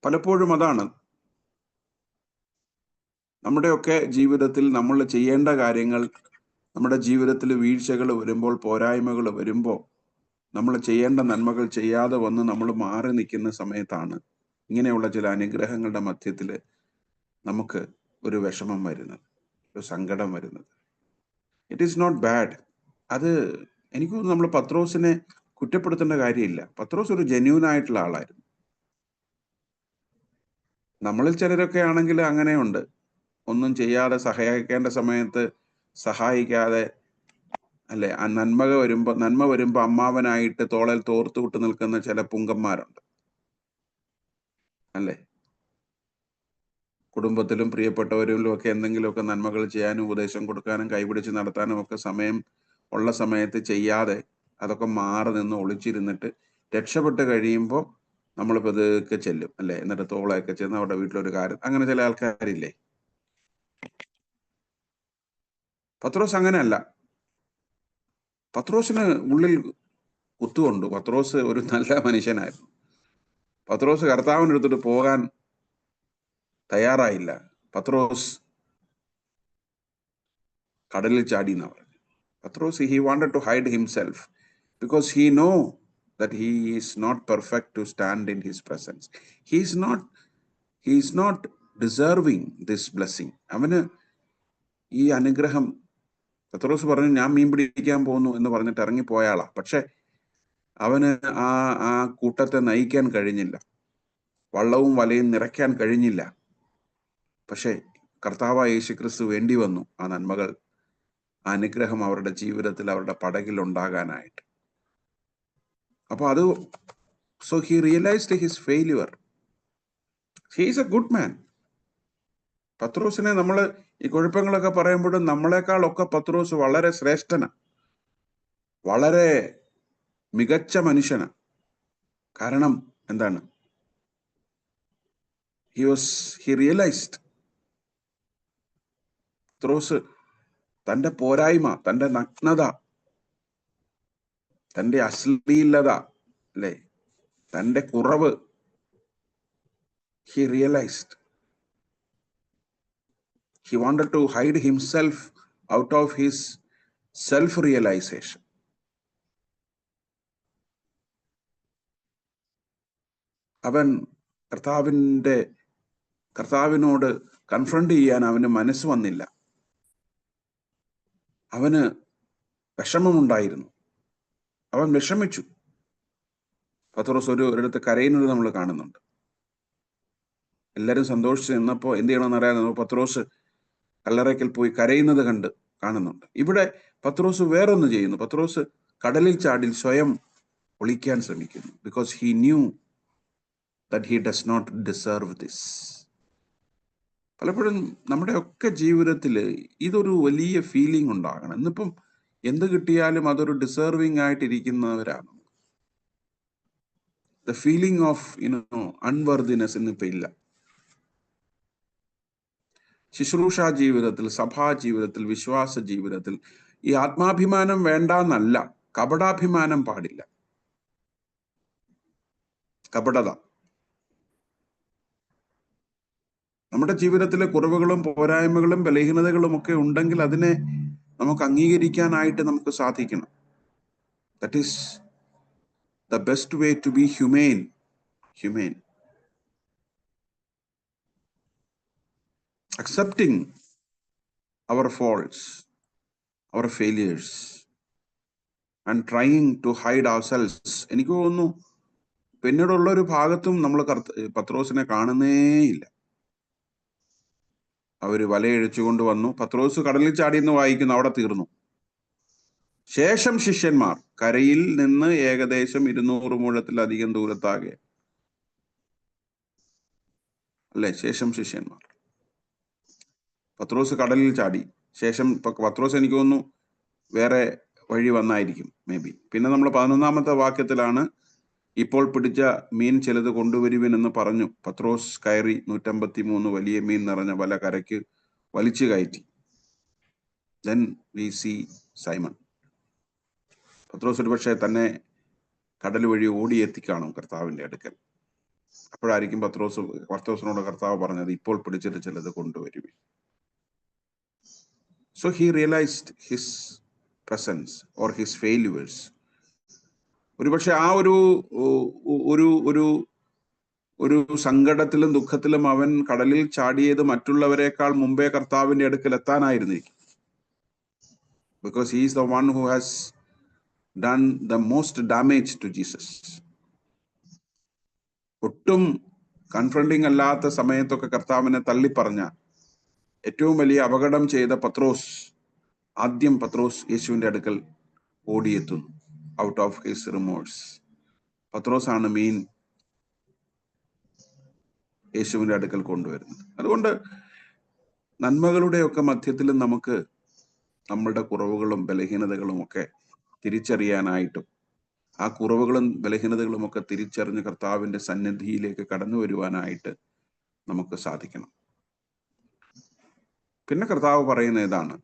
പലപ്പോഴും അതാണ് നമ്മുടെയൊക്കെ ജീവിതത്തിൽ നമ്മൾ ചെയ്യേണ്ട കാര്യങ്ങൾ, നമ്മുടെ ജീവിതത്തിൽ വീഴ്ചകൾ വരുമ്പോൾ, പോരായ്മകൾ വരുമ്പോൾ, നമ്മൾ ചെയ്യേണ്ട നന്മകൾ ചെയ്യാതെ വന്ന് നമ്മൾ മാറി നിൽക്കുന്ന സമയത്താണ് ഇങ്ങനെയുള്ള ചില അനുഗ്രഹങ്ങളുടെ മധ്യത്തിൽ നമുക്ക് ഒരു വിഷമം വരുന്നത്, ഒരു സങ്കടം വരുന്നത്. It is not bad. അത് എനിക്ക് തോന്നുന്നു നമ്മൾ പത്രോസിനെ കുറ്റപ്പെടുത്തേണ്ട കാര്യമില്ല. പത്രോസ് ഒരു ജെന്യൂൻ ആയിട്ടുള്ള ആളായിരുന്നു. നമ്മളിൽ ചിലരൊക്കെ ആണെങ്കിൽ അങ്ങനെയുണ്ട്, ഒന്നും ചെയ്യാതെ സഹായിക്കേണ്ട സമയത്ത് സഹായിക്കാതെ, അല്ലെ, ആ നന്മ വരുമ്പോ അമ്മാവനായിട്ട് തോളൽ തോർത്തു വിട്ട് നിൽക്കുന്ന ചില പുങ്കന്മാരുണ്ട്, അല്ലെ? കുടുംബത്തിലും പ്രിയപ്പെട്ടവരിലും ഒക്കെ എന്തെങ്കിലുമൊക്കെ നന്മകൾ ചെയ്യാനും ഉപദേശം കൊടുക്കാനും കൈപിടിച്ച് നടത്താനും ഒക്കെ സമയം ഉള്ള സമയത്ത് ചെയ്യാതെ അതൊക്കെ മാറി നിന്ന് ഒളിച്ചിരുന്നിട്ട് രക്ഷപ്പെട്ട് കഴിയുമ്പോൾ നമ്മൾ പതുക്കെ ചെല്ലും, അല്ലെ? എന്നിട്ട് തോളയൊക്കെ ചെന്ന് അവിടെ വീട്ടിലൊരു കാര്യം, അങ്ങനെ ചില ആൾക്കാരില്ലേ? പത്രോസ് അങ്ങനെയല്ല. പത്രോസിന് ഉള്ളിൽ കുത്തുകൊണ്ടു. പത്രോസ് ഒരു നല്ല മനുഷ്യനായിരുന്നു. പത്രോസ് കർത്താവിനെടുത്തിട്ട് പോകാൻ തയ്യാറായില്ല. പത്രോസ് കടലിൽ ചാടി എന്നാ പറഞ്ഞു. പത്രോസ് he wanted to hide himself because he know that he is not perfect to stand in his presence. He is not deserving this blessing. അവന് ഈ അനുഗ്രഹം, പത്രോസ് പറഞ്ഞു ഞാൻ മീൻ പിടിക്കാൻ പോകുന്നു എന്ന് പറഞ്ഞിട്ട് ഇറങ്ങിപ്പോയാളാ. പക്ഷെ അവന് ആ കൂട്ടത്തെ നയിക്കാൻ കഴിഞ്ഞില്ല, വള്ളവും വലയും നിറയ്ക്കാൻ കഴിഞ്ഞില്ല. പക്ഷെ കർത്താവായ യേശുക്രിസ്തു വേണ്ടി വന്നു ആ നന്മകൾ, ആ അനുഗ്രഹം അവരുടെ ജീവിതത്തിൽ, അവരുടെ പടകിൽ ഉണ്ടാകാനായിട്ട്. അപ്പൊ അത് so he realised his failure. He is a good man. പത്രോസിനെ നമ്മൾ ഈ കുഴപ്പങ്ങളൊക്കെ പറയുമ്പോഴും നമ്മളെക്കാളൊക്കെ പത്രോസ് വളരെ ശ്രേഷ്ഠനാണ്, വളരെ മികച്ച മനുഷ്യനാണ്. കാരണം എന്താണ്? He realised. പത്രോസ് തന്റെ പോരായ്മ, തന്റെ നഗ്നത, തന്റെ അശ്ലീലത, അല്ലെ, തന്റെ കുറവ്, he realized. He wanted to hide himself out of his self-realization. അവൻ കർത്താവിനോട് കൺഫ്രണ്ട് ചെയ്യാൻ അവന് മനസ്സ് വന്നില്ല. അവന് വിഷമമുണ്ടായിരുന്നു, അവൻ വിഷമിച്ചു. പത്രോസ് ഒരിടത്ത് കരയുന്നത് നമ്മൾ കാണുന്നുണ്ട്. എല്ലാവരും സന്തോഷിച്ച് നിന്നപ്പോൾ എന്ത് ചെയ്യണമെന്ന് അറിയാതെ പത്രോസ് കല്ലറയ്ക്കൽ പോയി കരയുന്നത് കണ്ട് കാണുന്നുണ്ട്. ഇവിടെ പത്രോസ് വേറൊന്ന് ചെയ്യുന്നു. പത്രോസ് കടലിൽ ചാടി സ്വയം ഒളിക്കാൻ ശ്രമിക്കുന്നു. Because he knew that he does not deserve this. പലപ്പോഴും നമ്മുടെ ഒക്കെ ജീവിതത്തിൽ ഇതൊരു വലിയ ഫീലിംഗ് ഉണ്ടാകണം. ഇന്നിപ്പം എന്ത് കിട്ടിയാലും അതൊരു ഡിസേർവിംഗ് ആയിട്ടിരിക്കുന്നവരാണ്. ദ ഫീലിംഗ് ഓഫ് അൺവർദിനെസ് ഇന്നിപ്പോ ഇല്ല. ശുശ്രൂഷ ജീവിതത്തിൽ, സഭാ ജീവിതത്തിൽ, വിശ്വാസ ജീവിതത്തിൽ ഈ ആത്മാഭിമാനം വേണ്ടാന്നല്ല, കപടാഭിമാനം പാടില്ല. കപടത നമ്മുടെ ജീവിതത്തിലെ കുറവുകളും പോരായ്മകളും ബലഹീനതകളും ഒക്കെ ഉണ്ടെങ്കിൽ അതിനെ നമുക്ക് അംഗീകരിക്കാനായിട്ട് നമുക്ക് സാധിക്കണം. That is the best way to be humane. Accepting our faults, our failures, and trying to hide ourselves. എനിക്ക് തോന്നുന്നു പിന്നീടുള്ള ഒരു ഭാഗത്തും നമ്മൾ പത്രോസിനെ കാണുന്നേയില്ല. അവര് വലയഴിച്ചുകൊണ്ട് വന്നു. പത്രോസ് കടലിൽ ചാടിയെന്ന് വായിക്കുന്നു, അവിടെ തീർന്നു. ശേഷം ശിഷ്യന്മാർ കരയിൽ നിന്ന് ഏകദേശം 200 മുഴത്തിലധികം ദൂരത്താകെ അല്ലെ. ശേഷം ശിഷ്യന്മാർ, പത്രോസ് കടലിൽ ചാടി. ശേഷം പത്രോസ് എനിക്ക് തോന്നുന്നു വേറെ വഴി വന്നായിരിക്കും മേ ബി. പിന്നെ നമ്മൾ 11-ാമത്തെ വാക്യത്തിലാണ് ഇപ്പോൾ പിടിച്ച മീൻ ചിലത് കൊണ്ടുവരുവിൻ എന്ന് പറഞ്ഞു. പത്രോസ് കയറി 153 വലിയ മീൻ നിറഞ്ഞ വല കരയ്ക്ക് വലിച്ചു കയറ്റി. Then we see Simon. പത്രോസ് ഒരു പക്ഷേ തന്നെ കടൽ വഴി ഓടിയെത്തിക്കാണും കർത്താവിന്റെ അടുക്കൽ. അപ്പോഴായിരിക്കും പത്രോസിനോട് കർത്താവ് പറഞ്ഞത്, ഇപ്പോൾ പിടിച്ചിട്ട് ചിലത് കൊണ്ടുവരുവിൻ. So he realized his presence or his failures. ഒരുപക്ഷെ ആ ഒരു സങ്കടത്തിലും ദുഃഖത്തിലും അവൻ കടലിൽ ചാടിയത് മറ്റുള്ളവരെക്കാൾ മുമ്പേ കർത്താവിന്റെ അടുക്കൽ എത്താനായിരുന്നിരിക്കും. Because he is the one who has done the most damage to Jesus. ഒട്ടും കൺഫ്രണ്ടിങ് അല്ലാത്ത സമയത്തൊക്കെ കർത്താവിനെ തള്ളിപ്പറഞ്ഞ ഏറ്റവും വലിയ അപകടം ചെയ്ത ആദ്യം പത്രോസ് യേശുവിന്റെ അടുക്കൽ ഓടിയെത്തുന്നു. Out of his remorse. പത്രോസാണ് മീൻ യേശുവിന്റെ അടുക്കൽ കൊണ്ടുവരുന്നത്. അതുകൊണ്ട് നന്മകളുടെ ഒക്കെ മധ്യത്തിലും നമുക്ക് നമ്മളുടെ കുറവുകളും ബലഹീനതകളും ഒക്കെ തിരിച്ചറിയാനായിട്ടും ആ കുറവുകളും ബലഹീനതകളും ഒക്കെ തിരിച്ചറിഞ്ഞ് കർത്താവിന്റെ സന്നിധിയിലേക്ക് കടന്നു വരുവാനായിട്ട് നമുക്ക് സാധിക്കണം. പിന്നെ കർത്താവ് പറയുന്ന ഇതാണ്,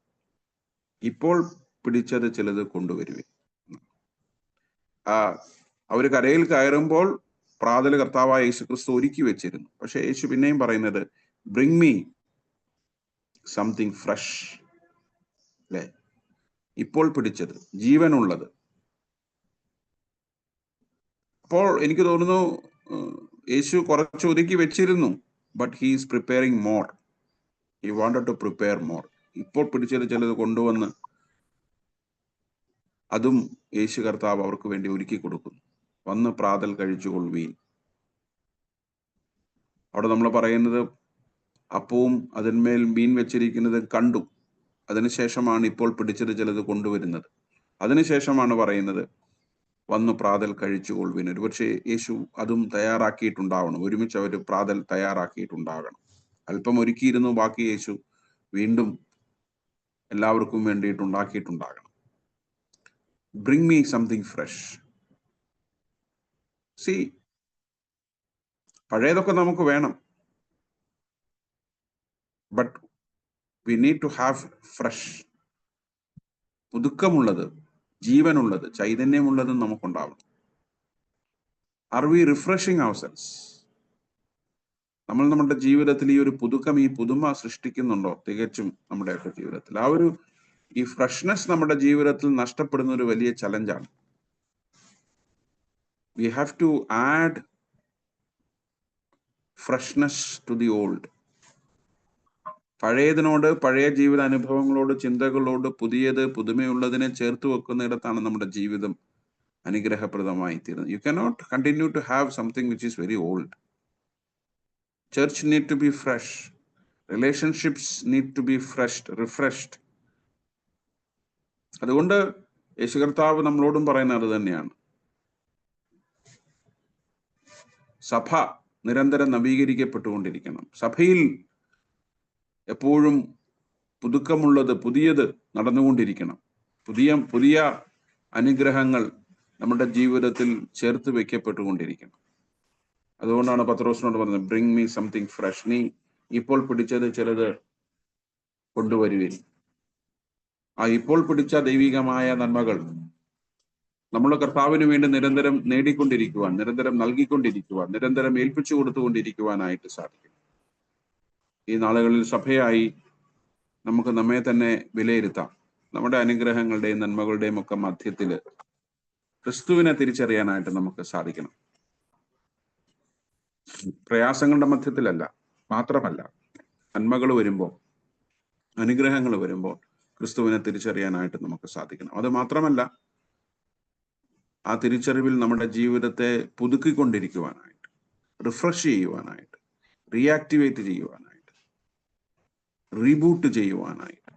ഇപ്പോൾ പിടിച്ചത് ചിലത് കൊണ്ടുവരുവിൻ. അവര് കരയിൽ കയറുമ്പോൾ പ്രാതൽ കർത്താവായ യേശുക്രിസ്തു ഒരുക്കി വെച്ചിരുന്നു. പക്ഷെ യേശു പിന്നെയും പറയുന്നത്, ബ്രിങ് മീ സംതിങ് ഫ്രഷ്. അല്ലെ, ഇപ്പോൾ പിടിച്ചത്, ജീവനുള്ളത്. അപ്പോൾ എനിക്ക് തോന്നുന്നു യേശു കുറച്ച് ഒതുക്കി വെച്ചിരുന്നു. But he is preparing more. He wanted to prepare more. ഇപ്പോൾ പിടിച്ചത് ചിലത് കൊണ്ടുവന്ന് അതും യേശു കർത്താവ് അവർക്ക് വേണ്ടി ഒരുക്കി കൊടുക്കുന്നു. വന്ന് പ്രാതൽ കഴിച്ചുകൊള്ളുവീൻ. അവിടെ നമ്മൾ പറയുന്നത് അപ്പവും അതിന്മേൽ മീൻ വെച്ചിരിക്കുന്നത് കണ്ടു. അതിനുശേഷമാണ് ഇപ്പോൾ പിടിച്ചത് ചിലത് കൊണ്ടുവരുന്നത്. അതിനുശേഷമാണ് പറയുന്നത് വന്ന് പ്രാതൽ കഴിച്ചുകൊള്ളുവീൻ. ഒരുപക്ഷെ യേശു അതും തയ്യാറാക്കിയിട്ടുണ്ടാവണം. ഒരുമിച്ച് അവർ പ്രാതൽ തയ്യാറാക്കിയിട്ടുണ്ടാകണം. അല്പം ഒരുക്കിയിരുന്നു, ബാക്കി യേശു വീണ്ടും എല്ലാവർക്കും വേണ്ടിയിട്ട് ഉണ്ടാക്കിയിട്ടുണ്ടാകണം. Bring me something fresh. See, പഴയതൊക്കെ നമുക്ക് വേണം. But we need to have fresh. പുതുക്കമുള്ളത്, ജീവനുള്ളത്, ചൈതന്യമുള്ളതും നമുക്കുണ്ടാവണം. Are we refreshing ourselves? നമ്മൾ നമ്മുടെ ജീവിതത്തിൽ ഈ ഒരു പുതുക്കം, ഈ പുതുമ സൃഷ്ടിക്കുന്നുണ്ടോ? തികച്ചും നമ്മുടെയൊക്കെ ജീവിതത്തിൽ ഈ ഫ്രഷ്നെസ് നമ്മുടെ ജീവിതത്തിൽ നഷ്ടപ്പെടുന്ന ഒരു വലിയ ചലഞ്ചാണ്. We have to add freshness to the old. പഴയതിനോട്, പഴയ ജീവിത അനുഭവങ്ങളോട്, ചിന്തകളോട് പുതിയത്, പുതുമയുള്ളതിനെ ചേർത്ത് വെക്കുന്നിടത്താണ് നമ്മുടെ ജീവിതം അനുഗ്രഹപ്രദമായി തീരുന്നത്. You cannot continue to have something which is very old. Church need to be fresh. Relationships need to be refreshed. അതുകൊണ്ട് യേശു കർത്താവ് നമ്മളോടും പറയുന്നത് അത് തന്നെയാണ്. സഭ നിരന്തരം നവീകരിക്കപ്പെട്ടുകൊണ്ടിരിക്കണം. സഭയിൽ എപ്പോഴും പുതുക്കമുള്ളത്, പുതിയത് നടന്നുകൊണ്ടിരിക്കണം. പുതിയ അനുഗ്രഹങ്ങൾ നമ്മുടെ ജീവിതത്തിൽ ചേർത്ത് വെക്കപ്പെട്ടുകൊണ്ടിരിക്കണം. അതുകൊണ്ടാണ് പത്രോസിനോട് പറഞ്ഞത്, ബ്രിങ് മീ സംതിങ് ഫ്രഷ്. നീ ഇപ്പോൾ പിടിച്ചത് ചിലത് കൊണ്ടുവരുവിൻ. ആ ഇപ്പോൾ പിടിച്ച ദൈവികമായ നന്മകൾ നമ്മൾ കർത്താവിന് വേണ്ടി നിരന്തരം നേടിക്കൊണ്ടിരിക്കുവാൻ, നിരന്തരം നൽകിക്കൊണ്ടിരിക്കുവാൻ, നിരന്തരം ഏൽപ്പിച്ചു കൊടുത്തുകൊണ്ടിരിക്കുവാനായിട്ട് സാധിക്കും. ഈ നാളുകളിൽ സഭയായി നമുക്ക് നമ്മെ തന്നെ വിലയിരുത്താം. നമ്മുടെ അനുഗ്രഹങ്ങളുടെയും നന്മകളുടെയും ഒക്കെ മധ്യത്തിൽ ക്രിസ്തുവിനെ തിരിച്ചറിയാനായിട്ട് നമുക്ക് സാധിക്കണം. പ്രയാസങ്ങളുടെ മധ്യത്തിലല്ല, മാത്രമല്ല നന്മകൾ വരുമ്പോൾ, അനുഗ്രഹങ്ങൾ വരുമ്പോൾ ക്രിസ്തുവിനെ തിരിച്ചറിയാനായിട്ട് നമുക്ക് സാധിക്കണം. അത് മാത്രമല്ല, ആ തിരിച്ചറിവിൽ നമ്മുടെ ജീവിതത്തെ പുതുക്കിക്കൊണ്ടിരിക്കുവാനായിട്ട്, റിഫ്രഷ് ചെയ്യുവാനായിട്ട്, റീആക്ടിവേറ്റ് ചെയ്യുവാനായിട്ട്, റീബൂട്ട് ചെയ്യുവാനായിട്ട്,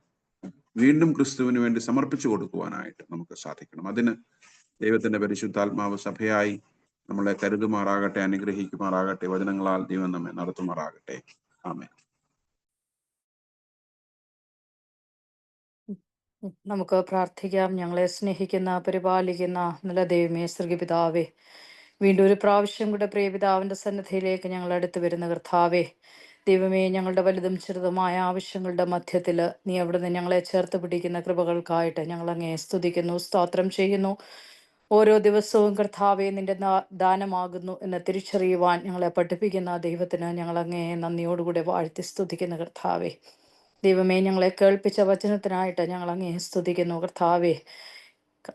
വീണ്ടും ക്രിസ്തുവിന് വേണ്ടി സമർപ്പിച്ചു കൊടുക്കുവാനായിട്ട് നമുക്ക് സാധിക്കണം. അതിന് ദൈവത്തിന്റെ പരിശുദ്ധാത്മാവ് സഭയായി നമ്മളെ കരുതുമാറാകട്ടെ, അനുഗ്രഹിക്കുമാറാകട്ടെ. വചനങ്ങളാൽ ദൈവം നമ്മെ നടത്തുമാറാകട്ടെ. ആമേൻ. നമുക്ക് പ്രാർത്ഥിക്കാം. ഞങ്ങളെ സ്നേഹിക്കുന്ന, പരിപാലിക്കുന്ന നല്ല ദൈവമേ, സ്വർഗ്ഗപിതാവേ, വീണ്ടും ഒരു പ്രാവശ്യം കൂടെ പ്രിയപിതാവിന്റെ സന്നിധിയിലേക്ക് ഞങ്ങൾ അടുത്ത് വരുന്ന കർത്താവേ, ദൈവമേ, ഞങ്ങളുടെ വലുതും ചെറുതുമായ ആവശ്യങ്ങളുടെ മധ്യത്തിൽ നീ അവിടുന്ന് ഞങ്ങളെ ചേർത്ത് പിടിക്കുന്ന കൃപകൾക്കായിട്ട് ഞങ്ങൾ അങ്ങേ സ്തുതിക്കുന്നു, സ്തോത്രം ചെയ്യുന്നു. ഓരോ ദിവസവും കർത്താവെ നിന്റെ ദാനമാകുന്നു എന്ന് തിരിച്ചറിയുവാൻ ഞങ്ങളെ പഠിപ്പിക്കുന്ന ദൈവത്തിന് ഞങ്ങൾ അങ്ങേ നന്ദിയോടുകൂടെ വാഴ്ത്തി സ്തുതിക്കുന്ന കർത്താവെ. ദൈവമേ, ഞങ്ങളെ കേൾപ്പിച്ച വചനത്തിനായിട്ട് ഞങ്ങൾ അങ്ങേ സ്തുതിക്കുന്നു കർത്താവെ.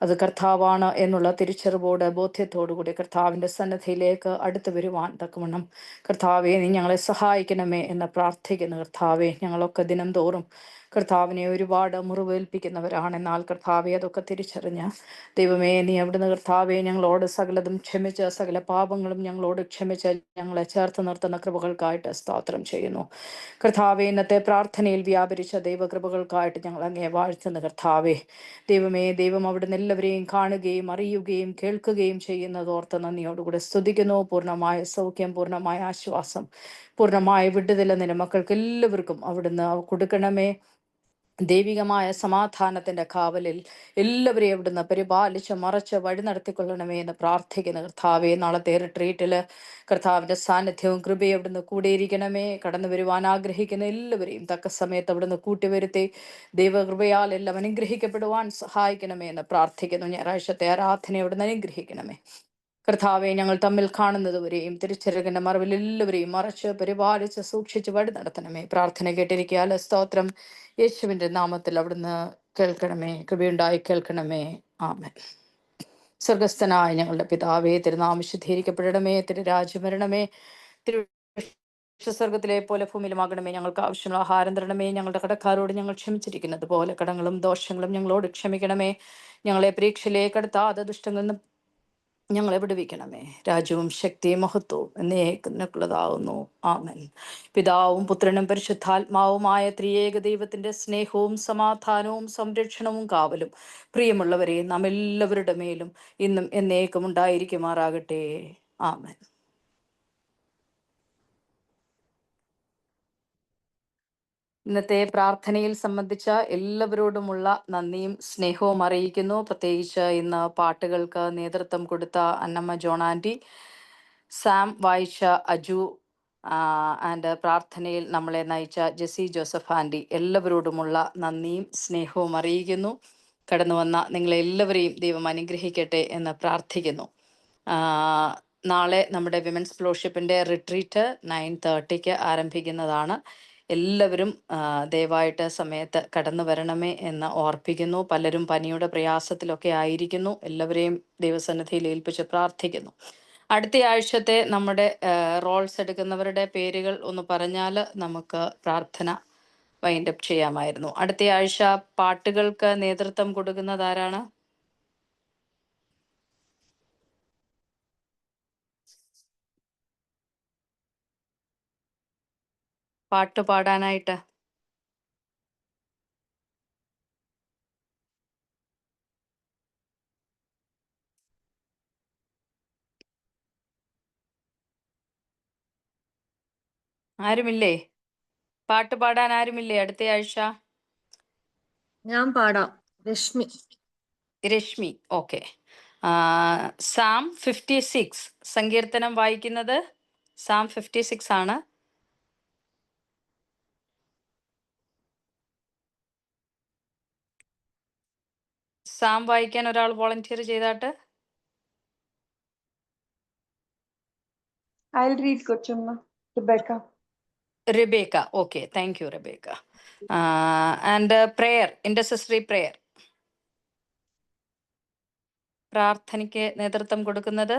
അത് കർത്താവാണ് എന്നുള്ള തിരിച്ചറിവോട്, ബോധ്യത്തോടുകൂടി കർത്താവിൻ്റെ സന്നദ്ധിയിലേക്ക് അടുത്ത് വരുവാൻ തക്കവണ്ണം കർത്താവെ നീ ഞങ്ങളെ സഹായിക്കണമേ എന്ന് പ്രാർത്ഥിക്കുന്നു കർത്താവെ. ഞങ്ങളൊക്കെ ദിനം തോറും കർത്താവിനെ ഒരുപാട് മുറിവേൽപ്പിക്കുന്നവരാണെന്നാൽ കർത്താവെ അതൊക്കെ തിരിച്ചറിഞ്ഞ് ദൈവമേ നീ അവിടുന്ന് കർത്താവെ ഞങ്ങളോട് സകലതും ക്ഷമിച്ച്, സകല പാപങ്ങളും ഞങ്ങളോട് ക്ഷമിച്ച് ഞങ്ങളെ ചേർത്ത് നിർത്തുന്ന കൃപകൾക്കായിട്ട് സ്തോത്രം ചെയ്യുന്നു കർത്താവെ. ഇന്നത്തെ പ്രാർത്ഥനയിൽ വ്യാപരിച്ച ദൈവകൃപകൾക്കായിട്ട് ഞങ്ങൾ അങ്ങേ വാഴ്ത്തുന്ന കർത്താവെ. ദൈവമേ, ദൈവം അവിടുന്ന് എല്ലാവരെയും കാണുകയും അറിയുകയും കേൾക്കുകയും ചെയ്യുന്നതോർത്ത് നന്ദിയോടുകൂടെ സ്തുതിക്കുന്നു. പൂർണ്ണമായ സൗഖ്യം, പൂർണ്ണമായ ആശ്വാസം, പൂർണ്ണമായ വിടുതൽ നിന്റെ മക്കൾക്ക് എല്ലാവർക്കും അവിടുന്ന് കൊടുക്കണമേ. ദൈവികമായ സമാധാനത്തിൻ്റെ കാവലിൽ എല്ലാവരെയും അവിടുന്ന് പരിപാലിച്ച് മറച്ച് വഴി നടത്തിക്കൊള്ളണമേ എന്ന് പ്രാർത്ഥിക്കുന്ന കർത്താവെ. നാളത്തെ റിട്രീറ്റിൽ കർത്താവിൻ്റെ സാന്നിധ്യവും കൃപയും അവിടുന്ന് കൂടിയിരിക്കണമേ. കടന്നു വരുവാൻ ആഗ്രഹിക്കുന്ന എല്ലാവരെയും തക്ക സമയത്ത് അവിടുന്ന് കൂട്ടിവരുത്തി ദൈവകൃപയാൽ എല്ലാം അനുഗ്രഹിക്കപ്പെടുവാൻ സഹായിക്കണമേ എന്ന് പ്രാർത്ഥിക്കുന്നു. ഞായറാഴ്ചത്തെ ആരാധന അവിടുന്ന് അനുഗ്രഹിക്കണമേ കർത്താവെ. ഞങ്ങൾ തമ്മിൽ കാണുന്നതുവരെയും തിരിച്ചറിവിൻ്റെ മറവിൽ എല്ലാവരെയും മറച്ച് പരിപാലിച്ച് സൂക്ഷിച്ച് വഴി നടത്തണമേ. പ്രാർത്ഥന കേട്ടിരിക്കാൽ സ്തോത്രം. യേശുവിൻ്റെ നാമത്തിൽ അവിടുന്ന് കേൾക്കണമേ, കൃപയുണ്ടായി കേൾക്കണമേ. ആമേൻ. സ്വർഗസ്ഥനായ ഞങ്ങളുടെ പിതാവേ, തിരുനാമം ശുദ്ധീകരിക്കപ്പെടണമേ, തിരുരാജ്യം വരണമേ, തിരു സ്വർഗത്തിലെ പോലെ ഭൂമിയിലുമാകണമേ. ഞങ്ങൾക്ക് ആവശ്യമുള്ള ആഹാരം തരണമേ. ഞങ്ങളുടെ കടക്കാരോട് ഞങ്ങൾ ക്ഷമിച്ചിരിക്കുന്നത് പോലെ കടങ്ങളും ദോഷങ്ങളും ഞങ്ങളോട് ക്ഷമിക്കണമേ. ഞങ്ങളെ പരീക്ഷയിലേക്ക് അടുത്താതെ ദുഷ്ടങ്ങളിൽ നിന്ന് ഞങ്ങളെ വിടുവിക്കണമേ. രാജ്യവും ശക്തിയും മഹത്വവും എന്നേക്കുള്ളതാവുന്നു. ആമേൻ. പിതാവും പുത്രനും പരിശുദ്ധാത്മാവുമായ ത്രിയേക ദൈവത്തിന്റെ സ്നേഹവും സമാധാനവും സംരക്ഷണവും കാവലും പ്രിയമുള്ളവരെ നാം എല്ലാവരുടെ മേലും ഇന്നും എന്നേക്കും ഉണ്ടായിരിക്കുമാറാകട്ടെ. ആമേൻ. ഇന്നത്തെ പ്രാർത്ഥനയിൽ സംബന്ധിച്ച എല്ലാവരോടുമുള്ള നന്ദിയും സ്നേഹവും അറിയിക്കുന്നു. പ്രത്യേകിച്ച് ഇന്ന് പാട്ടുകൾക്ക് നേതൃത്വം കൊടുത്ത അന്നമ്മ ജോൺ ആൻറ്റി, സാം വായിച്ച അജു ആൻഡ് പ്രാർത്ഥനയിൽ നമ്മളെ നയിച്ച ജെസി ജോസഫ് ആൻറ്റി, എല്ലാവരോടുമുള്ള നന്ദിയും സ്നേഹവും അറിയിക്കുന്നു. കടന്നു വന്ന നിങ്ങളെല്ലാവരെയും ദൈവം അനുഗ്രഹിക്കട്ടെ എന്ന് പ്രാർത്ഥിക്കുന്നു. നാളെ നമ്മുടെ വിമൻസ് ഫെലോഷിപ്പിൻ്റെ റിട്രീറ്റ് 9:30 ആരംഭിക്കുന്നതാണ്. എല്ലാവരും ദയവായിട്ട് സമയത്ത് കടന്നു വരണമേ എന്ന് ഓർപ്പിക്കുന്നു. പലരും പനിയുടെ പ്രയാസത്തിലൊക്കെ ആയിരിക്കുന്നു. എല്ലാവരെയും ദൈവസന്നിധിയിൽ ഏൽപ്പിച്ച് പ്രാർത്ഥിക്കുന്നു. അടുത്ത ആഴ്ചത്തെ നമ്മുടെ റോൾസ് എടുക്കുന്നവരുടെ പേരുകൾ ഒന്ന് പറഞ്ഞാൽ നമുക്ക് പ്രാർത്ഥന വൈൻഡപ്പ് ചെയ്യാമായിരുന്നു. അടുത്ത ആഴ്ച പാട്ടുകൾക്ക് നേതൃത്വം കൊടുക്കുന്നത് ആരാണ്? പാട്ട് പാടാനായിട്ട് ആരുമില്ലേ? പാട്ട് പാടാൻ ആരുമില്ലേ അടുത്ത ആഴ്ച? ഞാൻ പാടാം. രശ്മി. രശ്മി, ഓക്കെ. സാം 56 സങ്കീർത്തനം വായിക്കുന്നത് സാം 56 ആണ്. സാം വായിക്കാൻ ഒരാൾ വോളണ്ടിയർ ചെയ്താട്ട്. I'll read Kochumma. Rebecca. Rebecca, okay, thank you Rebecca. And prayer, intercessory prayer, പ്രാർത്ഥനയ്ക്ക് നേതൃത്വം കൊടുക്കുന്നത്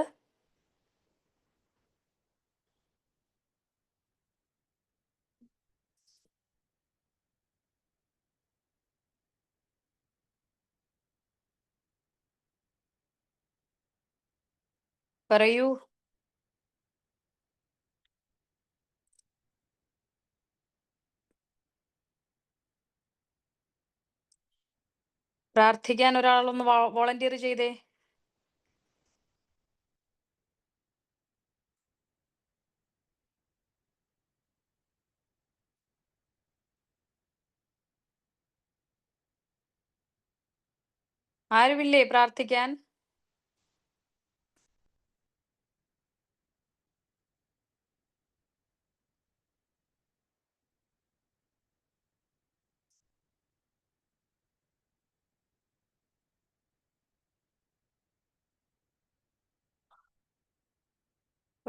പറയൂ. പ്രാർത്ഥിക്കാൻ ഒരാളൊന്ന് വോളണ്ടിയർ ചെയ്തേ. ആരുമില്ലേ പ്രാർത്ഥിക്കാൻ?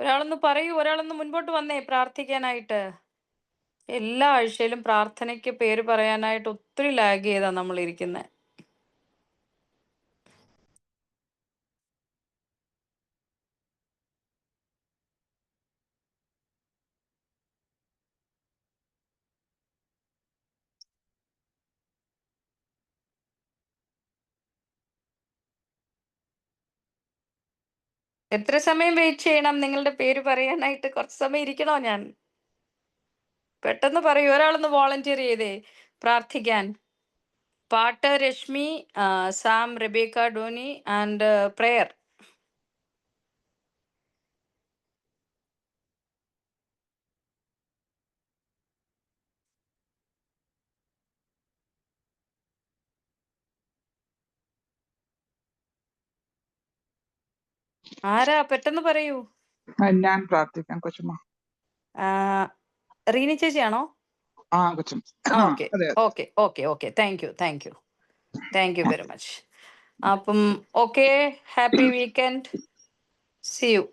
ഒരാളൊന്ന് പറയൂ, ഒരാളൊന്ന് മുൻപോട്ട് വന്നേ പ്രാർത്ഥിക്കാനായിട്ട്. എല്ലാ ആഴ്ചയിലും പ്രാർത്ഥനയ്ക്ക് പേര് പറയാനായിട്ട് ഒത്തിരി ലാഗ് ചെയ്താ നമ്മൾ ഇരിക്കുന്നത്. എത്ര സമയം വെയിറ്റ് ചെയ്യണം നിങ്ങളുടെ പേര് പറയാനായിട്ട്? കുറച്ച് സമയം ഇരിക്കണോ ഞാൻ? പെട്ടെന്ന് പറയൂ, ഒരാളൊന്ന് വോളണ്ടിയർ ചെയ്തേ പ്രാർത്ഥിക്കാൻ. പാട്ട് Rashmi, Sam, Rebecca, Donny and prayer. ആരാ? പെട്ടെന്ന് പറയൂ. ഞാൻ പ്രാർത്ഥിക്കാം കൊച്ചുമ്മ. റീനി ചേച്ചിയാണോ? ആ കൊച്ചും. Okay okay okay okay, thank you thank you thank you very much. അപ്പം okay, happy weekend, see U.